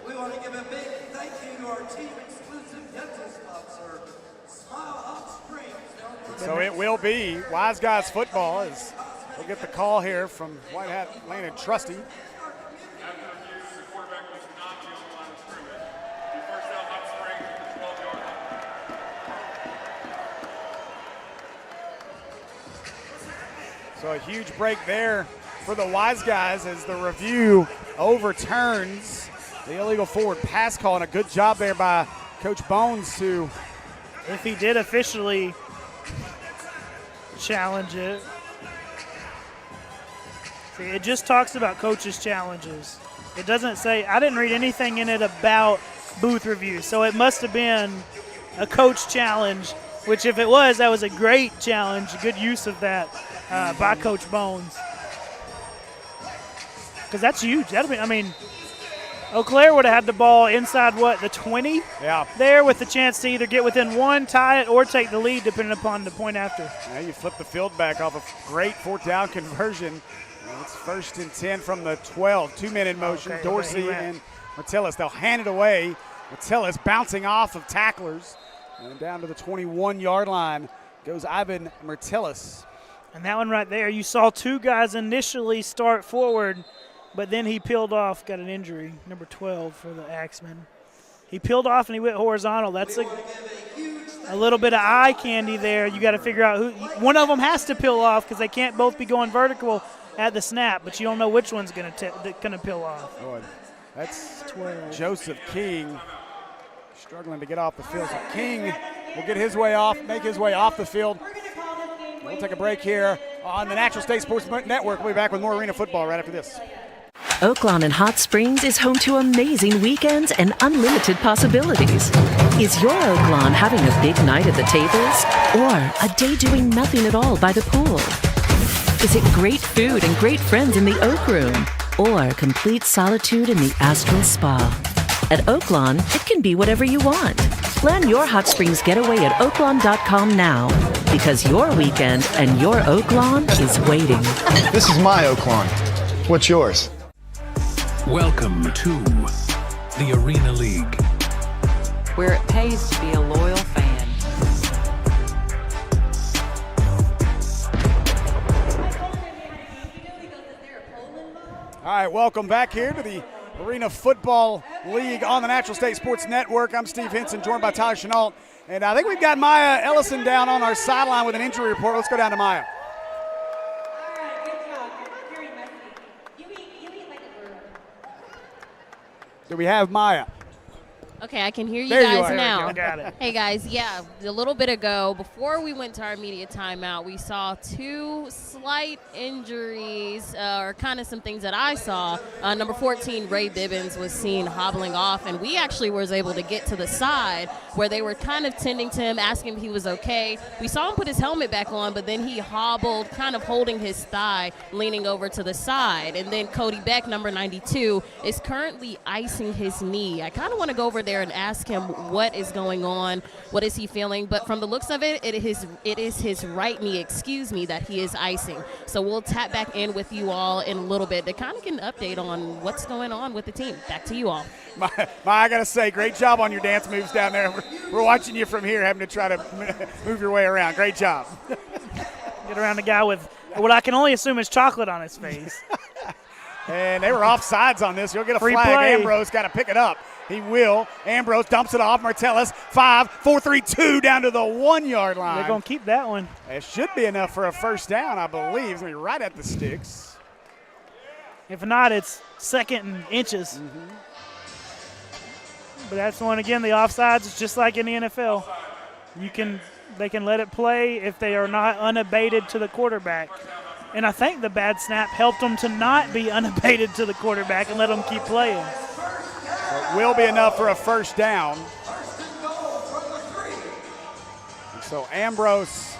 We want to give a big thank you to our team-exclusive dental sponsor, Smile Hot Springs. So it will be Wiseguys football as we'll get the call here from White Hat Landon Trusty. So a huge break there for the Wiseguys as the review overturns the illegal forward pass call, and a good job there by Coach Bones to, if he did officially challenge it. See, it just talks about coaches' challenges. It doesn't say, I didn't read anything in it about booth review, so it must have been a coach challenge, which if it was, that was a great challenge, a good use of that by Coach Bones. Because that's huge. Eau Claire would have had the ball inside, the 20? Yeah. There with the chance to either get within one, tie it, or take the lead depending upon the point after. Now you flip the field back off a great 4th down conversion. It's 1st and 10 from the 12. 2 men in motion. Okay, Dorsey and Metellus. They'll hand it away. Metellus bouncing off of tacklers. And down to the 21-yard line goes Ivan Metellus. And that one right there, you saw 2 guys initially start forward, but then he peeled off, got an injury, number 12 for the Axemen. He peeled off and he went horizontal. That's a little bit of eye candy there. You got to figure out who. One of them has to peel off because they can't both be going vertical at the snap, but you don't know which one's going to peel off. Oh, that's 12. Joseph King struggling to get off the field. So King will get his way off, make his way off the field. We'll take a break here on the Natural State Sports Network. We'll be back with more arena football right after this. Oaklawn in Hot Springs is home to amazing weekends and unlimited possibilities. Is your Oaklawn having a big night at the tables? Or a day doing nothing at all by the pool? Is it great food and great friends in the Oak Room? Or complete solitude in the Astral Spa? At Oaklawn, it can be whatever you want. Plan your Hot Springs getaway at oaklawn.com now, because your weekend and your Oaklawn is waiting. This is my Oaklawn. What's yours? Welcome to the Arena League, where it pays to be a loyal fan. All right, welcome back here to the Arena Football League on the Natural State Sports Network. I'm Steve Henson, joined by Tyler Chenault. And I think we've got Maya Ellison down on our sideline with an injury report. Let's go down to Maya. Do we have Maya? Okay, I can hear you there guys you now. Got it. Hey guys, yeah, a little bit ago, before we went to our media timeout, we saw 2 slight injuries, or kind of some things that I saw. Number 14, Ray Bibbins, was seen hobbling off, and we actually was able to get to the side where they were kind of tending to him, asking if he was okay. We saw him put his helmet back on, but then he hobbled, kind of holding his thigh, leaning over to the side. And then Cody Beck, number 92, is currently icing his knee. I kind of want to go over there and ask him what is going on, what is he feeling, but from the looks of it, it is his right knee, that he is icing. So we'll tap back in with you all in a little bit to kind of get an update on what's going on with the team. Back to you all. I got to say, great job on your dance moves down there. We're watching you from here, having to try to move your way around. Great job. Get around the guy with what I can only assume is chocolate on his face. And they were offsides on this. You'll get a Free flag. play. Ambrose got to pick it up. He will. Ambrose dumps it off. Martellus, 5, 4, 3, 2 down to the 1-yard line. They're going to keep that one. It should be enough for a first down, I believe. It's going to be right at the sticks. If not, it's 2nd and inches. But that's one, again, the offsides is just like in the NFL. They can let it play if they are not unabated to the quarterback. And I think the bad snap helped them to not be unabated to the quarterback and let them keep playing. It will be enough for a first down. And so Ambrose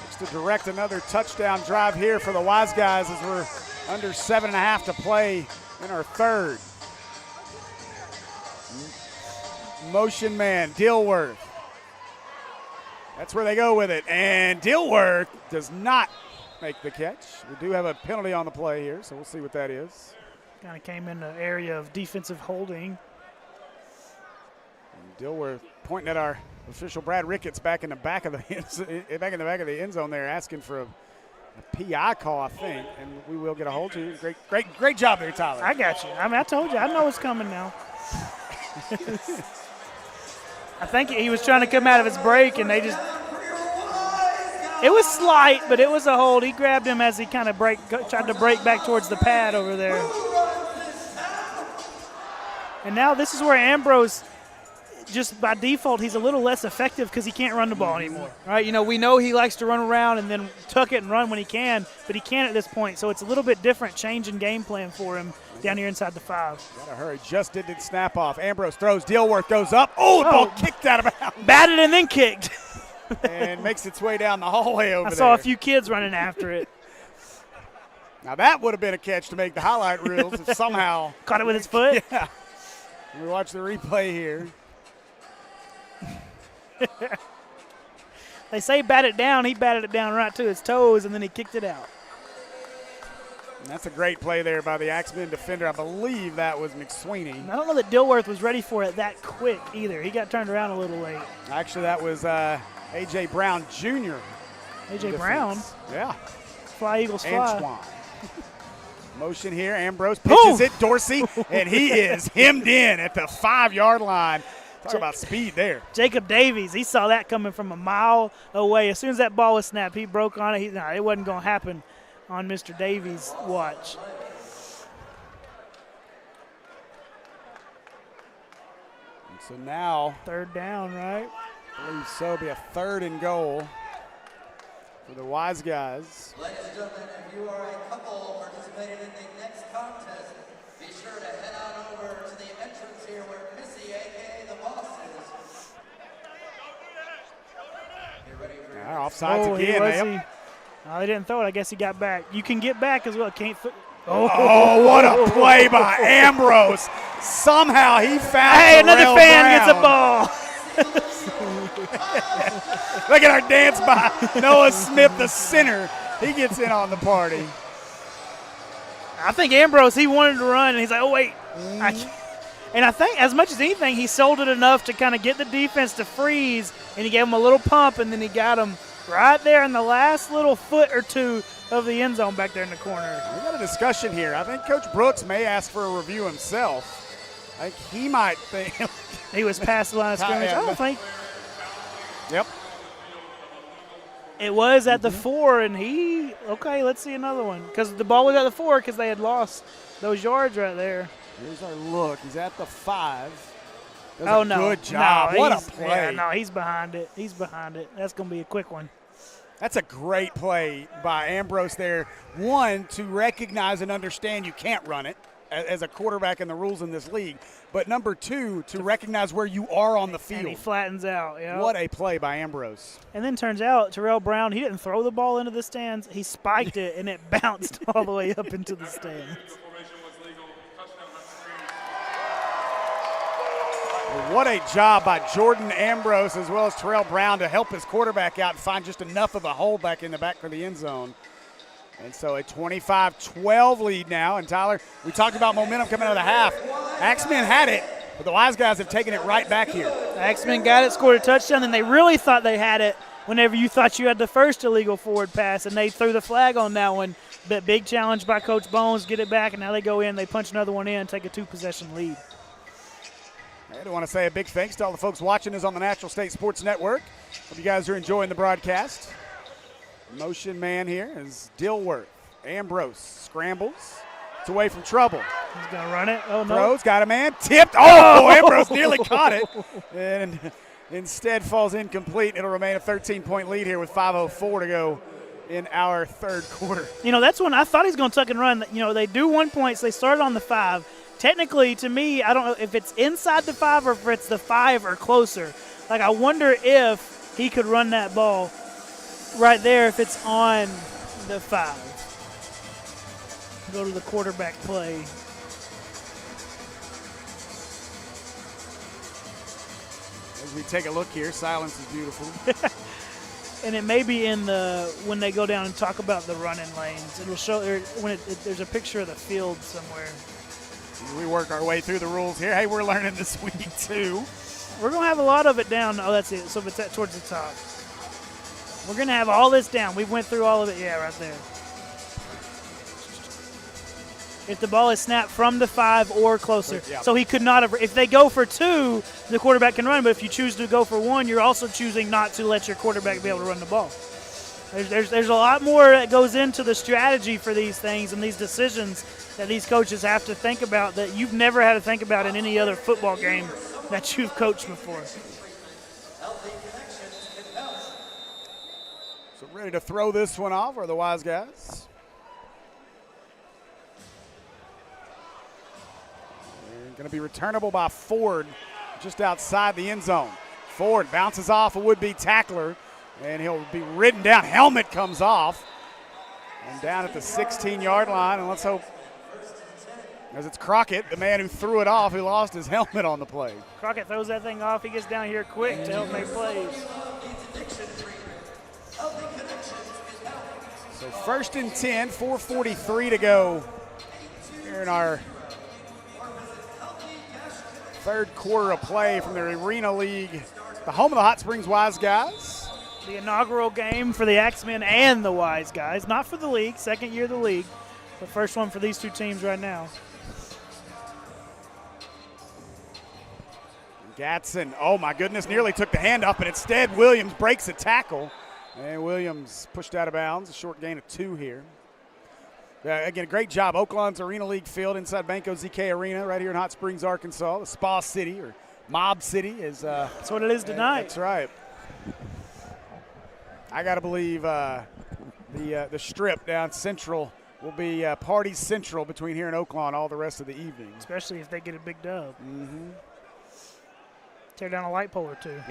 looks to direct another touchdown drive here for the Wiseguys as we're under 7.5 to play in our third. Motion man, Dilworth. That's where they go with it. And Dilworth does not make the catch. We do have a penalty on the play here, so we'll see what that is. Kind of came in the area of defensive holding. And Dilworth pointing at our official Brad Ricketts back in the back of the end zone there, asking for a PI call, I think, and we will get a hold of you. Great job there, Tyler. I got you. I told you. I know it's coming now. I think he was trying to come out of his break, and they just – it was slight, but it was a hold. He grabbed him as he kind of tried to break back towards the pad over there. And now this is where Ambrose, just by default, he's a little less effective because he can't run the ball anymore. Right? You know, we know he likes to run around and then tuck it and run when he can, but he can't at this point. So it's a little bit different change in game plan for him down here inside the 5. Gotta hurry. Just did the snap off. Ambrose throws. Dilworth goes up. Oh, the ball kicked out of bounds. Batted and then kicked. And makes its way down the hallway over there. I saw a few kids running after it. Now that would have been a catch to make the highlight reels if somehow. Caught it with his foot? Yeah. We watch the replay here. They say bat it down. He batted it down right to his toes, and then he kicked it out. And that's a great play there by the Axemen defender. I believe that was McSweeney. I don't know that Dilworth was ready for it that quick either. He got turned around a little late. Actually, that was A.J. Brown Jr. A.J. Brown? Yeah. Fly, Eagles, fly. Antoine. Motion here. Ambrose pitches it. Dorsey, and he is hemmed in at the 5-yard line. Talk about speed there. Jacob Davies, he saw that coming from a mile away. As soon as that ball was snapped, he broke on it. It wasn't going to happen on Mr. Davies' watch. And so now. 3rd down, right? I believe so. It'll be a 3rd and goal for the Wiseguys. Ladies and gentlemen, if you are a couple participating in the next contest, be sure to head on over to the entrance here where Missy, a.k.a. the boss, is. Get ready for your offsides again. They didn't throw it. I guess he got back. You can get back as well. Oh, what a play by Ambrose. Somehow he found Hey, another Terrell fan Brown. gets a ball. Look at our dance by Noah Smith, the center. He gets in on the party. I think Ambrose, he wanted to run, and he's like, oh, wait. And I think as much as anything, he sold it enough to kind of get the defense to freeze, and he gave him a little pump, and then he got him right there in the last little foot or two of the end zone back there in the corner. We got a discussion here. I think Coach Brooks may ask for a review himself. I think he might think. He was past the line of scrimmage. I don't think. Yep. It was at the 4, and okay, let's see another one. Because the ball was at the 4 because they had lost those yards right there. Here's our look. He's at the 5. No. Good job. No, what a play. Yeah, no, he's behind it. That's going to be a quick one. That's a great play by Ambrose there. One, to recognize and understand you can't run it as a quarterback in the rules in this league. But number 2, to recognize where you are on the field. And he flattens out. Yeah. What a play by Ambrose. And then turns out Terrell Brown, he didn't throw the ball into the stands. He spiked it, and it bounced all the way up into the stands. What a job by Jordan Ambrose as well as Terrell Brown to help his quarterback out and find just enough of a hole back in the back for the end zone. And so a 25-12 lead now. And Tyler, we talked about momentum coming out of the half. Axemen had it, but the Wiseguys have taken it right back here. Axemen got it, scored a touchdown, and they really thought they had it whenever you thought you had the first illegal forward pass, and they threw the flag on that one. But big challenge by Coach Bones, get it back, and now they go in, they punch another one in, take a 2-possession lead. I do want to say a big thanks to all the folks watching us on the Natural State Sports Network. Hope you guys are enjoying the broadcast. Motion man here is Dilworth. Ambrose scrambles. It's away from trouble. He's going to run it. Oh, no. Throws, got a man. Tipped. Oh, Ambrose nearly caught it. And instead falls incomplete. It'll remain a 13-point lead here with 5:04 to go in our third quarter. You know, that's when I thought he was going to tuck and run. You know, they do 1 point, so they started on the 5. Technically, to me, I don't know if it's inside the 5 or if it's the 5 or closer. Like, I wonder if he could run that ball right there if it's on the 5. Go to the quarterback play. As we take a look here, silence is beautiful. And it may be in the when they go down and talk about the running lanes. It'll show when there's a picture of the field somewhere. We work our way through the rules here. Hey, we're learning this week too. We're going to have a lot of it down. Oh, that's it. So if it's towards the top. We're going to have all this down. We went through all of it. Yeah, right there. If the ball is snapped from the 5 or closer. Yeah. So he could not have. If they go for 2, the quarterback can run. But if you choose to go for 1, you're also choosing not to let your quarterback be able to run the ball. There's a lot more that goes into the strategy for these things and these decisions that these coaches have to think about that you've never had to think about in any other football game that you've coached before. So ready to throw this one off are the Wiseguys. They're going to be returnable by Ford just outside the end zone. Ford bounces off a would-be tackler, and he'll be ridden down. Helmet comes off. And down at the 16-yard line, and let's hope, as it's Crockett, the man who threw it off, who lost his helmet on the play. Crockett throws that thing off. He gets down here quick to help make plays. So First and 10, 4:43 to go here in our third quarter of play from the Arena League, the home of the Hot Springs Wiseguys. The inaugural game for the Axemen and the Wiseguys, not for the league, second year of the league, the first one for these two teams right now. Gatson, oh my goodness, nearly took the handoff, but instead Williams breaks a tackle. And Williams pushed out of bounds, a short gain of 2 here. Again, a great job. Oaklawn's Arena League field inside Banco ZK Arena right here in Hot Springs, Arkansas. The Spa City or Mob City is. That's what it is tonight. That's right. I got to believe the strip down Central will be party central between here and Oaklawn all the rest of the evening. Especially if they get a big dub. Mm-hmm. Tear down a light pole or 2.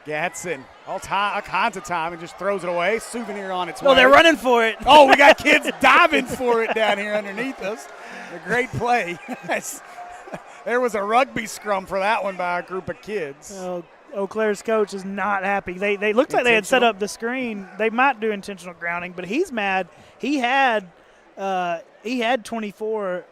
Gatson, all kinds of time, and just throws it away. Souvenir on its way. Oh, they're running for it. Oh, we got kids diving for it down here underneath us. A great play. There was a rugby scrum for that one by a group of kids. Oh, Eau Claire's coach is not happy. They looked like they had set up the screen. They might do intentional grounding, but he's mad. He had 24.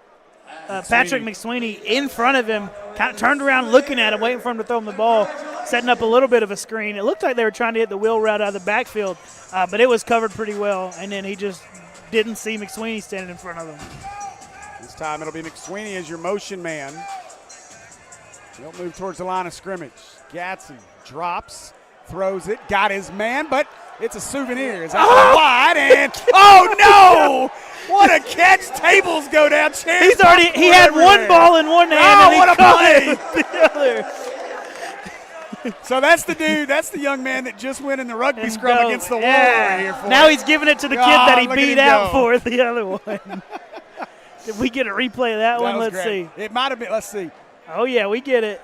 Patrick McSweeney in front of him, kind of turned around looking at him, waiting for him to throw him the ball, setting up a little bit of a screen. It looked like they were trying to hit the wheel route out of the backfield, but it was covered pretty well, and then he just didn't see McSweeney standing in front of him. This time it'll be McSweeney as your motion man. He'll move towards the line of scrimmage. Gatson drops, throws it, got his man, but it's a souvenir. It's out wide, and oh no! What a catch! Tables go down. He had one ball in one hand, and what he a play! the other. So that's the dude. That's the young man that just went in the rugby scrum against the wall right here. Now he's giving it to the kid that he beat out for the other one. Did we get a replay of that one? Let's see. It might have been. Let's see. Oh yeah, we get it.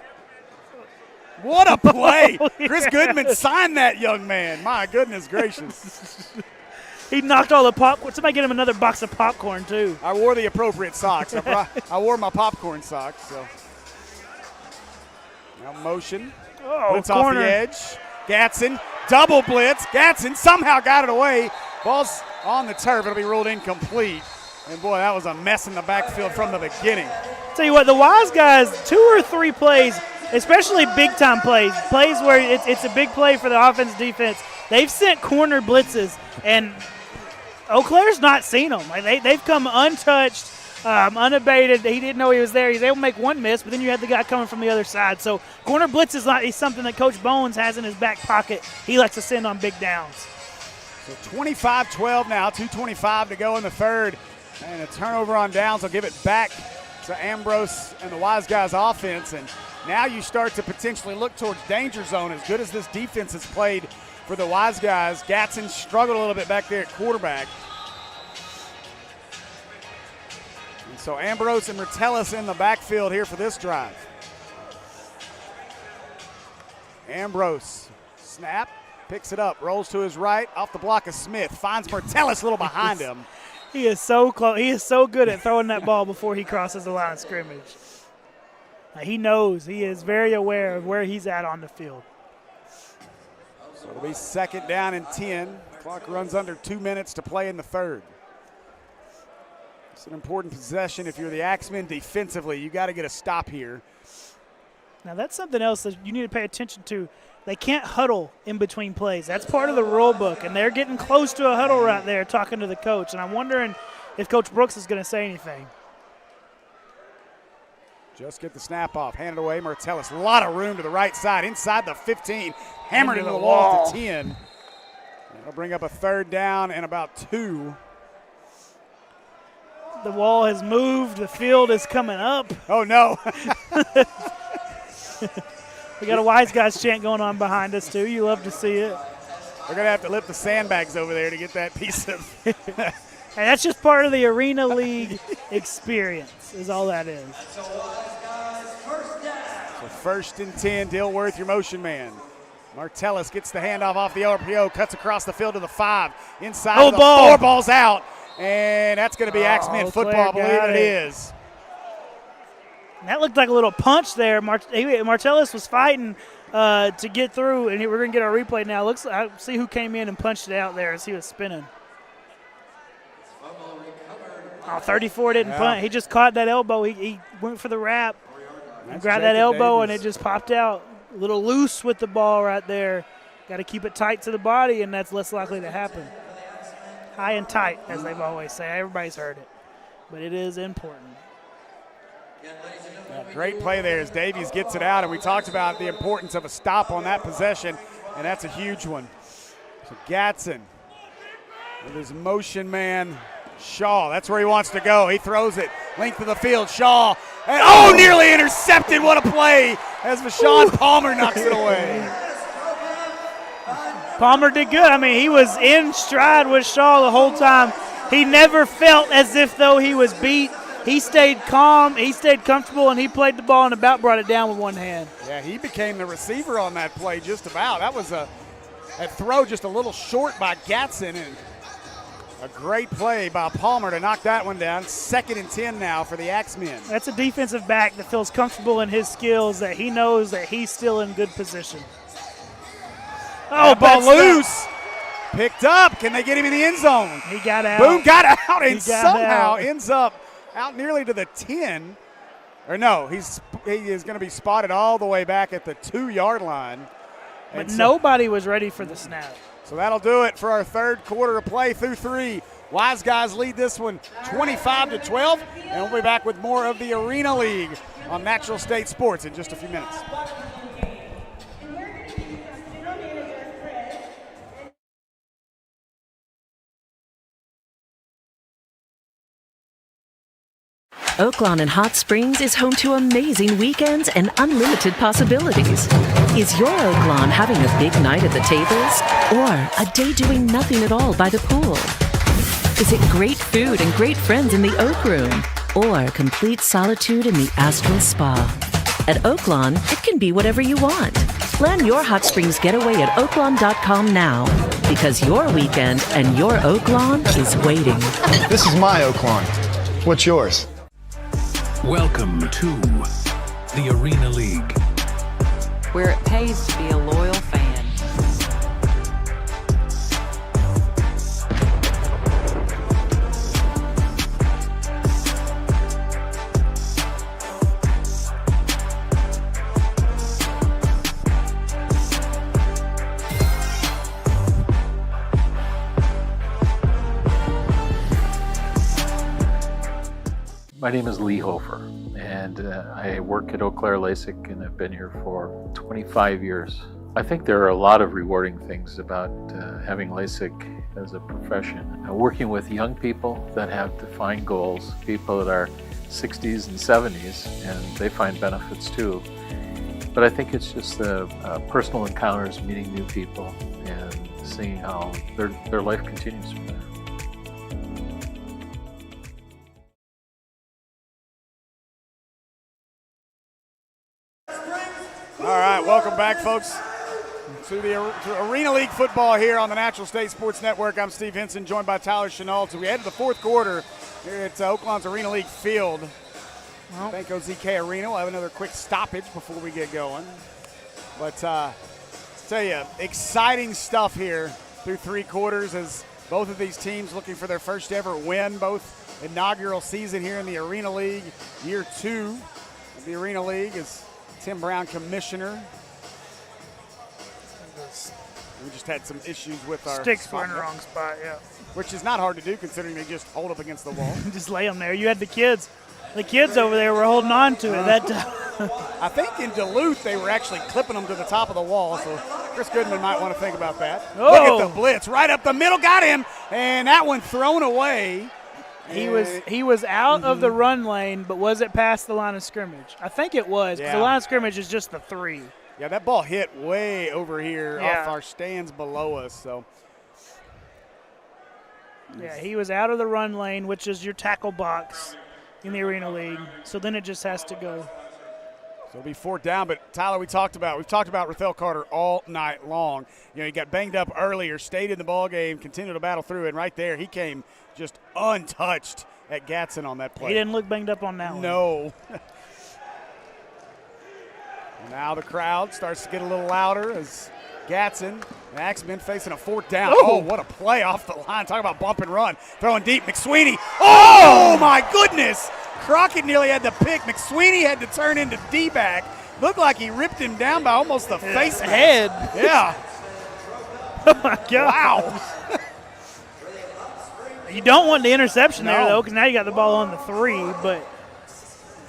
What a play! Chris Goodman signed that young man. My goodness gracious. He knocked all the popcorn. Somebody get him another box of popcorn, too. I wore the appropriate socks. I wore my popcorn socks. So now motion. Blitz off the edge. Gatson, double blitz. Gatson somehow got it away. Ball's on the turf. It'll be ruled incomplete. And, boy, that was a mess in the backfield from the beginning. Tell you what, the Wiseguys, 2 or 3 plays, especially big-time plays where it's a big play for the offense defense. They've sent corner blitzes, and Eau Claire's not seen them. Like they've come untouched, unabated. He didn't know he was there. He's able to make one miss, but then you had the guy coming from the other side. So corner blitz is something that Coach Bones has in his back pocket. He likes to send on big downs. So 25-12 now, 2:25 to go in the third. And a turnover on downs will give it back to Ambrose and the Wiseguys offense. And now you start to potentially look towards danger zone. As good as this defense has played for the Wiseguys, Gatson struggled a little bit back there at quarterback. And so Ambrose and Mertellus in the backfield here for this drive. Ambrose, snap, picks it up, rolls to his right, off the block of Smith, finds Mertellus a little behind him. He is so close. He is so good at throwing that ball before he crosses the line of scrimmage. He knows. He is very aware of where he's at on the field. So it'll be second down and 10. Clock runs under 2 minutes to play in the third. It's an important possession if you're the Axemen defensively. You got to get a stop here. Now that's something else that you need to pay attention to. They can't huddle in between plays. That's part of the rule book, and they're getting close to a huddle right there talking to the coach, and I'm wondering if Coach Brooks is going to say anything. Just get the snap off, hand it away. Mertellus, a lot of room to the right side, inside the 15, hammered into the wall to 10. That'll bring up a third down and about 2. The wall has moved. The field is coming up. Oh, no. We got a Wiseguys chant going on behind us, too. You love to see it. We're going to have to lift the sandbags over there to get that piece of. And that's just part of the Arena League experience, is all that is. So first and 10, Dilworth, your motion man. Mertellus gets the handoff off the RPO, cuts across the field to the 5. Inside of the 4, ball's out. And that's going to be Axemen football, I believe it is. And that looked like a little punch there. Martellus was fighting to get through, and we're going to get our replay now. I see who came in and punched it out there as he was spinning. Oh, 34 didn't punt. He just caught that elbow. He went for the wrap. Grabbed that elbow, and it just popped out. A little loose with the ball right there. Got to keep it tight to the body, and that's less likely to happen. High and tight, as they've always say. Everybody's heard it. But it is important. Yeah, great play there as Davies gets it out, and we talked about the importance of a stop on that possession, and that's a huge one. So Gadsden with his motion man, Shaw. That's where he wants to go. He throws it. Length of the field, Shaw. And nearly intercepted. What a play as Vashawn Palmer knocks it away. Palmer did good. I mean, he was in stride with Shaw the whole time. He never felt as if though he was beat. He stayed calm, he stayed comfortable, and he played the ball and about brought it down with one hand. Yeah, he became the receiver on that play just about. That was a throw just a little short by Gadsden, and a great play by Palmer to knock that one down. 2nd and 10 now for the Axemen. That's a defensive back that feels comfortable in his skills, that he knows that he's still in good position. Oh, ball loose. Picked up. Can they get him in the end zone? He got out. Boom, got out, and somehow ends up out nearly to the 10. Or no, he is going to be spotted all the way back at the 2-yard line. But nobody was ready for the snap. So that'll do it for our third quarter of play through 3. Wiseguys lead this one 25-12, and we'll be back with more of the Arena League on Natural State Sports in just a few minutes. Oaklawn and Hot Springs is home to amazing weekends and unlimited possibilities. Is your Oaklawn having a big night at the tables? Or a day doing nothing at all by the pool? Is it great food and great friends in the Oak Room? Or complete solitude in the Astral Spa? At Oaklawn, it can be whatever you want. Plan your Hot Springs getaway at oaklawn.com now, because your weekend and your Oaklawn is waiting. This is my Oaklawn. What's yours? Welcome to the Arena League, where it pays to be a loyal fan. My name is Lee Hofer, and I work at Eau Claire LASIK, and I've been here for 25 years. I think there are a lot of rewarding things about having LASIK as a profession. Working with young people that have defined goals, people that are 60s and 70s, and they find benefits too. But I think it's just the personal encounters, meeting new people, and seeing how their life continues from there. All right, welcome back, folks, to Arena League football here on the Natural State Sports Network. I'm Steve Henson, joined by Tyler Chenault. So we head to the fourth quarter here at Oaklawn's Arena League field. Bank OZK Arena. We'll have another quick stoppage before we get going. But tell you, exciting stuff here through 3 quarters as both of these teams looking for their first ever win, both inaugural season here in the Arena League, year 2 of the Arena League as Tim Brown commissioner. We just had some issues with our sticks were in the wrong spot, yeah. Which is not hard to do considering they just hold up against the wall. Just lay them there. You had the kids. The kids over there were holding on to it that time. I think in Duluth they were actually clipping them to the top of the wall, so Chris Goodman might want to think about that. Oh. Look at the blitz right up the middle, got him, and that one thrown away. He was out of the run lane, but was it past the line of scrimmage? I think it was, because the line of scrimmage is just the 3. Yeah, that ball hit way over here off our stands below us. So. Yeah, he was out of the run lane, which is your tackle box in the Arena League. So then it just has to go. So it'll be 4th down, but Tyler, we've talked about Rathel Carter all night long. You know, he got banged up earlier, stayed in the ball game, continued to battle through it, and right there he came just untouched at Gadsden on that play. He didn't look banged up on that one. No. Now the crowd starts to get a little louder as Gatson and Axemen facing a 4th down. Ooh. Oh, what a play off the line. Talk about bump and run. Throwing deep. McSweeney. Oh, my goodness. Crockett nearly had to pick. McSweeney had to turn into D-back. Looked like he ripped him down by almost the face head. Yeah. Oh, my God. Wow. You don't want the interception there, No. though, because now you got the ball on the 3. But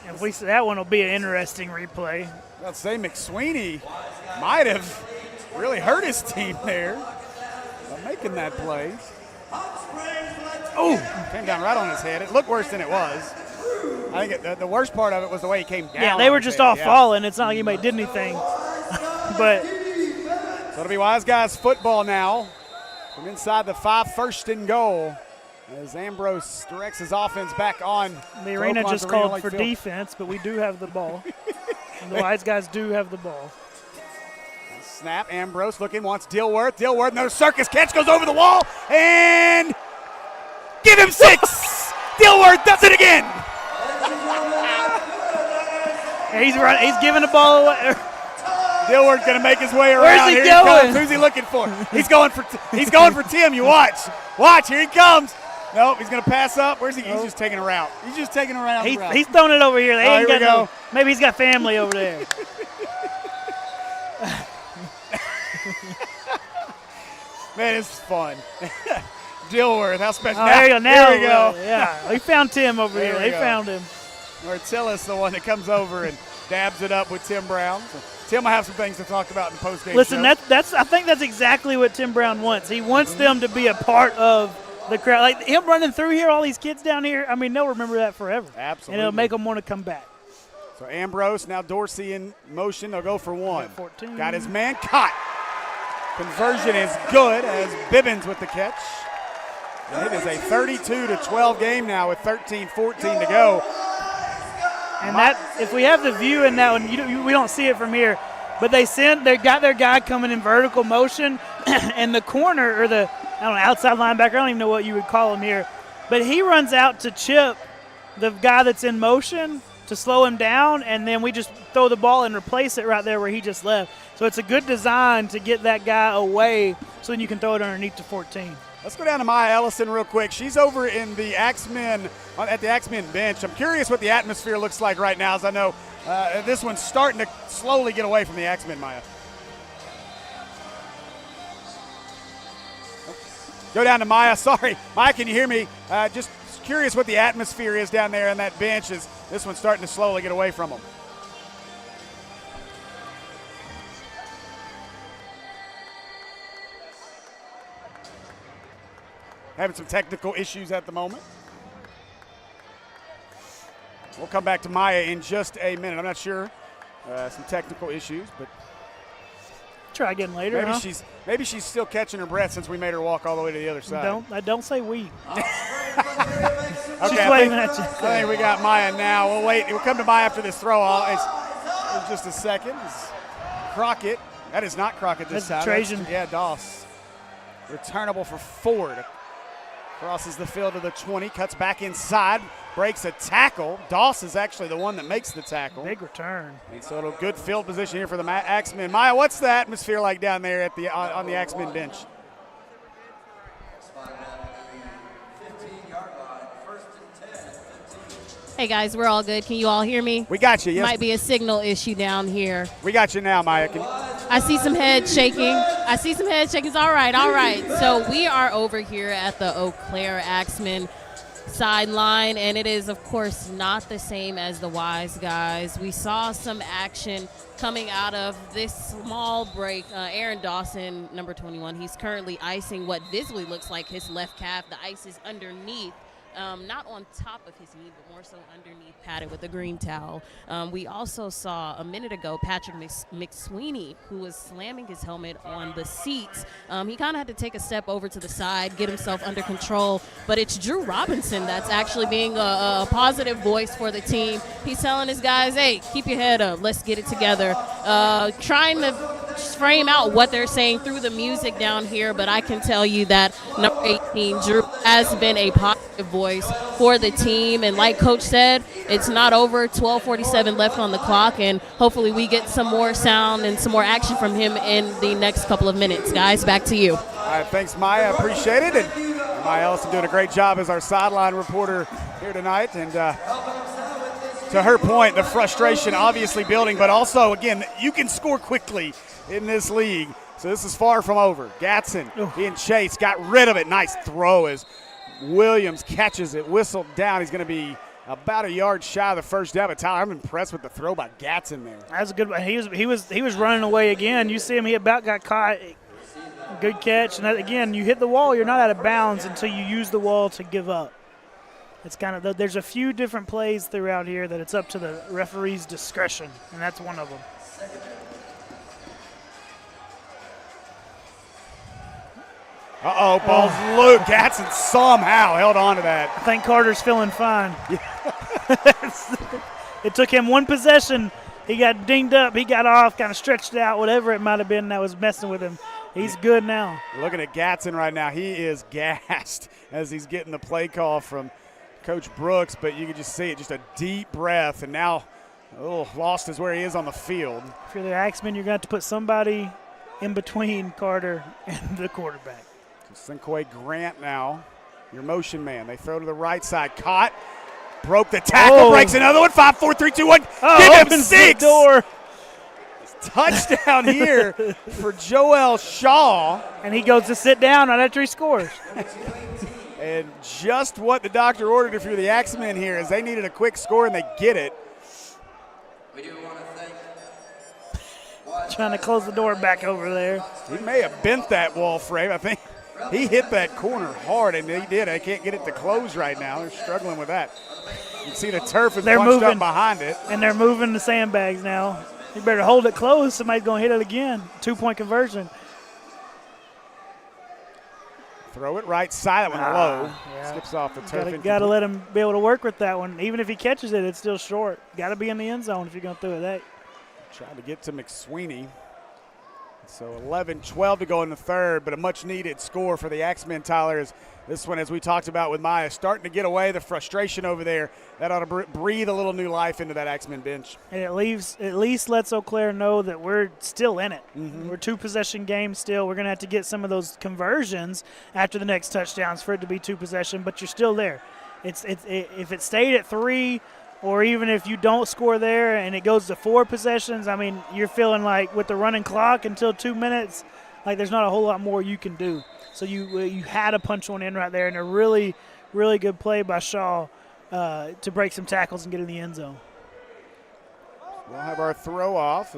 if we that one will be an interesting replay. Let's say McSweeney might have really hurt his team there by making that play. Oh, came down right on his head. It looked worse than it was. I think the worst part of it was the way he came down. Yeah, they on were his just head. all Yeah. falling. It's not like anybody did anything. But So it'll be Wiseguys football now from inside the 5, 1st and goal. As Ambrose directs his offense back on. the arena Oakland's just Arena called Lake for Field. defense, but we do have the ball. And the Wiseguys do have the ball. Snap, Ambrose looking, wants Dilworth. Dilworth, another circus catch, goes over the wall, and give him 6. Dilworth does it again. He's giving the ball away. Dilworth's gonna make his way around. Where's he Here going? comes. Who's he looking for? He's going for Tim. You watch. Watch. Here he comes. Nope. He's gonna pass up. Where's he? He's just taking a route. He's just taking a route. He's throwing it over here. They ain't here we got go. no, maybe he's got family over there. Man, it's fun. Dilworth, how special. Oh, there you go. Now, here we go. Yeah, we found Tim over There here. we They go. found him. Martillis, the one that comes over and dabs it up with Tim Brown. So Tim will have some things to talk about in the postgame Listen, show. that's I think that's exactly what Tim Brown wants. He wants them to be a part of the crowd. Like him running through here, all these kids down here, I mean, they'll remember that forever. Absolutely. And it'll make them want to come back. So Ambrose, now Dorsey in motion. They'll go for 1. 14. Got his man caught. Conversion is good as Bibbins with the catch. And it is a 32-12 game now with 13-14 to go. And that, if we have the view in that one, we don't see it from here, but they got their guy coming in vertical motion, and the corner or the outside linebacker, I don't even know what you would call him here, but he runs out to chip the guy that's in motion to slow him down, and then we just throw the ball and replace it right there where he just left. So it's a good design to get that guy away so then you can throw it underneath to 14. Let's go down to Maya Ellison real quick. She's over in the Axemen, at the Axemen bench. I'm curious what the atmosphere looks like right now, as I know this one's starting to slowly get away from the Axemen, Maya. Go down to Maya. Sorry. Maya, can you hear me? Just curious what the atmosphere is down there on that bench as this one's starting to slowly get away from them. Having some technical issues at the moment. We'll come back to Maya in just a minute. I'm not sure. Some technical issues, but Try again later. Maybe she's still catching her breath since we made her walk all the way to the other side. Don't say we. Okay, She's waving at you. I think we got Maya now. We'll wait. We'll come to Maya after this throw. It's just a second. It's Crockett. That is not Crockett this That's time. Trajan. Yeah, Doss. Returnable for Ford. Crosses the field to the 20, cuts back inside, breaks a tackle. Doss is actually the one that makes the tackle. Big return. And so it'll good field position here for the Axemen. Maya, what's the atmosphere like down there at on the Axemen bench? Hey guys, we're all good. Can you all hear me? We got you. Yes. Might be a signal issue down here. We got you now, Maya. I see some head shaking. It's all right. So we are over here at the Eau Claire Axemen sideline, and it is, of course, not the same as the Wiseguys. We saw some action coming out of this small break. Aaron Dawson, number 21, he's currently icing what visibly looks like his left calf. The ice is underneath. Not on top of his knee, but more so underneath, padded with a green towel. We also saw a minute ago Patrick McSweeney, who was slamming his helmet on the seats. He kind of had to take a step over to the side, get himself under control, but it's Drew Robinson that's actually being a positive voice for the team. He's telling his guys, hey, keep your head up, let's get it together. Trying to frame out what they're saying through the music down here, but I can tell you that number 18, Drew, has been a positive voice for the team. And like Coach said, it's not over. 12:47 left on the clock, and hopefully we get some more sound and some more action from him in the next couple of minutes. Guys, back to you. All right, thanks, Maya. Appreciate it. And Maya Ellison doing a great job as our sideline reporter here tonight. And to her point, the frustration obviously building, but also, again, you can score quickly in this league. So this is far from over. Gatson, he and Chase got rid of it. Nice throw as Williams catches it, whistled down. He's going to be about a yard shy of the first down. But Tyler, I'm impressed with the throw by Gatson there. That's a good one. He was running away again. You see him, he about got caught. Good catch. And that, again, you hit the wall, you're not out of bounds until you use the wall to give up. It's kind of there's a few different plays throughout here that it's up to the referee's discretion, and that's one of them. Ball's loose. Gatson somehow held on to that. I think Carter's feeling fine. It took him one possession. He got dinged up. He got off, kind of stretched out, whatever it might have been that was messing with him. He's good now. Looking at Gatson right now, he is gassed as he's getting the play call from Coach Brooks, but you can just see it, just a deep breath, and now lost is where he is on the field. If you're the Axemen, you're going to have to put somebody in between Carter and the quarterback. Sinquay Grant now, your motion man. They throw to the right side. Caught. Broke the tackle. Breaks another one. 5, 4, 3, 2, 1. Give him 6. Door. Touchdown here for Joel Shaw. And he goes to sit down right after he scores. And just what the doctor ordered if you're the Axemen here is they needed a quick score, and they get it. We do want to thank trying to close the door back over there. He may have bent that wall frame. I think he hit that corner hard, and he did. I can't get it to close right now. They're struggling with that. You can see the turf is bunched up behind it. And they're moving the sandbags now. You better hold it close. Somebody's going to hit it again. 2-point conversion. Throw it right side. That one low. Yeah. Skips off the turf. Got to let him be able to work with that one. Even if he catches it, it's still short. Got to be in the end zone if you're going to throw it that. Trying to get to McSweeney. So 11-12 to go in the third, but a much-needed score for the Axemen, Tyler, is this one, as we talked about with Maya, starting to get away. The frustration over there, that ought to breathe a little new life into that Axemen bench. And at least lets Eau Claire know that we're still in it. Mm-hmm. We're 2-possession game still. We're going to have to get some of those conversions after the next touchdowns for it to be 2-possession, but you're still there. If it stayed at 3, or even if you don't score there and it goes to 4 possessions, I mean, you're feeling like with the running clock until 2 minutes, like there's not a whole lot more you can do. So you had to punch one in right there, and a really, really good play by Shaw to break some tackles and get in the end zone. We'll have our throw off.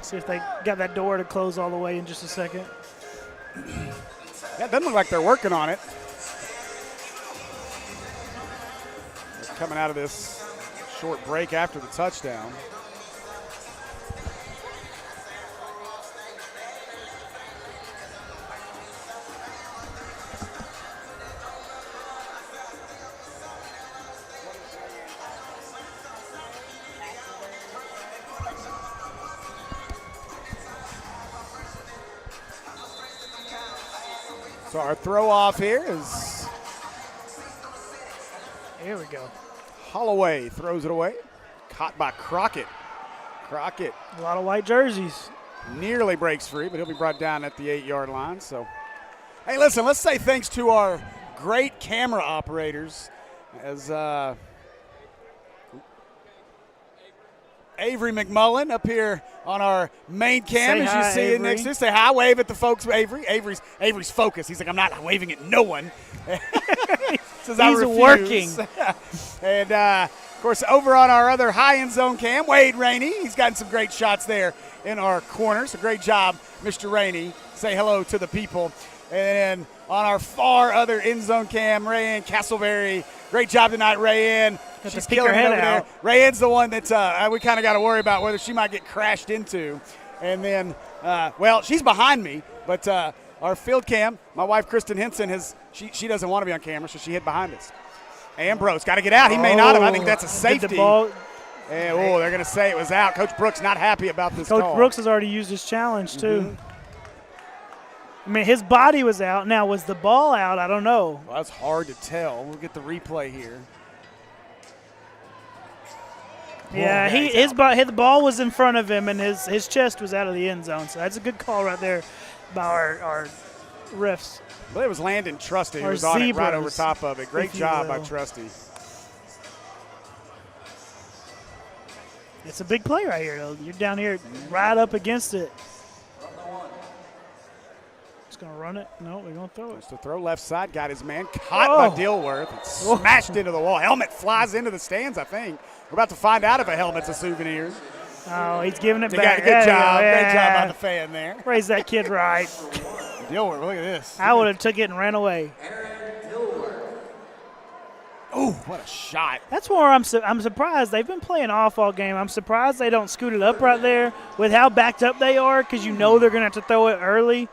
See if they got that door to close all the way in just a second. Yeah, it doesn't look like they're working on it. Coming out of this short break after the touchdown. So our throw off here is. Here we go. Holloway throws it away. Caught by Crockett. Crockett. A lot of white jerseys. Nearly breaks free, but he'll be brought down at the 8-yard line. So, hey, listen, let's say thanks to our great camera operators as Avery McMullen up here on our main cam, as you see it next to us. Say hi, wave at the folks. Avery's focused. He's like, I'm not waving at no one. Says, he's working. And, of course, over on our other high-end zone cam, Wade Rainey. He's gotten some great shots there in our corner. So great job, Mr. Rainey. Say hello to the people. And on our far other end zone cam, Rayanne Castleberry. Great job tonight, Rayanne. She's killing it over there. Rayanne's the one that we kind of got to worry about whether she might get crashed into. And then, she's behind me, but our field cam, my wife Kristen Henson, she doesn't want to be on camera, so she hid behind us. Ambrose got to get out. He may not have. I think that's a safety. And, they're going to say it was out. Coach Brooks not happy about this call. Coach Brooks has already used his challenge, too. I mean, his body was out. Now, was the ball out? I don't know. Well, that's hard to tell. We'll get the replay here. Yeah, his ball was in front of him, and his chest was out of the end zone. So that's a good call right there by our refs. I believe it was Landon Trusty who was on it right over top of it. Great job by Trusty. It's a big play right here, though. You're down here right up against it. Just going to run it. No, we're going to throw it. Just to throw left side. Got his man caught by Dilworth. And smashed into the wall. Helmet flies into the stands, I think. We're about to find out if a helmet's a souvenir. Oh, he's giving it back. Good job. Great job by the fan there. Raise that kid right. Dilworth, look at this. I would have took it and ran away. Oh, what a shot. That's where I'm surprised. They've been playing off all game. I'm surprised they don't scoot it up right there with how backed up they are, because you know they're going to have to throw it early.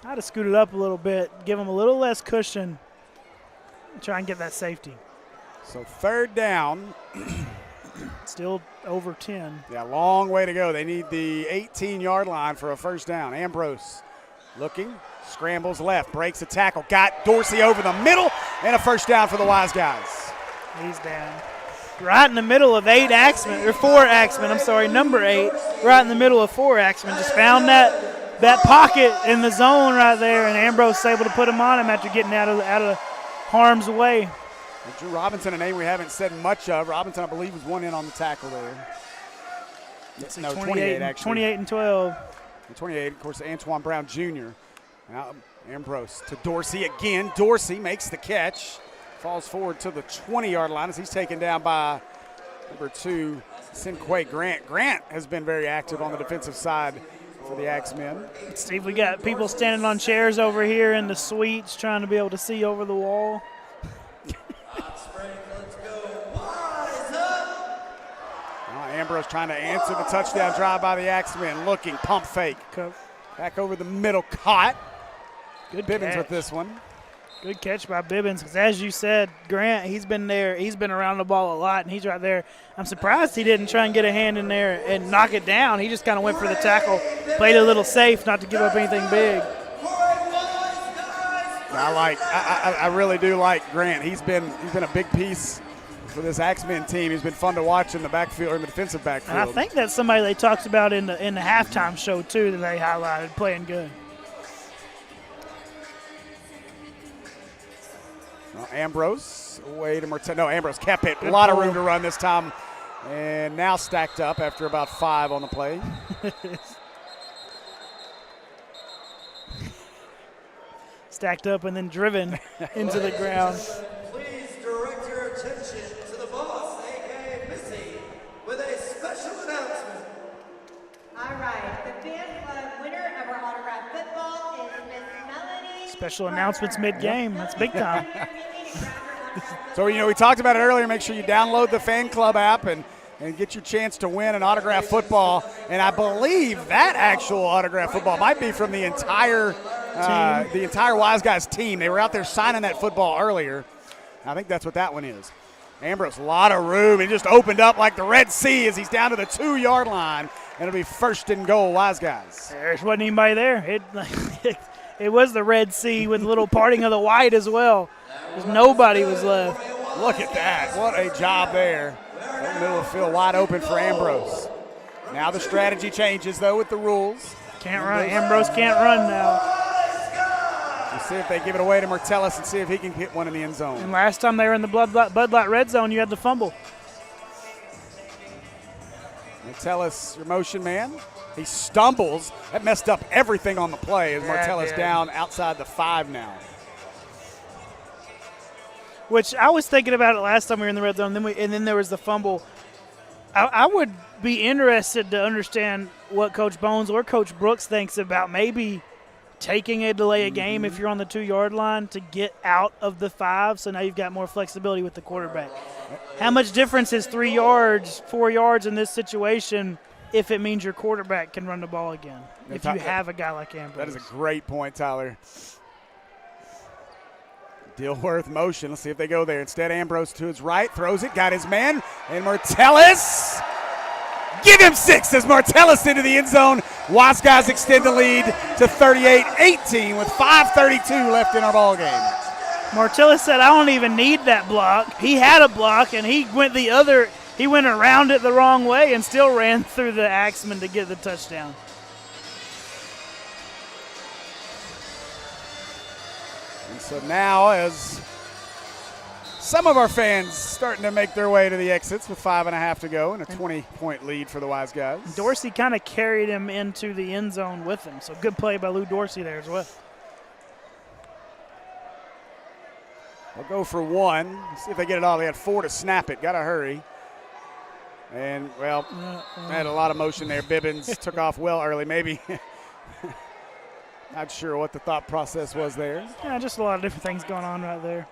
I'd have scooted up a little bit, give them a little less cushion, and try and get that safety. So 3rd down. Still over 10. Yeah, long way to go. They need the 18-yard line for a first down. Ambrose looking, scrambles left, breaks a tackle, got Dorsey over the middle, and a first down for the Wiseguys. He's down. Right in the middle of 4 Axemen, I'm sorry, number 8. Right in the middle of 4 Axemen. Just found that pocket in the zone right there, and Ambrose was able to put him on him after getting out of harm's way. And Drew Robinson, a name we haven't said much of. Robinson, I believe, was one in on the tackle there. No, 28 actually. 28 and 12. And 28, of course, Antoine Brown Jr. Now Ambrose to Dorsey again. Dorsey makes the catch. Falls forward to the 20-yard line as he's taken down by number 2, Sinquay Grant. Grant has been very active on the defensive side for the Axemen. Steve, we got people standing on chairs over here in the suites trying to be able to see over the wall. Ambrose trying to answer the touchdown drive by the Axemen. Looking, pump fake. Back over the middle, caught. Good Bibbins catch. with this one. Good catch by Bibbins, because as you said, Grant, he's been there. He's been around the ball a lot, and he's right there. I'm surprised he didn't try and get a hand in there and knock it down. He just kind of went for the tackle, played a little safe, not to give up anything big. I really do like Grant. He's been a big piece for this Axemen team. He's been fun to watch in the backfield or in the defensive backfield. And I think that's somebody they talked about in the halftime show too that they highlighted playing good. Ambrose away to Mertel. No, Ambrose kept it. A lot of room to run this time. And now stacked up after about 5 on the play. Stacked up and then driven into the ground. Please direct your attention to the boss, a.k.a. Missy, with a special announcement. All right, the fan club winner of our autographed football is Miss Melanie. Special announcements mid-game. That's big time. So, we talked about it earlier. Make sure you download the fan club app and get your chance to win an autographed football. And I believe that actual autographed football might be from the entire Wiseguys team. They were out there signing that football earlier. I think that's what that one is. Ambrose, a lot of room. He just opened up like the Red Sea as he's down to the 2-yard line. And it'll be 1st and goal, Wiseguys. There wasn't anybody there. It was the Red Sea with a little parting of the white as well. Nobody was left. Look at that. What a job there. The middle of the field wide open for Ambrose. Now the strategy changes, though, with the rules. Can't run. Ambrose can't run now. We'll see if they give it away to Mertellus and see if he can hit one in the end zone. And last time they were in the Bud Light red zone, you had the fumble. Mertellus, your motion man. He stumbles. That messed up everything on the play as Mertellus down outside the 5 now. Which I was thinking about it last time we were in the red zone, and then there was the fumble. I would be interested to understand what Coach Bones or Coach Brooks thinks about maybe taking a delay a game if you're on the 2-yard line to get out of the 5, so now you've got more flexibility with the quarterback. How much difference is 3 yards, 4 yards in this situation if it means your quarterback can run the ball again, if you have a guy like Ambrose? That is a great point, Tyler. Dilworth motion. Let's see if they go there. Instead, Ambrose to his right, throws it, got his man, and Mertellus Give him 6 as Martellus into the end zone. Wiseguys extend the lead to 38-18 with 5:32 left in our ball game. Martellus said, I don't even need that block. He had a block, and he went around it the wrong way and still ran through the Axemen to get the touchdown. And so now as some of our fans starting to make their way to the exits with 5.5 to go and a 20-point lead for the Wiseguys. Dorsey kind of carried him into the end zone with him, so good play by Lou Dorsey there as well. They'll go for 1. See if they get it all. They had 4 to snap it. Got to hurry. And, well, they had a lot of motion there. Bibbins took off well early. Maybe not sure what the thought process was there. Yeah, just a lot of different things going on right there.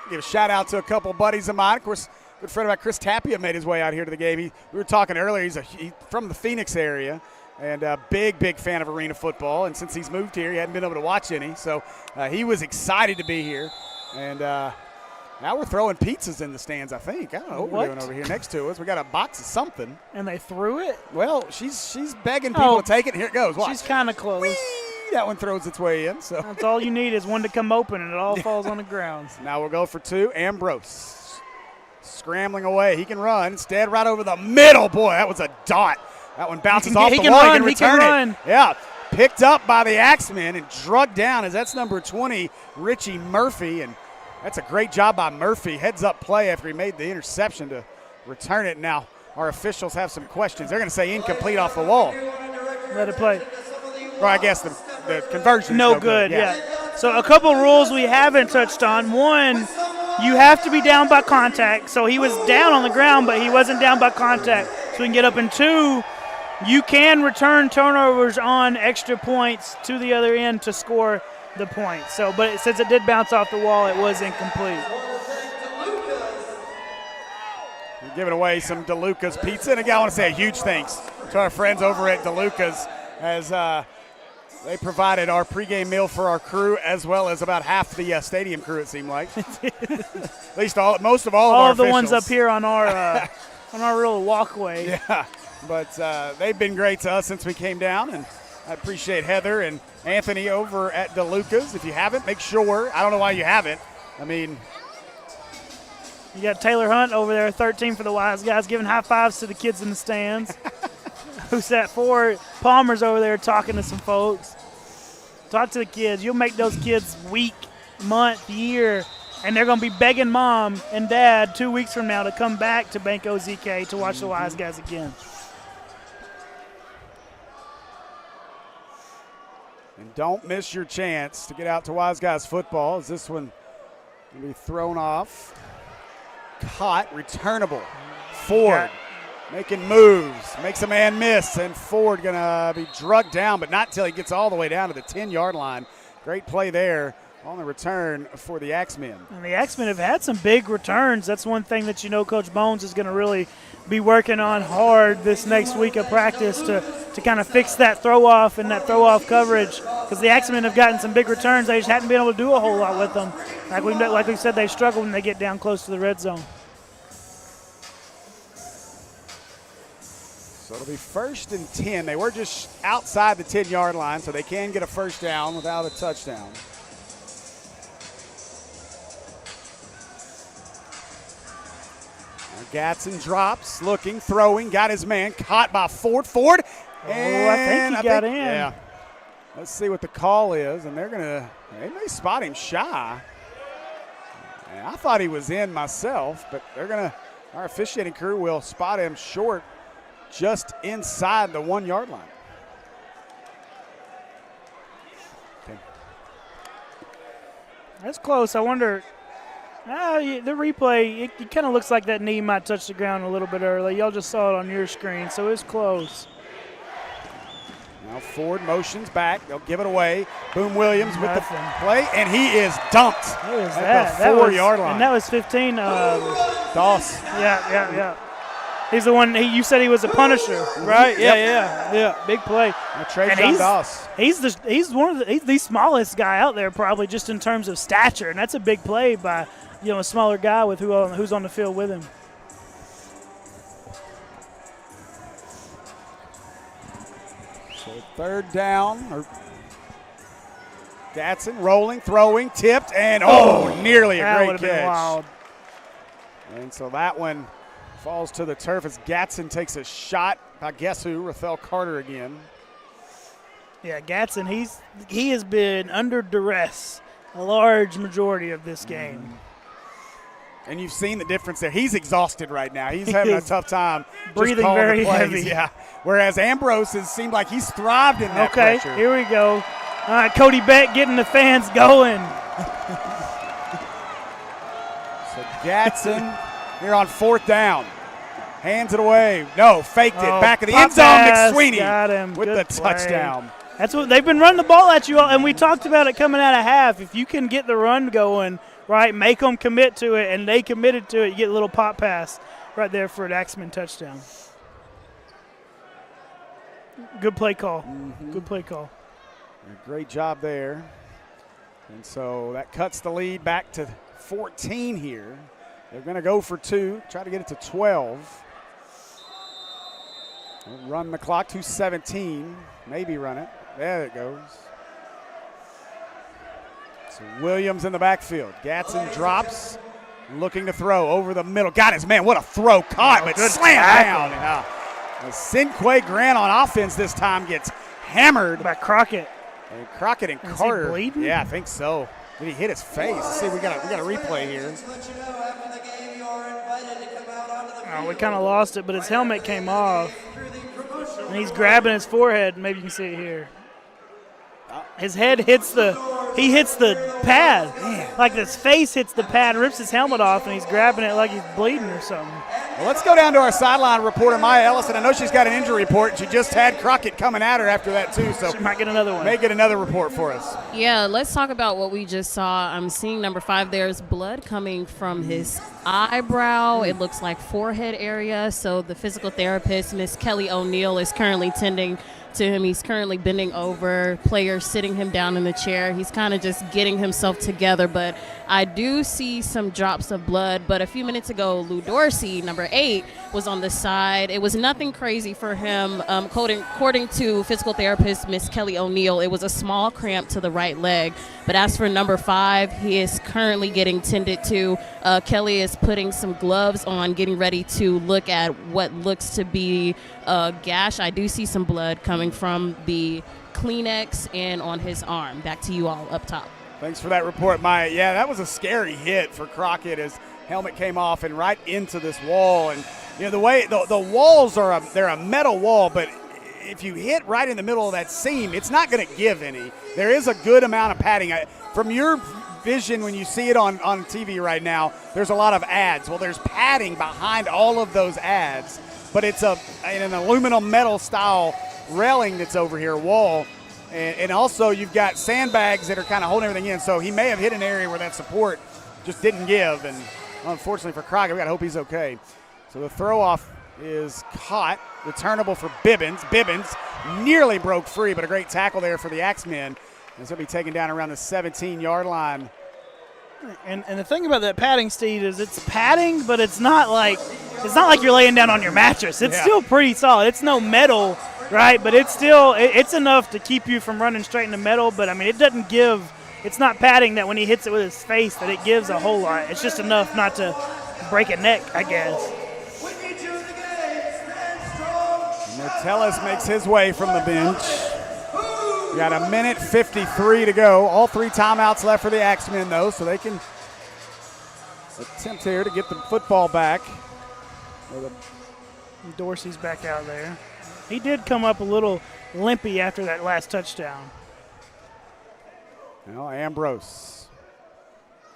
Give a shout out to a couple buddies of mine. Of course, good friend of mine, Chris Tapia, made his way out here to the game. We were talking earlier. He's from the Phoenix area and a big fan of arena football. And since he's moved here, he hadn't been able to watch any. So he was excited to be here. And now we're throwing pizzas in the stands, I think. I don't know what we're doing over here next to us. We got a box of something. And they threw it? Well, she's begging people to take it. Here it goes. Watch. She's kind of close. Whee! That one throws its way in. So that's all you need is one to come open, and it all falls on the ground. Now we'll go for 2. Ambrose scrambling away. He can run. Instead, right over the middle. Boy, that was a dot. That one bounces off the wall. He can return it. Yeah. Picked up by the Axemen and drugged down as that's number 20, Richie Murphy. And that's a great job by Murphy. Heads up play after he made the interception to return it. Now our officials have some questions. They're going to say incomplete off the wall. Let it play. Well, I guess the conversion. No good, yeah. So a couple rules we haven't touched on. One, you have to be down by contact. So he was down on the ground, but he wasn't down by contact. So we can get up. And 2, you can return turnovers on extra points to the other end to score the point. So, but since it did bounce off the wall, it was incomplete. We're giving away some DeLuca's pizza. And again, I want to say a huge thanks to our friends over at DeLuca's as they provided our pregame meal for our crew as well as about half the stadium crew, it seemed like. At least most of all of our the officials. Ones up here on our little walkway. Yeah, but they've been great to us since we came down, and I appreciate Heather and Anthony over at DeLuca's. If you haven't, make sure. I don't know why you haven't. I mean, you got Taylor Hunt over there, 13 for the Wiseguys, giving high fives to the kids in the stands. Who's that for? Palmer's over there talking to some folks. Talk to the kids. You'll make those kids week, month, year, and they're going to be begging mom and dad 2 weeks from now to come back to Banco ZK to watch the Wiseguys again. And don't miss your chance to get out to Wiseguys football as this one will be thrown off. Caught, returnable. Ford. Making moves, makes a man miss, and Ford going to be drugged down, but not till he gets all the way down to the 10-yard line. Great play there on the return for the Axemen. And the Axemen have had some big returns. That's one thing that Coach Bones is going to really be working on hard this next week of practice to kind of fix that throw-off and that throw-off coverage, because the Axemen have gotten some big returns. They just hadn't been able to do a whole lot with them. Like we said, they struggle when they get down close to the red zone. So it'll be 1st and 10. They were just outside the 10-yard line, so they can get a first down without a touchdown. Gatson drops, looking, throwing, got his man, caught by Ford. And I think he got in. Yeah. Let's see what the call is, and they may spot him shy. And I thought he was in myself, but our officiating crew will spot him short, just inside the 1-yard line. Okay. That's close. I wonder, the replay, it kind of looks like that knee might touch the ground a little bit early. Y'all just saw it on your screen, so it's close. Now Ford motions back. They'll give it away. Boom Williams with the play, and he is dumped at the 4-yard line. And that was 15. Doss. Yeah. He's the one. You said he was a punisher, right? Yeah. Big play. Doss. He's one of the smallest guy out there, probably just in terms of stature, and that's a big play by a smaller guy with who's on the field with him. Third down. Gatson rolling, throwing, tipped, and nearly a great catch. Been wild. And so that one falls to the turf as Gatson takes a shot by guess who? Rafael Carter again. Yeah, Gatson, he has been under duress a large majority of this game. And you've seen the difference there. He's exhausted right now. He's having a tough time breathing very heavy. Yeah. Whereas Ambrose has seemed like he's thrived in that pressure. Okay, here we go. All right, Cody Beck getting the fans going. So Gatson here on 4th down. Hands it away. No, faked it. Back of the end zone. McSweeney got him. with Good the play. touchdown. That's what they've been running the ball at you all, and we talked about it coming out of half. If you can get the run going, right, make them commit to it, and they committed to it, you get a little pop pass right there for an Axemen touchdown. Good play call. Good play call. Great job there. And so that cuts the lead back to 14 here. They're going to go for 2, try to get it to 12. They'll run the clock to 17. Maybe run it. There it goes. So Williams in the backfield. Gatson drops, looking to throw over the middle. Got his man. What a throw. Caught, but slammed down. Yeah. Sinquay Grant on offense this time gets hammered by Crockett. And Crockett and Is Carter. he bleeding? Yeah, I think so. Did he hit his face? Let's see, we got a replay here. Oh, we kind of lost it, but his helmet came off. And he's grabbing his forehead. Maybe you can see it here. His head hits the pad. Man. Like his face hits the pad, rips his helmet off, and he's grabbing it like he's bleeding or something. Well, let's go down to our sideline reporter, Maya Ellison. I know she's got an injury report. She just had Crockett coming at her after that, too. So she might get another one. May get another report for us. Yeah, let's talk about what we just saw. I'm seeing number 5. There's blood coming from his eyebrow. It looks like forehead area. So the physical therapist, Miss Kelly O'Neill, is currently tending to him. He's currently bending over, players sitting him down in the chair. He's kind of just getting himself together, but I do see some drops of blood. But a few minutes ago, Lou Dorsey, number 8, was on the side. It was nothing crazy for him. According to physical therapist Miss Kelly O'Neill, it was a small cramp to the right leg. But as for number 5, he is currently getting tended to. Kelly is putting some gloves on, getting ready to look at what looks to be a gash. I do see some blood coming from the Kleenex and on his arm. Back to you all up top. Thanks for that report, Maya. Yeah, that was a scary hit for Crockett as helmet came off and right into this wall. And you know the way the walls are they're a metal wall, but if you hit right in the middle of that seam, it's not going to give any. There is a good amount of padding. From your vision when you see it on TV right now, there's a lot of ads. Well, there's padding behind all of those ads, but it's an aluminum metal style railing that's over here, wall. And also you've got sandbags that are kind of holding everything in. So he may have hit an area where that support just didn't give. And unfortunately for Crockett, we got to hope he's okay. So the throw off is caught, returnable for Bibbins. Bibbins nearly broke free, but a great tackle there for the Axemen. This will be taken down around the 17-yard line. And the thing about that padding, Steve, is it's padding, but it's not like you're laying down on your mattress. It's still pretty solid. It's no metal, right? But it's still it's enough to keep you from running straight into metal. But I mean, it doesn't give. It's not padding that when he hits it with his face that it gives a whole lot. It's just enough not to break a neck, I guess. Metellus makes his way from the bench. We got a minute 53 to go. All 3 timeouts left for the Axemen, though, so they can attempt here to get the football back. Dorsey's back out there. He did come up a little limpy after that last touchdown. Now Ambrose.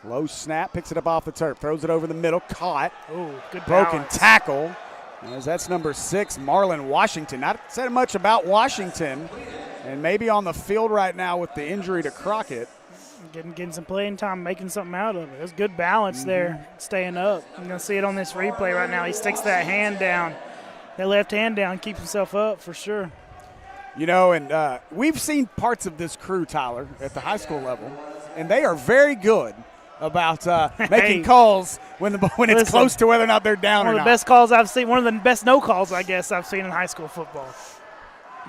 Low snap, picks it up off the turf, throws it over the middle, caught. Oh, good broken balance. tackle. As that's number 6, Marlon Washington. Not said much about Washington. And maybe on the field right now with the injury to Crockett. Getting some playing time, making something out of it. There's good balance there, staying up. You're going to see it on this replay right now. He sticks that hand down, that left hand down, keeps himself up for sure. You know, and we've seen parts of this crew, Tyler, at the high school level, and they are very good about making calls when it's close to whether or not they're down or not. One of the best calls I've seen, one of the best no calls, I guess, I've seen in high school football.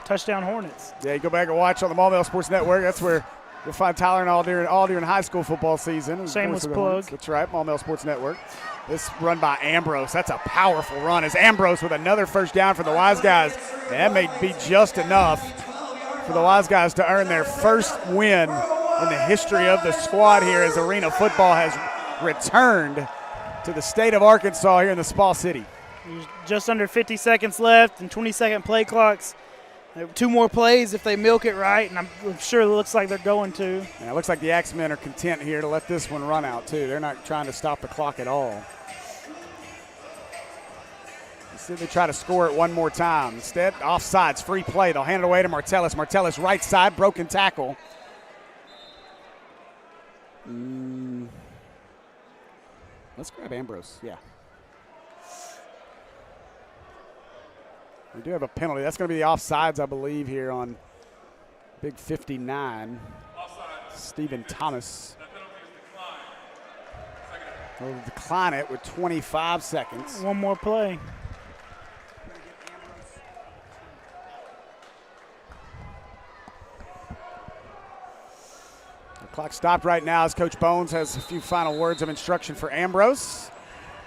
Touchdown Hornets. Yeah, you go back and watch on the Maumelle Sports Network. That's where you'll find Tyler and all during high school football season. Shameless plug. That's right, Maumelle Sports Network. This run by Ambrose. That's a powerful run as Ambrose with another first down for the Wiseguys. That may be just enough for the Wiseguys to earn their first win in the history of the squad here as Arena football has returned to the state of Arkansas here in the Spa City. There's just under 50 seconds left and 20-second play clocks. 2 more plays if they milk it right, and I'm sure it looks like they're going to. Yeah, it looks like the Axemen are content here to let this one run out, too. They're not trying to stop the clock at all. Instead, they try to score it one more time. Instead, offsides, free play. They'll hand it away to Martellus. Martellus right side, broken tackle. Let's grab Ambrose, yeah. We do have a penalty. That's going to be the offsides, I believe, here on Big 59. Stephen Thomas. Will decline it with 25 seconds. One more play. The clock stopped right now as Coach Bones has a few final words of instruction for Ambrose.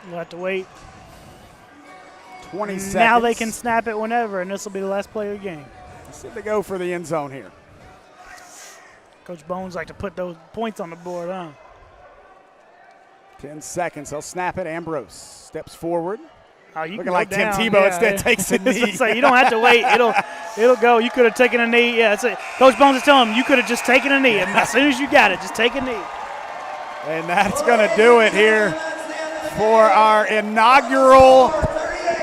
We'll have to wait. 20 seconds. Now they can snap it whenever, and this will be the last play of the game. Let's see if they go for the end zone here. Coach Bones like to put those points on the board, huh? 10 seconds. They'll snap it. Ambrose steps forward. Oh, you looking like down. Tim Tebow instead takes a knee. You don't have to wait. It'll go. You could have taken a knee. Yeah, that's it. Coach Bones is telling him you could have just taken a knee. And as soon as you got it, just take a knee. And that's going to do it here for our inaugural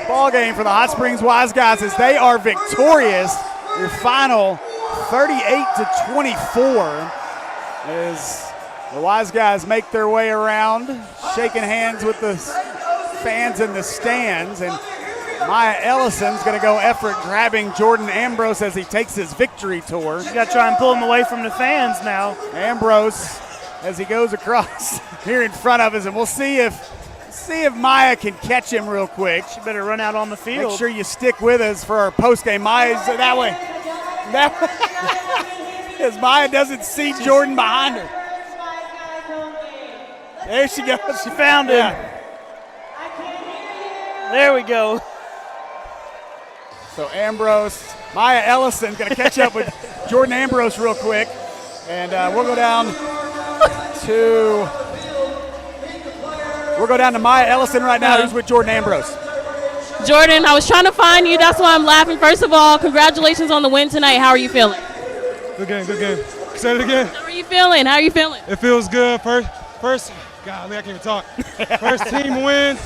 ball game for the Hot Springs Wiseguys as they are victorious. Your final 38-24 as the Wiseguys make their way around, shaking hands with the fans in the stands, and Maya Ellison's going to go effort grabbing Jordan Ambrose as he takes his victory tour. You got to try and pull him away from the fans now. Ambrose as he goes across here in front of us, and we'll see if Maya can catch him real quick. She better run out on the field. Make sure you stick with us for our postgame. Maya's that way. As Maya doesn't see Jordan behind her. There she goes. She found him. Yeah. There we go. So Ambrose, Maya Ellison going to catch up with Jordan Ambrose real quick. And we'll go down to Maya Ellison right now, who's with Jordan Ambrose. Jordan, I was trying to find you. That's why I'm laughing. First of all, congratulations on the win tonight. How are you feeling? Good game, good game. Say it again. How are you feeling? How are you feeling? It feels good. First, golly, I can't even talk. First team win.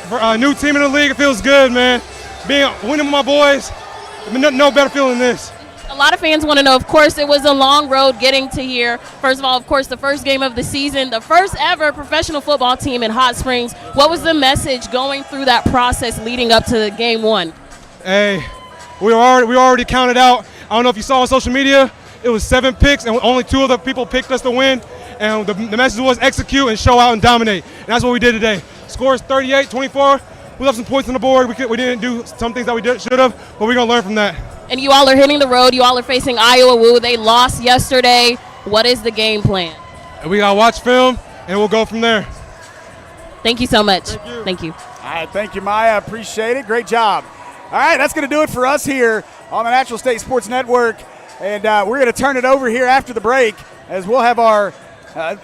For a new team in the league, it feels good, man. Winning with my boys, no better feeling than this. A lot of fans want to know, of course, it was a long road getting to here. First of all, of course, the first game of the season, the first ever professional football team in Hot Springs. What was the message going through that process leading up to game one? Hey, we already counted out. I don't know if you saw on social media, it was 7 picks, and only 2 of the people picked us to win. And the message was execute and show out and dominate. And that's what we did today. Scores 38-24. We left some points on the board. We didn't do some things that we should have, but we're going to learn from that. And you all are hitting the road. You all are facing Iowa Woo. They lost yesterday. What is the game plan? And we got to watch film, and we'll go from there. Thank you so much. Thank you. All right, thank you, Maya. Appreciate it. Great job. All right, that's going to do it for us here on the Natural State Sports Network. And we're going to turn it over here after the break as we'll have our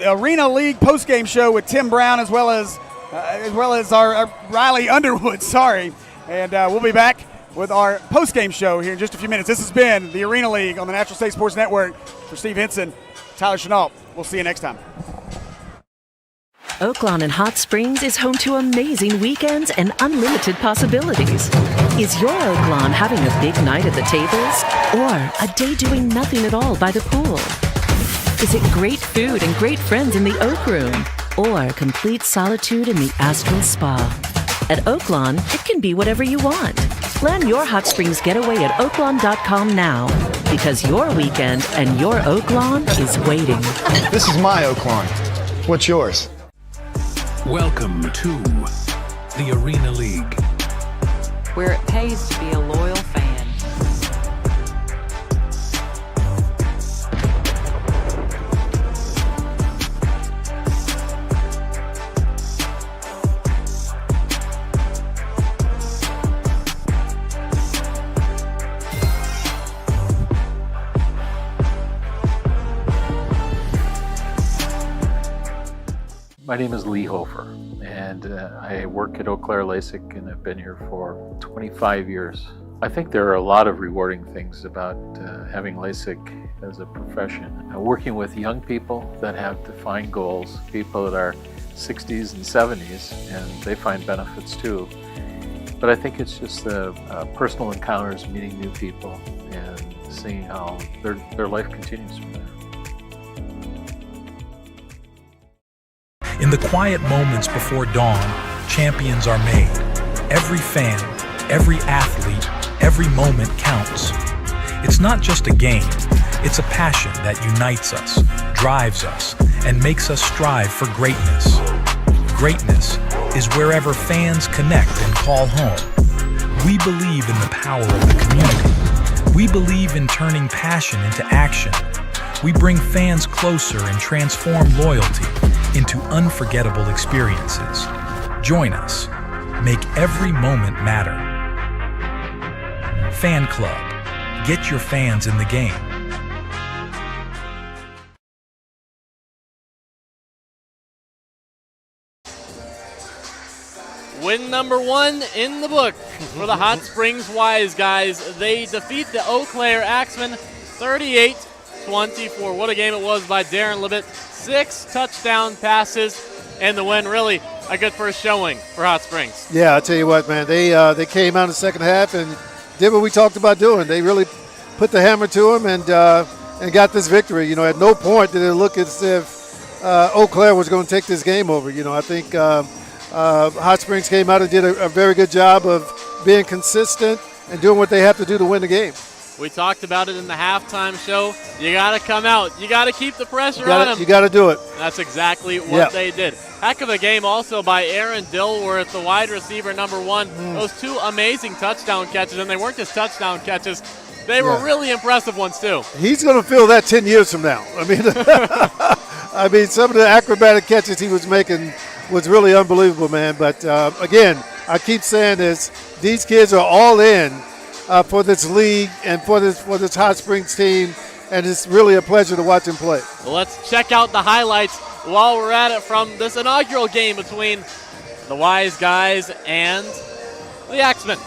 Arena League postgame show with Tim Brown as well as our Riley Underwood. Sorry. And we'll be back with our postgame show here in just a few minutes. This has been the Arena League on the Natural State Sports Network. For Steve Henson, Tyler Chenault. We'll see you next time. Oaklawn and Hot Springs is home to amazing weekends and unlimited possibilities. Is your Oaklawn having a big night at the tables? Or a day doing nothing at all by the pool? Is it great food and great friends in the Oak Room? Or complete solitude in the Astral Spa? At Oaklawn, it can be whatever you want. Plan your Hot Springs getaway at oaklawn.com now, because your weekend and your Oaklawn is waiting. This is my Oaklawn. What's yours? Welcome to the Arena League, where it pays to be a loyal fan. My name is Lee Hofer, and I work at Eau Claire LASIK and have been here for 25 years. I think there are a lot of rewarding things about having LASIK as a profession. Working with young people that have defined goals, people that are 60s and 70s, and they find benefits too. But I think it's just the personal encounters, meeting new people, and seeing how their life continues from there. In the quiet moments before dawn, champions are made. Every fan, every athlete, every moment counts. It's not just a game, it's a passion that unites us, drives us, and makes us strive for greatness. Greatness is wherever fans connect and call home. We believe in the power of the community. We believe in turning passion into action. We bring fans closer and transform loyalty into unforgettable experiences. Join us. Make every moment matter. Fan Club. Get your fans in the game. Win number 1 in the book for the Hot Springs Wiseguys. They defeat the Eau Claire Axemen 38-24. What a game it was by Darren Levitt. 6 touchdown passes and the win. Really a good first showing for Hot Springs. Yeah, I'll tell you what, man. They came out in the second half and did what we talked about doing. They really put the hammer to them and got this victory. You know, at no point did it look as if Eau Claire was going to take this game over. You know, I think Hot Springs came out and did a very good job of being consistent and doing what they have to do to win the game. We talked about it in the halftime show. You got to come out. You got to keep the pressure on them. You got to do it. That's exactly what they did. Heck of a game also by Aaron Dilworth, the wide receiver number 1. Those 2 amazing touchdown catches, and they weren't just touchdown catches. They were really impressive ones too. He's going to feel that 10 years from now. I mean, some of the acrobatic catches he was making was really unbelievable, man. But again, I keep saying this: these kids are all in for this league and for this Hot Springs team, and it's really a pleasure to watch them play. Well, let's check out the highlights while we're at it from this inaugural game between the Wiseguys and the Axemen.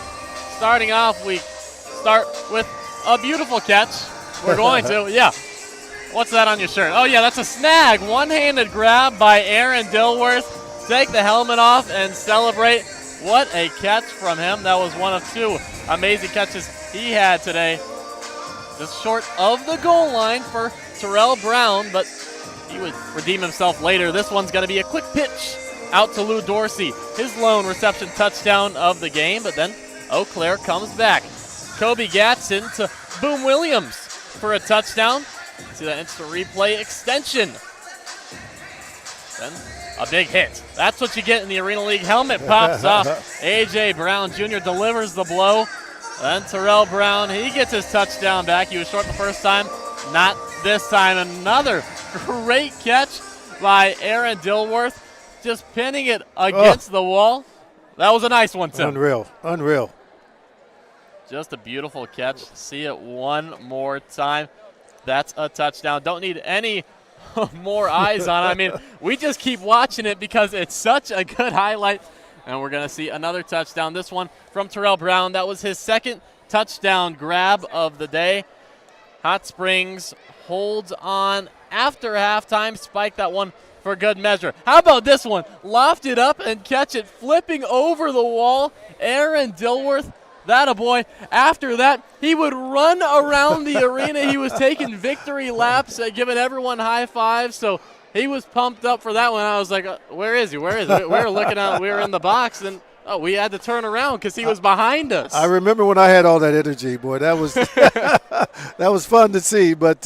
Starting off, we start with a beautiful catch. We're going to, What's that on your shirt? Oh, yeah, that's a snag. One-handed grab by Aaron Dilworth. Take the helmet off and celebrate. What a catch from him. That was one of 2 amazing catches he had today. Just short of the goal line for Terrell Brown, but he would redeem himself later. This one's going to be a quick pitch out to Lou Dorsey. His lone reception touchdown of the game, but then Eau Claire comes back. Kobe Gatson to Boom Williams for a touchdown. See that instant replay extension. Then a big hit. That's what you get in the Arena League. Helmet pops off. A.J. Brown Jr. delivers the blow. Then Terrell Brown, he gets his touchdown back. He was short the first time. Not this time. Another great catch by Aaron Dilworth. Just pinning it against the wall. That was a nice one, too. Unreal. Just a beautiful catch. See it one more time. That's a touchdown. Don't need any more eyes on it. I mean, we just keep watching it because it's such a good highlight. And we're going to see another touchdown. This one from Terrell Brown. That was his 2nd touchdown grab of the day. Hot Springs holds on after halftime. Spike that one for good measure. How about this one? Loft it up and catch it, flipping over the wall. Aaron Dilworth, that a boy. After that, he would run around the arena. He was taking victory laps, giving everyone high fives. So he was pumped up for that one. I was like, where is he? Where is he? We were looking out. We were in the box, and we had to turn around because he was behind us. I remember when I had all that energy, boy. That was that was fun to see, but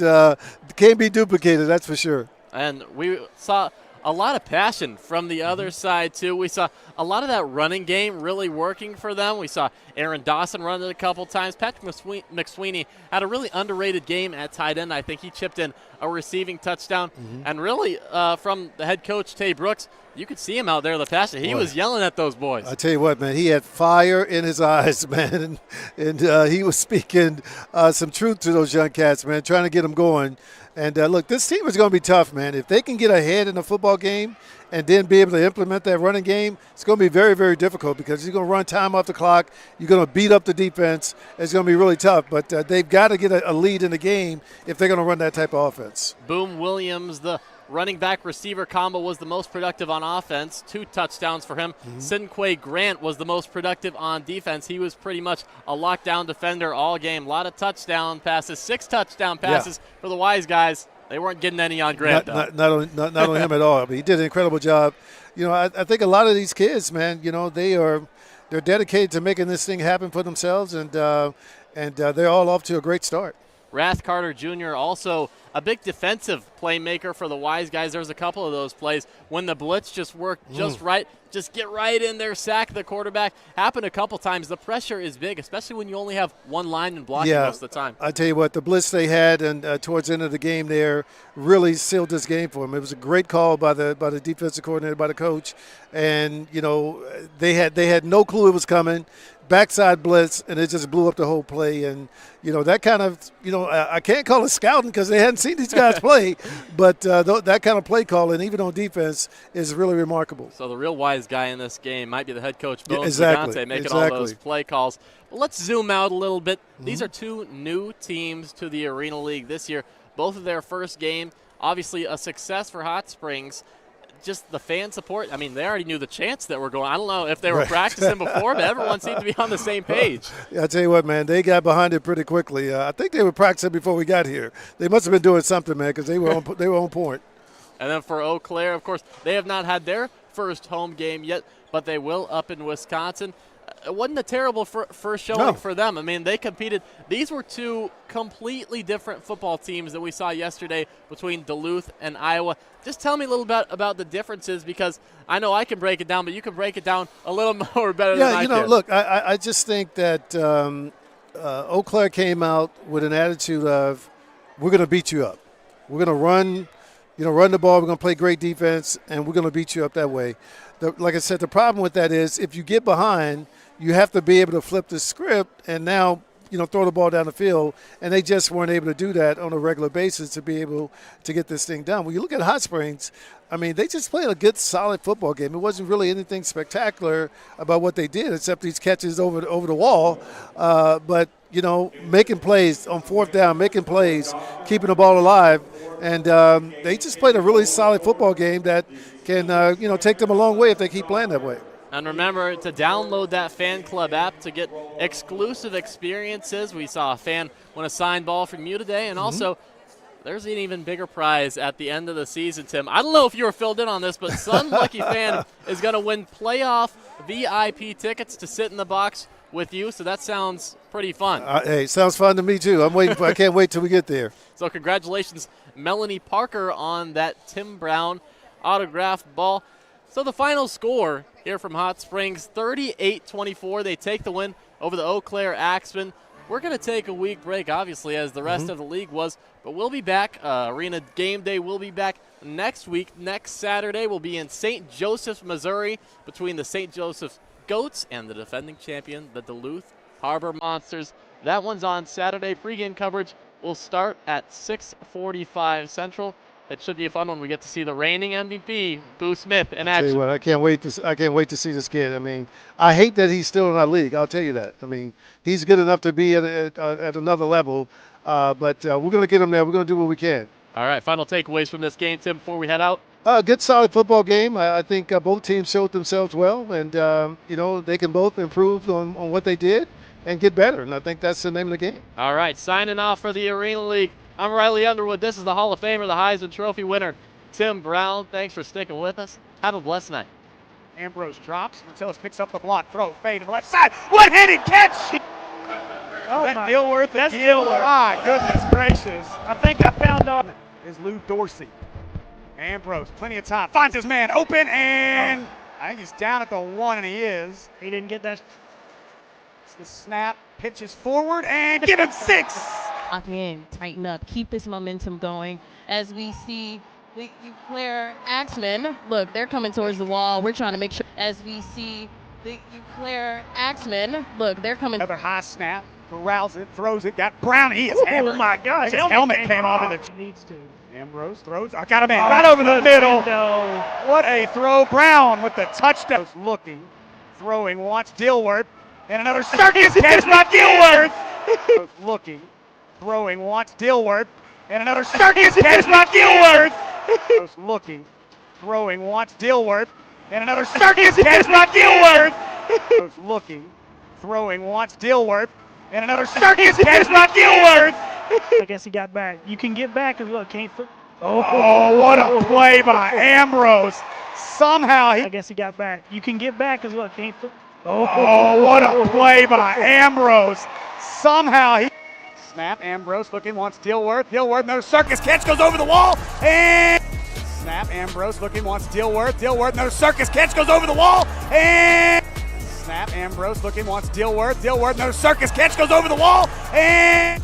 can't be duplicated, that's for sure. And we saw a lot of passion from the other side, too. We saw a lot of that running game really working for them. We saw Aaron Dawson run it a couple times. Patrick McSweeney had a really underrated game at tight end. I think he chipped in a receiving touchdown. And really, from the head coach, Tay Brooks, you could see him out there, the passion. He was yelling at those boys. I tell you what, man, he had fire in his eyes, man. And he was speaking some truth to those young cats, man, trying to get them going. And look, this team is going to be tough, man. If they can get ahead in a football game and then be able to implement that running game, it's going to be very, very difficult because you're going to run time off the clock. You're going to beat up the defense. It's going to be really tough. But they've got to get a lead in the game if they're going to run that type of offense. Boom Williams, the running back receiver combo, was the most productive on offense. 2 touchdowns for him. Sinquay Grant was the most productive on defense. He was pretty much a lockdown defender all game. A lot of touchdown passes, 6 touchdown passes for the Wiseguys. They weren't getting any on Grant, not on him at all. But he did an incredible job. You know, I think a lot of these kids, man, you know, they're dedicated to making this thing happen for themselves, and they're all off to a great start. Rath Carter Jr. also a big defensive playmaker for the Wiseguys. There was a couple of those plays when the blitz just worked just right. Just get right in there, sack the quarterback. Happened a couple times. The pressure is big, especially when you only have one lineman blocking most of the time. I tell you what, the blitz they had and towards the end of the game there really sealed this game for them. It was a great call by the defensive coordinator, by the coach, and you know they had no clue it was coming. Backside blitz, and it just blew up the whole play. And, you know, that kind of, you know, I can't call it scouting because they hadn't seen these guys play, but that kind of play calling, even on defense, is really remarkable. So the real wise guy in this game might be the head coach, Bones exactly. making all those play calls. But let's zoom out a little bit. These are 2 new teams to the Arena League this year. Both of their first game, obviously a success for Hot Springs. Just the fan support. I mean, they already knew the chants that were going. I don't know if they were practicing before, but everyone seemed to be on the same page. Yeah, I tell you what, man, they got behind it pretty quickly. I think they were practicing before we got here. They must have been doing something, man, because they were on point. And then for Eau Claire, of course, they have not had their first home game yet, but they will up in Wisconsin. It wasn't a terrible first showing for them. I mean, they competed. These were 2 completely different football teams that we saw yesterday between Duluth and Iowa. Just tell me a little bit about the differences, because I know I can break it down, but you can break it down a little more better than I can. Yeah, you know, look, I just think that Eau Claire came out with an attitude of, we're going to beat you up. We're going to run the ball. We're going to play great defense, and we're going to beat you up that way. Like I said, the problem with that is if you get behind, you have to be able to flip the script and now, you know, throw the ball down the field, and they just weren't able to do that on a regular basis to be able to get this thing done. When you look at Hot Springs, I mean, they just played a good, solid football game. It wasn't really anything spectacular about what they did except these catches over the wall. But, you know, making plays on 4th down, making plays, keeping the ball alive. And they just played a really solid football game that can, you know, take them a long way if they keep playing that way. And remember to download that fan club app to get exclusive experiences. We saw a fan win a signed ball from you today, and also there's an even bigger prize at the end of the season, Tim. I don't know if you were filled in on this, but some lucky fan is going to win playoff VIP tickets to sit in the box with you, so that sounds pretty fun. Hey, sounds fun to me too. I can't wait till we get there. So congratulations, Melanie Parker, on that Tim Brown autographed ball. So the final score here from Hot Springs, 38-24. They take the win over the Eau Claire Axemen. We're going to take a week break, obviously, as the rest of the league was, but we'll be back. Arena Game Day will be back next week. Next Saturday, we'll be in St. Joseph's, Missouri, between the St. Joseph's Goats and the defending champion, the Duluth Harbor Monsters. That one's on Saturday. Pre-game coverage will start at 6:45 Central. It should be a fun one. We get to see the reigning MVP, Boo Smith, in action. Tell you what, I can't wait to see this kid. I mean, I hate that he's still in our league. I'll tell you that. I mean, he's good enough to be at another level, but we're going to get him there. We're going to do what we can. All right, final takeaways from this game, Tim, before we head out. Good, solid football game. I think both teams showed themselves well, and you know, they can both improve on what they did and get better. And I think that's the name of the game. All right, signing off for the Arena League. I'm Riley Underwood. This is the Hall of Famer, the Heisman Trophy winner, Tim Brown. Thanks for sticking with us. Have a blessed night. Ambrose drops. Martellus picks up the block. Throw, fade to the left side. One-handed catch. Oh, that Dilworth. That's Dilworth. My goodness gracious. I think I found out. Is Lou Dorsey. Ambrose, plenty of time. Finds his man open, and I think he's down at the 1, and he is. He didn't get that. It's the snap. Pitches forward, and give him 6. Again, tighten up, keep this momentum going. As we see the Eau Claire Axemen, look, they're coming towards the wall. We're trying to make sure. As we see the Eau Claire Axemen, look, they're coming. Another high snap. corrals it, throws it, got Brown. He is hammered. Oh my gosh. His helmet came off in the needs to. Ambrose throws. I got a man right over the middle. What a throw. Brown with the touchdown. Looking, throwing, wants Dilworth. And another circus catch by Dilworth. Looking, throwing, wants Dilworth. And another circus catch by Dilworth. Looking, throwing, wants Dilworth. And another circus catch by Dilworth. Looking, throwing, wants Dilworth. And another circus catch by Dilworth. I guess he got back. You can get back as well. Can't. Oh, what a play by Ambrose. Somehow he. I guess he got back. You can get back as well. Can't. Oh, what a play by Ambrose. Somehow he. Snap, Ambrose looking, wants Dilworth. Dilworth, another circus catch, goes over the wall. And. Snap, Ambrose looking, wants Dilworth. Dilworth, another circus catch, goes over the wall. And. Snap, Ambrose looking, wants Dilworth. Dilworth, another circus catch, goes over the wall. And.